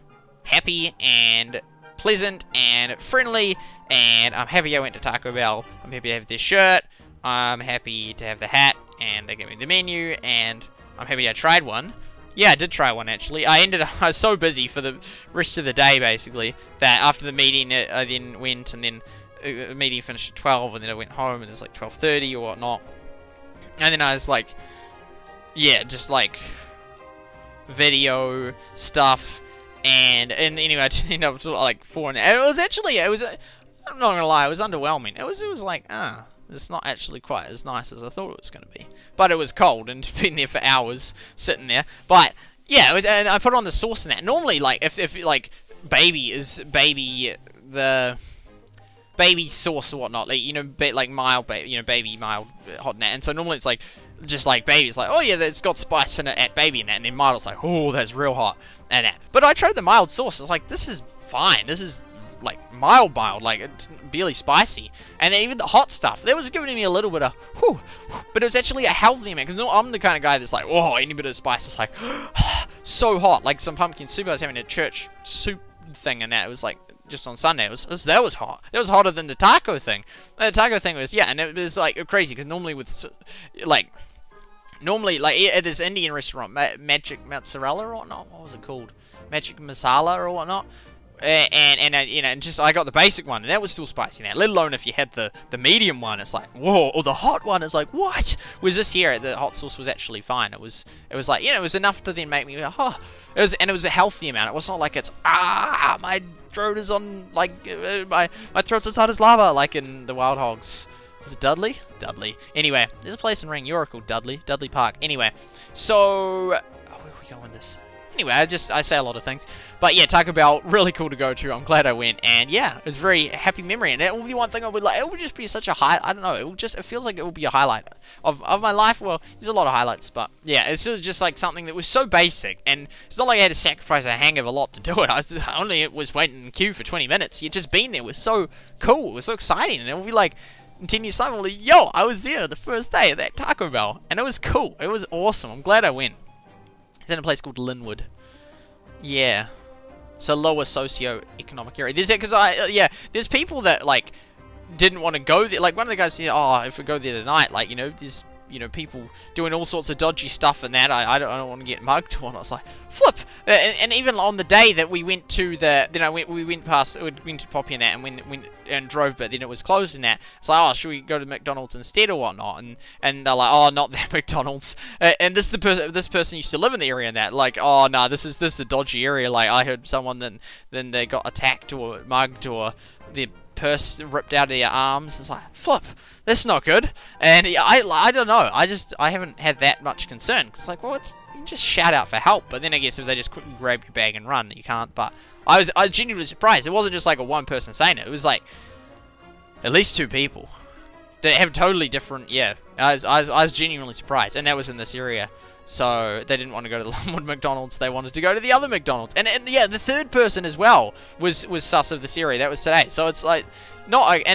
happy and pleasant and friendly, and I'm happy I went to Taco Bell. I'm happy to have this shirt. I'm happy to have the hat, and they gave me the menu, and I'm happy I tried one. Yeah, I did try one, actually. I was so busy for the rest of the day, basically, that after the meeting, I then went, and then the meeting finished at 12, and then I went home, and it was like 12:30 or whatnot. And then I was like, yeah, just like video stuff, and anyway, I just ended up to like 4 and it was actually, I'm not gonna lie, it was underwhelming. It was like, it's not actually quite as nice as I thought it was going to be. But it was cold, and been there for hours, sitting there. But, yeah, it was, and I put on the sauce in that. Normally, like, if like, the baby sauce or whatnot, like, you know, like, mild, baby mild hot in that. And so normally it's like, just like baby, it's like, oh yeah, it's got spice in it at baby in that. And then mild, it's like, oh, that's real hot and that. But I tried the mild sauce. It's like, this is fine. This is like mild, like it's barely spicy, and then even the hot stuff, that was giving me a little bit of whew, but it was actually a healthy amount, because I'm the kind of guy that's like, oh, any bit of spice is like so hot. Like some pumpkin soup I was having a church soup thing, and that it was like just on Sunday, that was hot. That was hotter than the taco thing. The taco thing was, yeah, and it was like crazy, because normally at this Indian restaurant, Magic Mozzarella or whatnot, what was it called, Magic Masala or whatnot, and just I got the basic one, and that was still spicy now. Let alone if you had the medium one, it's like whoa, or the hot one, it's like what? Was this here? The hot sauce was actually fine. It was like it was enough to then make me oh, it was a healthy amount. It was not like it's my throat is on like my throat's as hot as lava like in the Wild Hogs. Was it Dudley? Dudley. Anyway, there's a place in Ring Europe called Dudley Park. Anyway, so where are we going with this? Anyway, I say a lot of things. But yeah, Taco Bell, really cool to go to. I'm glad I went. And yeah, it was a very happy memory. And it will be one thing I would like. It would just be such a high. I don't know. It feels like it will be a highlight of my life. Well, there's a lot of highlights. But yeah, it's just like something that was so basic. And it's not like I had to sacrifice a hang of a lot to do it. I only was waiting in queue for 20 minutes. You'd just been there was so cool. It was so exciting. And it will be like, in 10 years' time, I'm like, yo, I was there the first day at that Taco Bell. And it was cool. It was awesome. I'm glad I went. It's in a place called Linwood. Yeah. It's a lower socio-economic area. There's people that, like, didn't want to go there. Like, one of the guys said, oh, if we go there tonight, like, there's, people doing all sorts of dodgy stuff and that. I don't want to get mugged. And I was like, flip! And even on the day that we went to the, we went to Poppy and that, and went and drove, but then it was closed and that. It's like, oh, should we go to McDonald's instead or whatnot? And they're like, oh, not that McDonald's. And this person used to live in the area and that. Like, oh, no, this is a dodgy area. Like, I heard someone then they got attacked or mugged or their purse ripped out of their arms. It's like, flip! That's not good. And I don't know. I haven't had that much concern. It's like, well, you can just shout out for help. But then I guess if they just quickly grab your bag and run, you can't. But I was genuinely surprised. It wasn't just like a one person saying it. It was like at least two people. They have totally different. Yeah, I was genuinely surprised, and that was in this area. So they didn't want to go to the Linwood McDonald's. They wanted to go to the other McDonald's. And yeah, the third person as well was sus of this area. That was today. So it's like not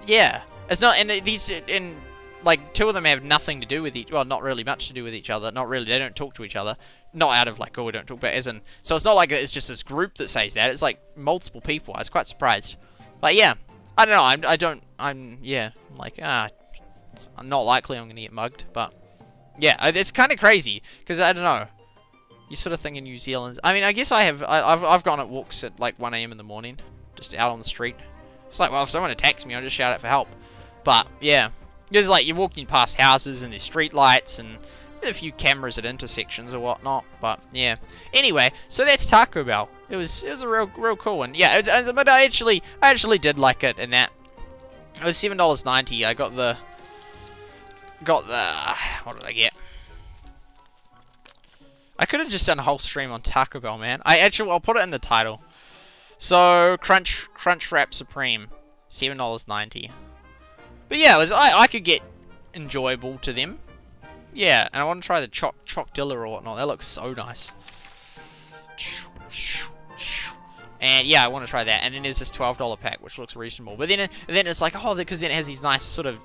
yeah. It's not, and like two of them have nothing to do with well, not really much to do with each other. Not really, they don't talk to each other. Not out of like, oh, we don't talk about, as in. So it's not like it's just this group that says that. It's like multiple people. I was quite surprised. But yeah, I don't know. I'm like I'm not likely I'm gonna get mugged. But yeah, it's kind of crazy because I don't know. You sort of think in New Zealand. I mean, I guess I've gone at walks at like 1 AM in the morning, just out on the street. It's like, well, if someone attacks me, I'll just shout out for help. But yeah, there's like you're walking past houses and there's street lights and a few cameras at intersections or whatnot. But yeah, anyway, so that's Taco Bell. It was a real cool one. Yeah, but I actually did like it. And that it was $7.90. I got the what did I get? I could have just done a whole stream on Taco Bell, man. I'll put it in the title. So Crunch Wrap Supreme, $7.90. But yeah, I could get enjoyable to them. Yeah, and I want to try the Choc-dilla or whatnot. That looks so nice. And yeah, I want to try that. And then there's this $12 pack, which looks reasonable. But then it's like, oh, because then it has these nice sort of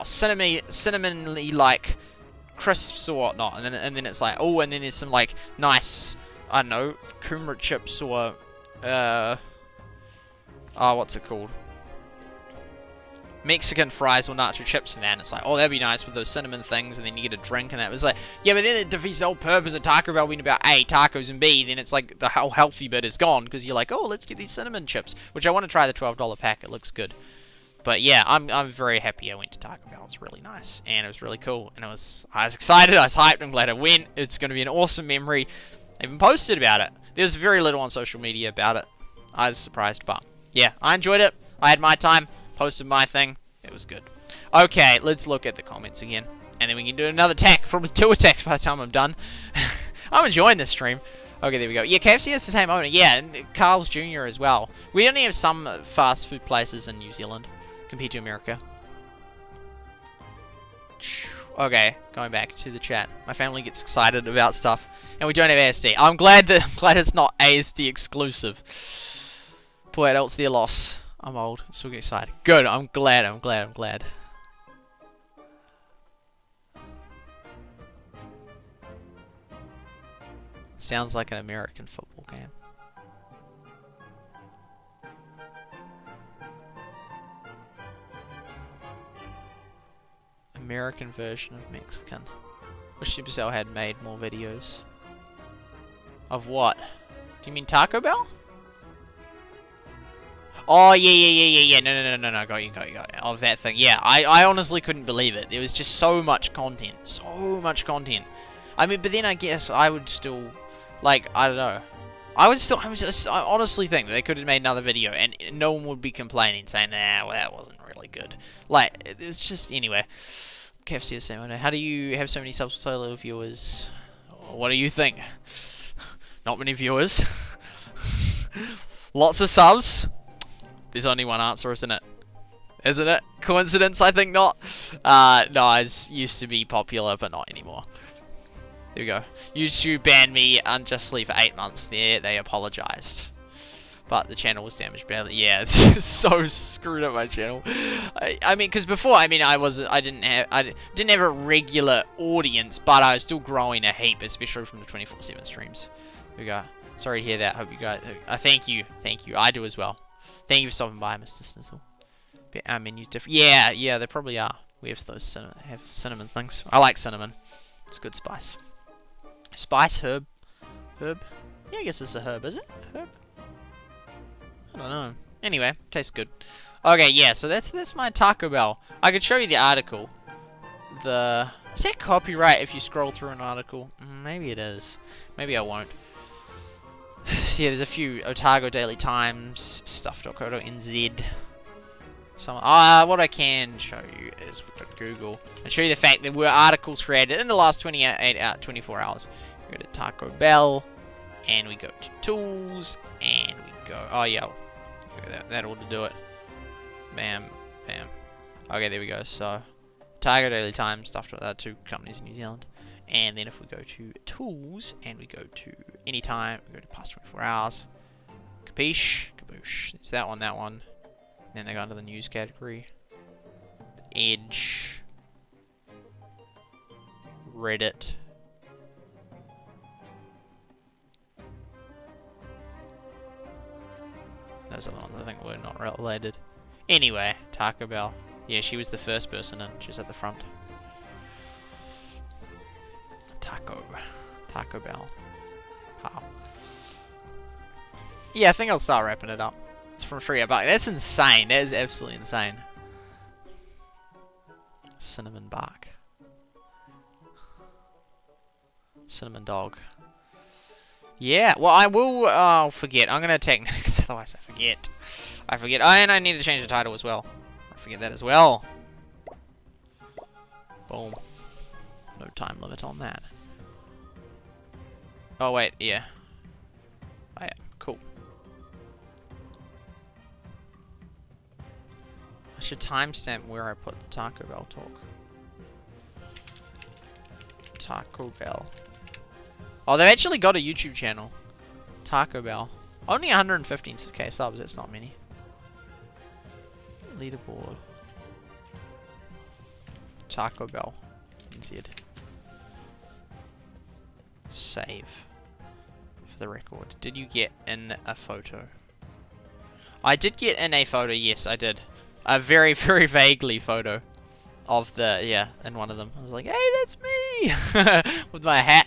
cinnamon-y like crisps or whatnot. And then it's like, oh, and then there's some like nice, I don't know, kumara chips or what's it called? Mexican fries or nacho chips and that, and it's like, oh, that'd be nice with those cinnamon things, and then you get a drink and that. It was like, yeah, but then it defeats the whole purpose of Taco Bell being about A, tacos, and B, then it's like the whole healthy bit is gone, because you're like, oh, let's get these cinnamon chips, which I want to try the $12 pack, it looks good. But yeah, I'm very happy I went to Taco Bell. It's really nice, and it was really cool, and I was excited, I was hyped, I'm glad I went. It's going to be an awesome memory. I even posted about it. There's very little on social media about it. I was surprised, but yeah, I enjoyed it. I had my time, posted my thing. It was good. Okay, let's look at the comments again. And then we can do another attack. Probably 2 attacks by the time I'm done. I'm enjoying this stream. Okay, there we go. Yeah, KFC has the same owner. Yeah, and Carl's Jr. as well. We only have some fast food places in New Zealand compared to America. Okay, going back to the chat. My family gets excited about stuff. And we don't have ASD. I'm glad it's not ASD exclusive. Poor adults, their loss. I'm old. Still get excited. Good. I'm glad. Sounds like an American football game. American version of Mexican. Wish Supercell had made more videos. Of what? Do you mean Taco Bell? Oh, yeah. No. Got you. Of that thing. Yeah, I honestly couldn't believe it. There was just so much content. So much content. I mean, but then I guess I would still, like, I don't know. I honestly think that they could have made another video and no one would be complaining, saying, nah, well, that wasn't really good. Like, it was just, anyway. KFC is saying, how do you have so many solo viewers? What do you think? Not many viewers. Lots of subs. There's only one answer, isn't it? Isn't it? Coincidence? I think not. No, it used to be popular, but not anymore. There we go. YouTube banned me unjustly for 8 months. There, they apologized. But the channel was damaged badly. Yeah, it's so screwed up my channel. I mean, because before, I mean, I didn't have a regular audience, but I was still growing a heap, especially from the 24/7 streams. There we go. Sorry to hear that. Hope you guys. Thank you. I do as well. Thank you for stopping by, Mr. Snizzle. But our menu's different. Yeah, they probably are. We have those cinnamon things. I like cinnamon. It's good spice. Spice, herb. Yeah, I guess it's a herb, is it? Herb? I don't know. Anyway, tastes good. Okay, yeah, so that's my Taco Bell. I could show you the article. Is that copyright if you scroll through an article? Maybe it is. Maybe I won't. Yeah, there's a few. Otago Daily Times, stuff.co.nz. What I can show you is Google and show you the fact there were articles created in the last 24 hours. We go to Taco Bell, and we go to Tools, and we go. Oh yeah, that ought to do it. Bam. Okay, there we go. So, Otago Daily Times, stuff.that, 2 companies in New Zealand. And then if we go to Tools, and we go to Anytime, we go to past 24 hours. Capiche? Kaboosh. It's that one. Then they go into the news category. Edge. Reddit. Those are the ones I think were not related. Anyway, Taco Bell. Yeah, she was the first person in. She was at the front. Taco Bell. How? Yeah, I think I'll start wrapping it up. It's from Shria Bark. That's insane. That is absolutely insane. Cinnamon bark. Cinnamon dog. Yeah, well, I will I'll forget. I'm going to attack because otherwise I forget. Oh, and I need to change the title as well. I forget that as well. Boom. No time limit on that. Oh, wait, yeah. Oh, yeah, cool. I should timestamp where I put the Taco Bell talk. Taco Bell. Oh, they've actually got a YouTube channel. Taco Bell. Only 115k subs, that's not many. Leaderboard. Taco Bell. NZ. Save. For the record. Did you get in a photo? I did get in a photo, yes, I did. A very, very vaguely photo of in one of them. I was like, hey, that's me! With my hat.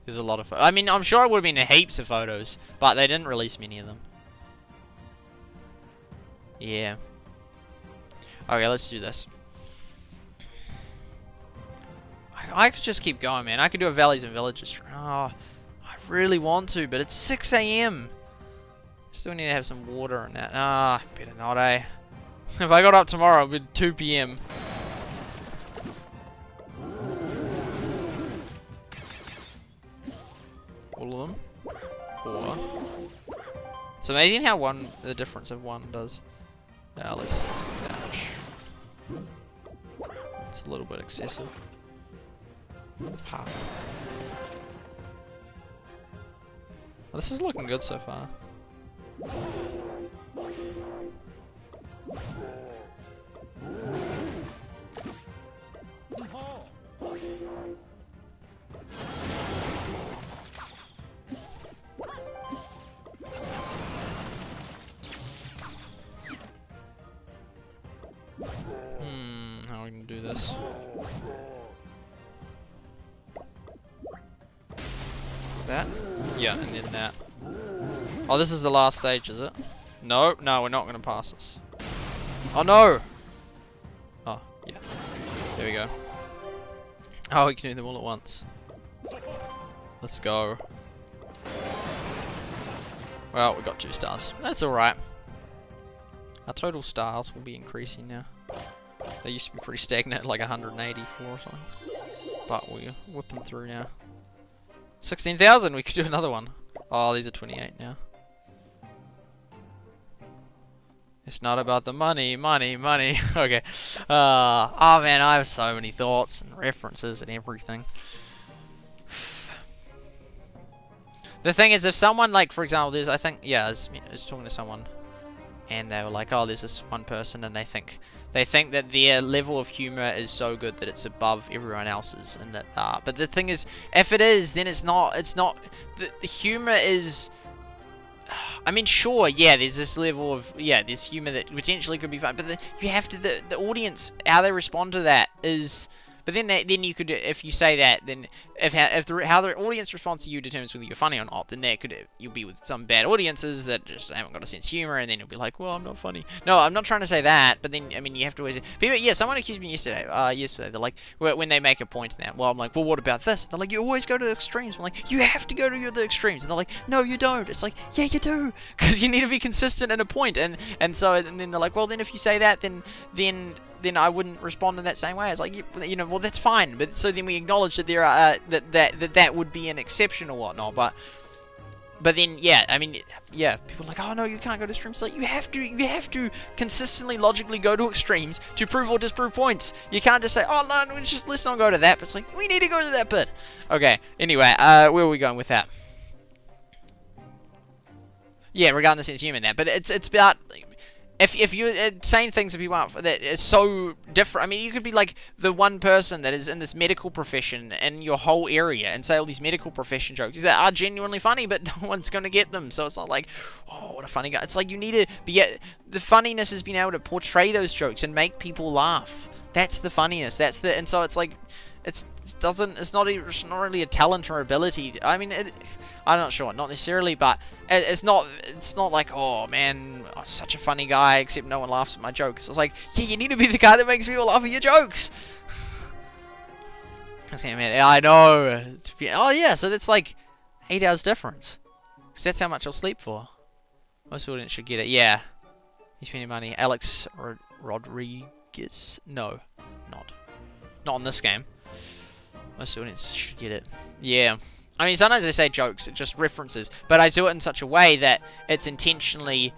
There's a lot of I mean, I'm sure it would have been heaps of photos, but they didn't release many of them. Yeah. Okay, let's do this. I could just keep going, man. I could do a Valleys and Villages stream. Oh, I really want to, but it's 6 AM. Still need to have some water and that. Ah, better not, eh? If I got up tomorrow, it would be 2 PM. All of them. 4. It's amazing how the difference of one does. Now let's see. It's a little bit excessive. Well, this is looking good so far. How are we gonna do this? That? Yeah, and then that. Oh, this is the last stage, is it? No, no, we're not going to pass this. Oh, no! Oh, yeah. There we go. Oh, we can do them all at once. Let's go. Well, we got 2 stars. That's alright. Our total stars will be increasing now. They used to be pretty stagnant, like 184 or something. But we're whipping through now. 16,000! We could do another one. Oh, these are 28 now. It's not about the money, money, money. Okay. Oh man, I have so many thoughts and references and everything. The thing is, if someone, like, for example, there's, I think, yeah, I was talking to someone, and they were like, oh, there's this one person, and they think that their level of humor is so good that it's above everyone else's, and that, but the thing is, if it is, then it's not, the humor is, I mean, sure, yeah, there's this level of, yeah, there's humor that potentially could be fun, but you have to, the audience, how they respond to that is, but then you could, if you say that, then how the audience responds to you determines whether you're funny or not, then you'll be with some bad audiences that just haven't got a sense of humor, and then you'll be like, well, I'm not funny. No, I'm not trying to say that, but then, I mean, you have to always, people, yeah, someone accused me yesterday, they're like, when they make a point in that, well, I'm like, well, what about this? They're like, you always go to the extremes. I'm like, you have to go to the extremes. And they're like, no, you don't. It's like, yeah, you do, because you need to be consistent in a point, and then they're like, well, then if you say that, then I wouldn't respond in that same way. It's like, you know, well, that's fine. But so then we acknowledge that there are that would be an exception or whatnot. But then, yeah, I mean, yeah, people are like, oh no, you can't go to extremes. Like, you have to consistently, logically go to extremes to prove or disprove points. You can't just say, oh no, let's not go to that. But it's like, we need to go to that bit. Okay. Anyway, where are we going with that? Yeah, regarding the sense of humor in that, but it's about. If you're saying things that people aren't, that is so different, I mean, you could be like the one person that is in this medical profession in your whole area and say all these medical profession jokes that are genuinely funny, but no one's going to get them. So it's not like, oh, what a funny guy. It's like you need to, but yet the funniness is being able to portray those jokes and make people laugh. That's the funniness. And so it's like, it's not really a talent or ability. I mean, I'm not sure, not necessarily, but it's not like, oh man, I'm such a funny guy, except no one laughs at my jokes. It's like, yeah, you need to be the guy that makes people laugh at your jokes. I know. Oh yeah, so that's like 8 hours difference, because that's how much I'll sleep for. Most audience should get it. Yeah, he's spending money. Alex Rodriguez, no, not on this game. Most audience should get it. Yeah. I mean, sometimes I say jokes, just references, but I do it in such a way that it's intentionally,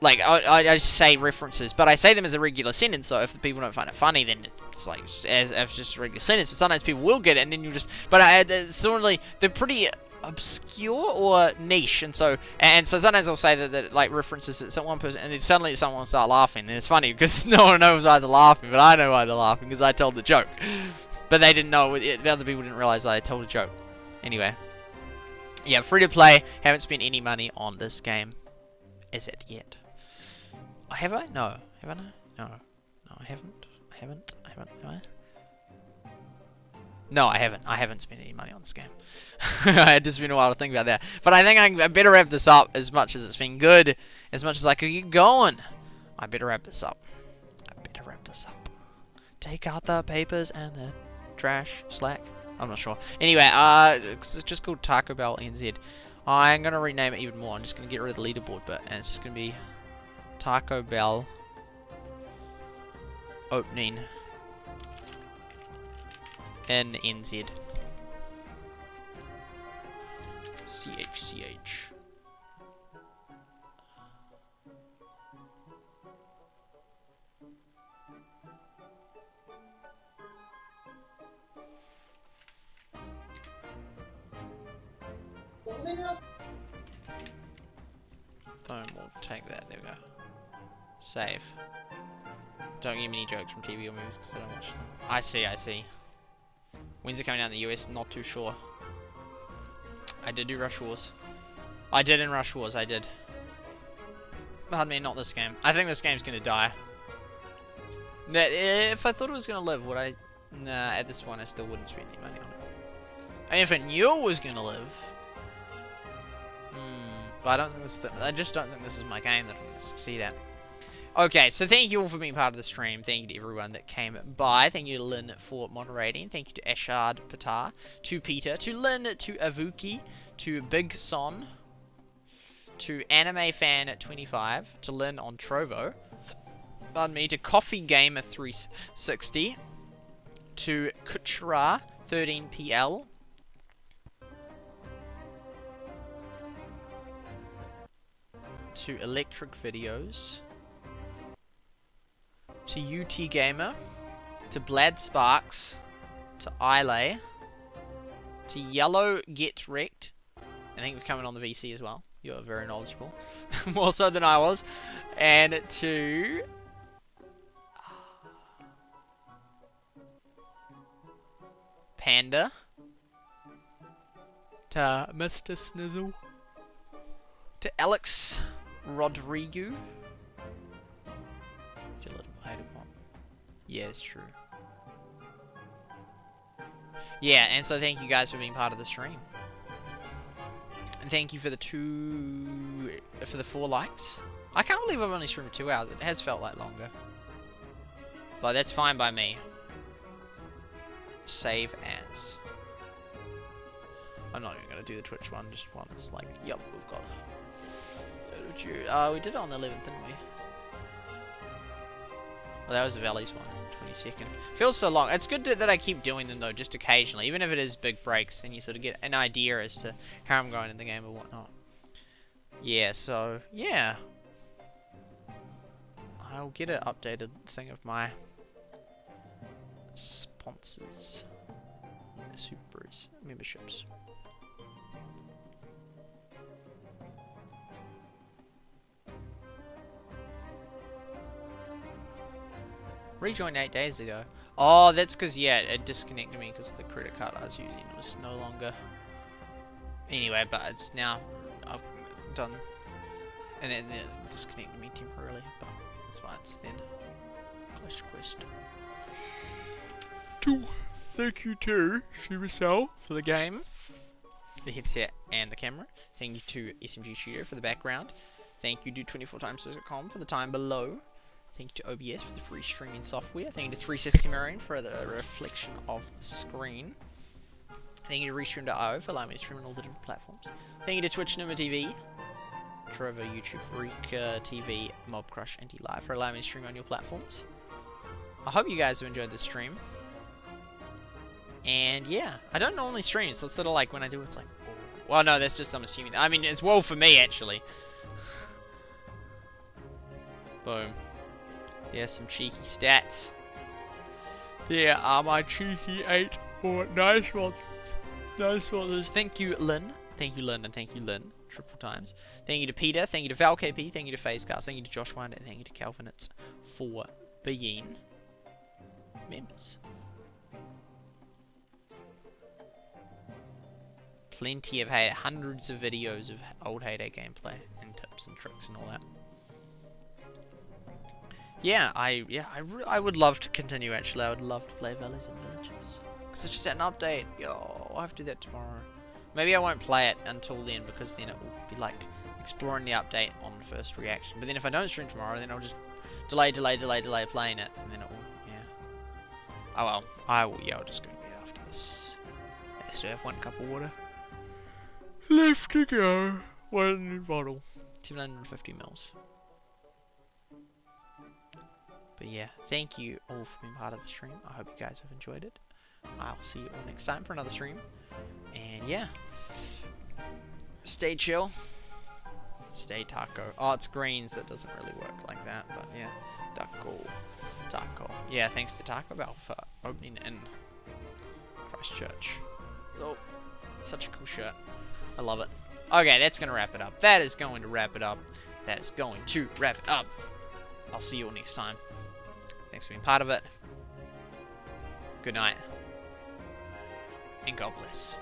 like, I just say references, but I say them as a regular sentence, so if the people don't find it funny, then it's like, as just a regular sentence, but sometimes people will get it, and then you just, but certainly, they're pretty obscure or niche, and so sometimes I'll say that like, references to one person, and then suddenly someone will start laughing, and it's funny, because no one knows why they're laughing, but I know why they're laughing, because I told the joke. But they didn't know, the other people didn't realize I told a joke. Anyway. Yeah, free to play. Haven't spent any money on this game. Is it yet? Oh, have I? No. Haven't I? No. No, I haven't. Have I? No, I haven't. I haven't spent any money on this game. I had to spend a while to think about that. But I think I better wrap this up, as much as it's been good. As much as I could keep going. I better wrap this up. Take out the papers and the trash, slack. I'm not sure. Anyway, it's just called Taco Bell NZ. I'm gonna rename it even more. I'm just gonna get rid of the leaderboard bit, and it's just gonna be Taco Bell opening in NZ. ChCh. Boom, we'll take that. There we go. Save. Don't give me any jokes from TV or movies because I don't watch them. I see. When's it coming out in the US? Not too sure. I did do Rush Wars. I did in Rush Wars, I did. Pardon me, not this game. I think this game's gonna die. If I thought it was gonna live, would I? Nah, at this point I still wouldn't spend any money on it. And if I knew it was gonna live... But I don't think this is I just don't think this is my game that I'm going to succeed at. Okay, so thank you all for being part of the stream. Thank you to everyone that came by. Thank you to Lynn for moderating. Thank you to Ashard Patar, to Peter, to Lynn, to Avuki, to Big Son, to Anime Fan 25, to Lynn on Trovo, pardon me, to Coffee Gamer 360, to Kuchra 13PL, to Electric Videos, to UT Gamer, to Blad Sparks, to Ilay, to Yellow Get Wrecked. I think we're coming on the VC as well. You're very knowledgeable, more so than I was. And to Panda, to Mr. Snizzle, to Alex Rodrigo. Yeah, it's true. Yeah, and so thank you guys for being part of the stream. And thank you for the 4 likes. I can't believe I've only streamed for 2 hours. It has felt like longer. But that's fine by me. Save as. I'm not even going to do the Twitch one, just one. It's like, yep, we've got it. We did it on the 11th, didn't we? Oh, that was the Valley's one, 22nd. Feels so long. It's good that I keep doing them, though, just occasionally. Even if it is big breaks, then you sort of get an idea as to how I'm going in the game or whatnot. Yeah, so, yeah. I'll get an updated thing of my sponsors. Supers memberships. Rejoined 8 days ago. Oh, that's because, yeah, it disconnected me because the credit card I was using was no longer. Anyway, but it's now, I've done, and then it disconnected me temporarily, but that's why it's then. Push quest. Thank you to Supercell for the game, the headset, and the camera. Thank you to SMG Studio for the background. Thank you to 24times.com for the time below. Thank you to OBS for the free streaming software. Thank you to 360 Marine for the reflection of the screen. Thank you to Restream.io for allowing me to stream on all the different platforms. Thank you to Twitch, Numa TV, Trovo, YouTube, Rika TV, Mob Crush, Anti-Live for allowing me to stream on your platforms. I hope you guys have enjoyed this stream. And yeah, I don't normally stream, so it's sort of like when I do, it's like, whoa. Well, no, that's just I'm assuming. I mean, it's well for me actually. Boom. Yeah, some cheeky stats. There are my cheeky 8 for nice ones. Nice ones. Thank you, Lynn. Thank you, Lynn, and thank you, Lynn. Triple times. Thank you to Peter. Thank you to ValKP. Thank you to Phasecast. Thank you to Josh Winder. And thank you to Calvinitz for being members. Plenty of hundreds of videos of old Heyday gameplay and tips and tricks and all that. Yeah, I would love to continue actually. I would love to play Valleys and Villages. Because it's just an update. Yo, I'll have to do that tomorrow. Maybe I won't play it until then because then it will be like exploring the update on first reaction. But then if I don't stream tomorrow, then I'll just delay playing it. And then it will, yeah. Oh well, I'll just go to bed after this. I still have 1 cup of water left to go. 1 bottle. 750 mils. But yeah, thank you all for being part of the stream. I hope you guys have enjoyed it. I'll see you all next time for another stream. And yeah, stay chill. Stay taco. Oh, it's green, so it doesn't really work like that. But yeah, taco. Yeah, thanks to Taco Bell for opening in Christchurch. Oh, such a cool shirt. I love it. Okay, that's going to wrap it up. That is going to wrap it up. I'll see you all next time. Thanks for being part of it. Good night. And God bless.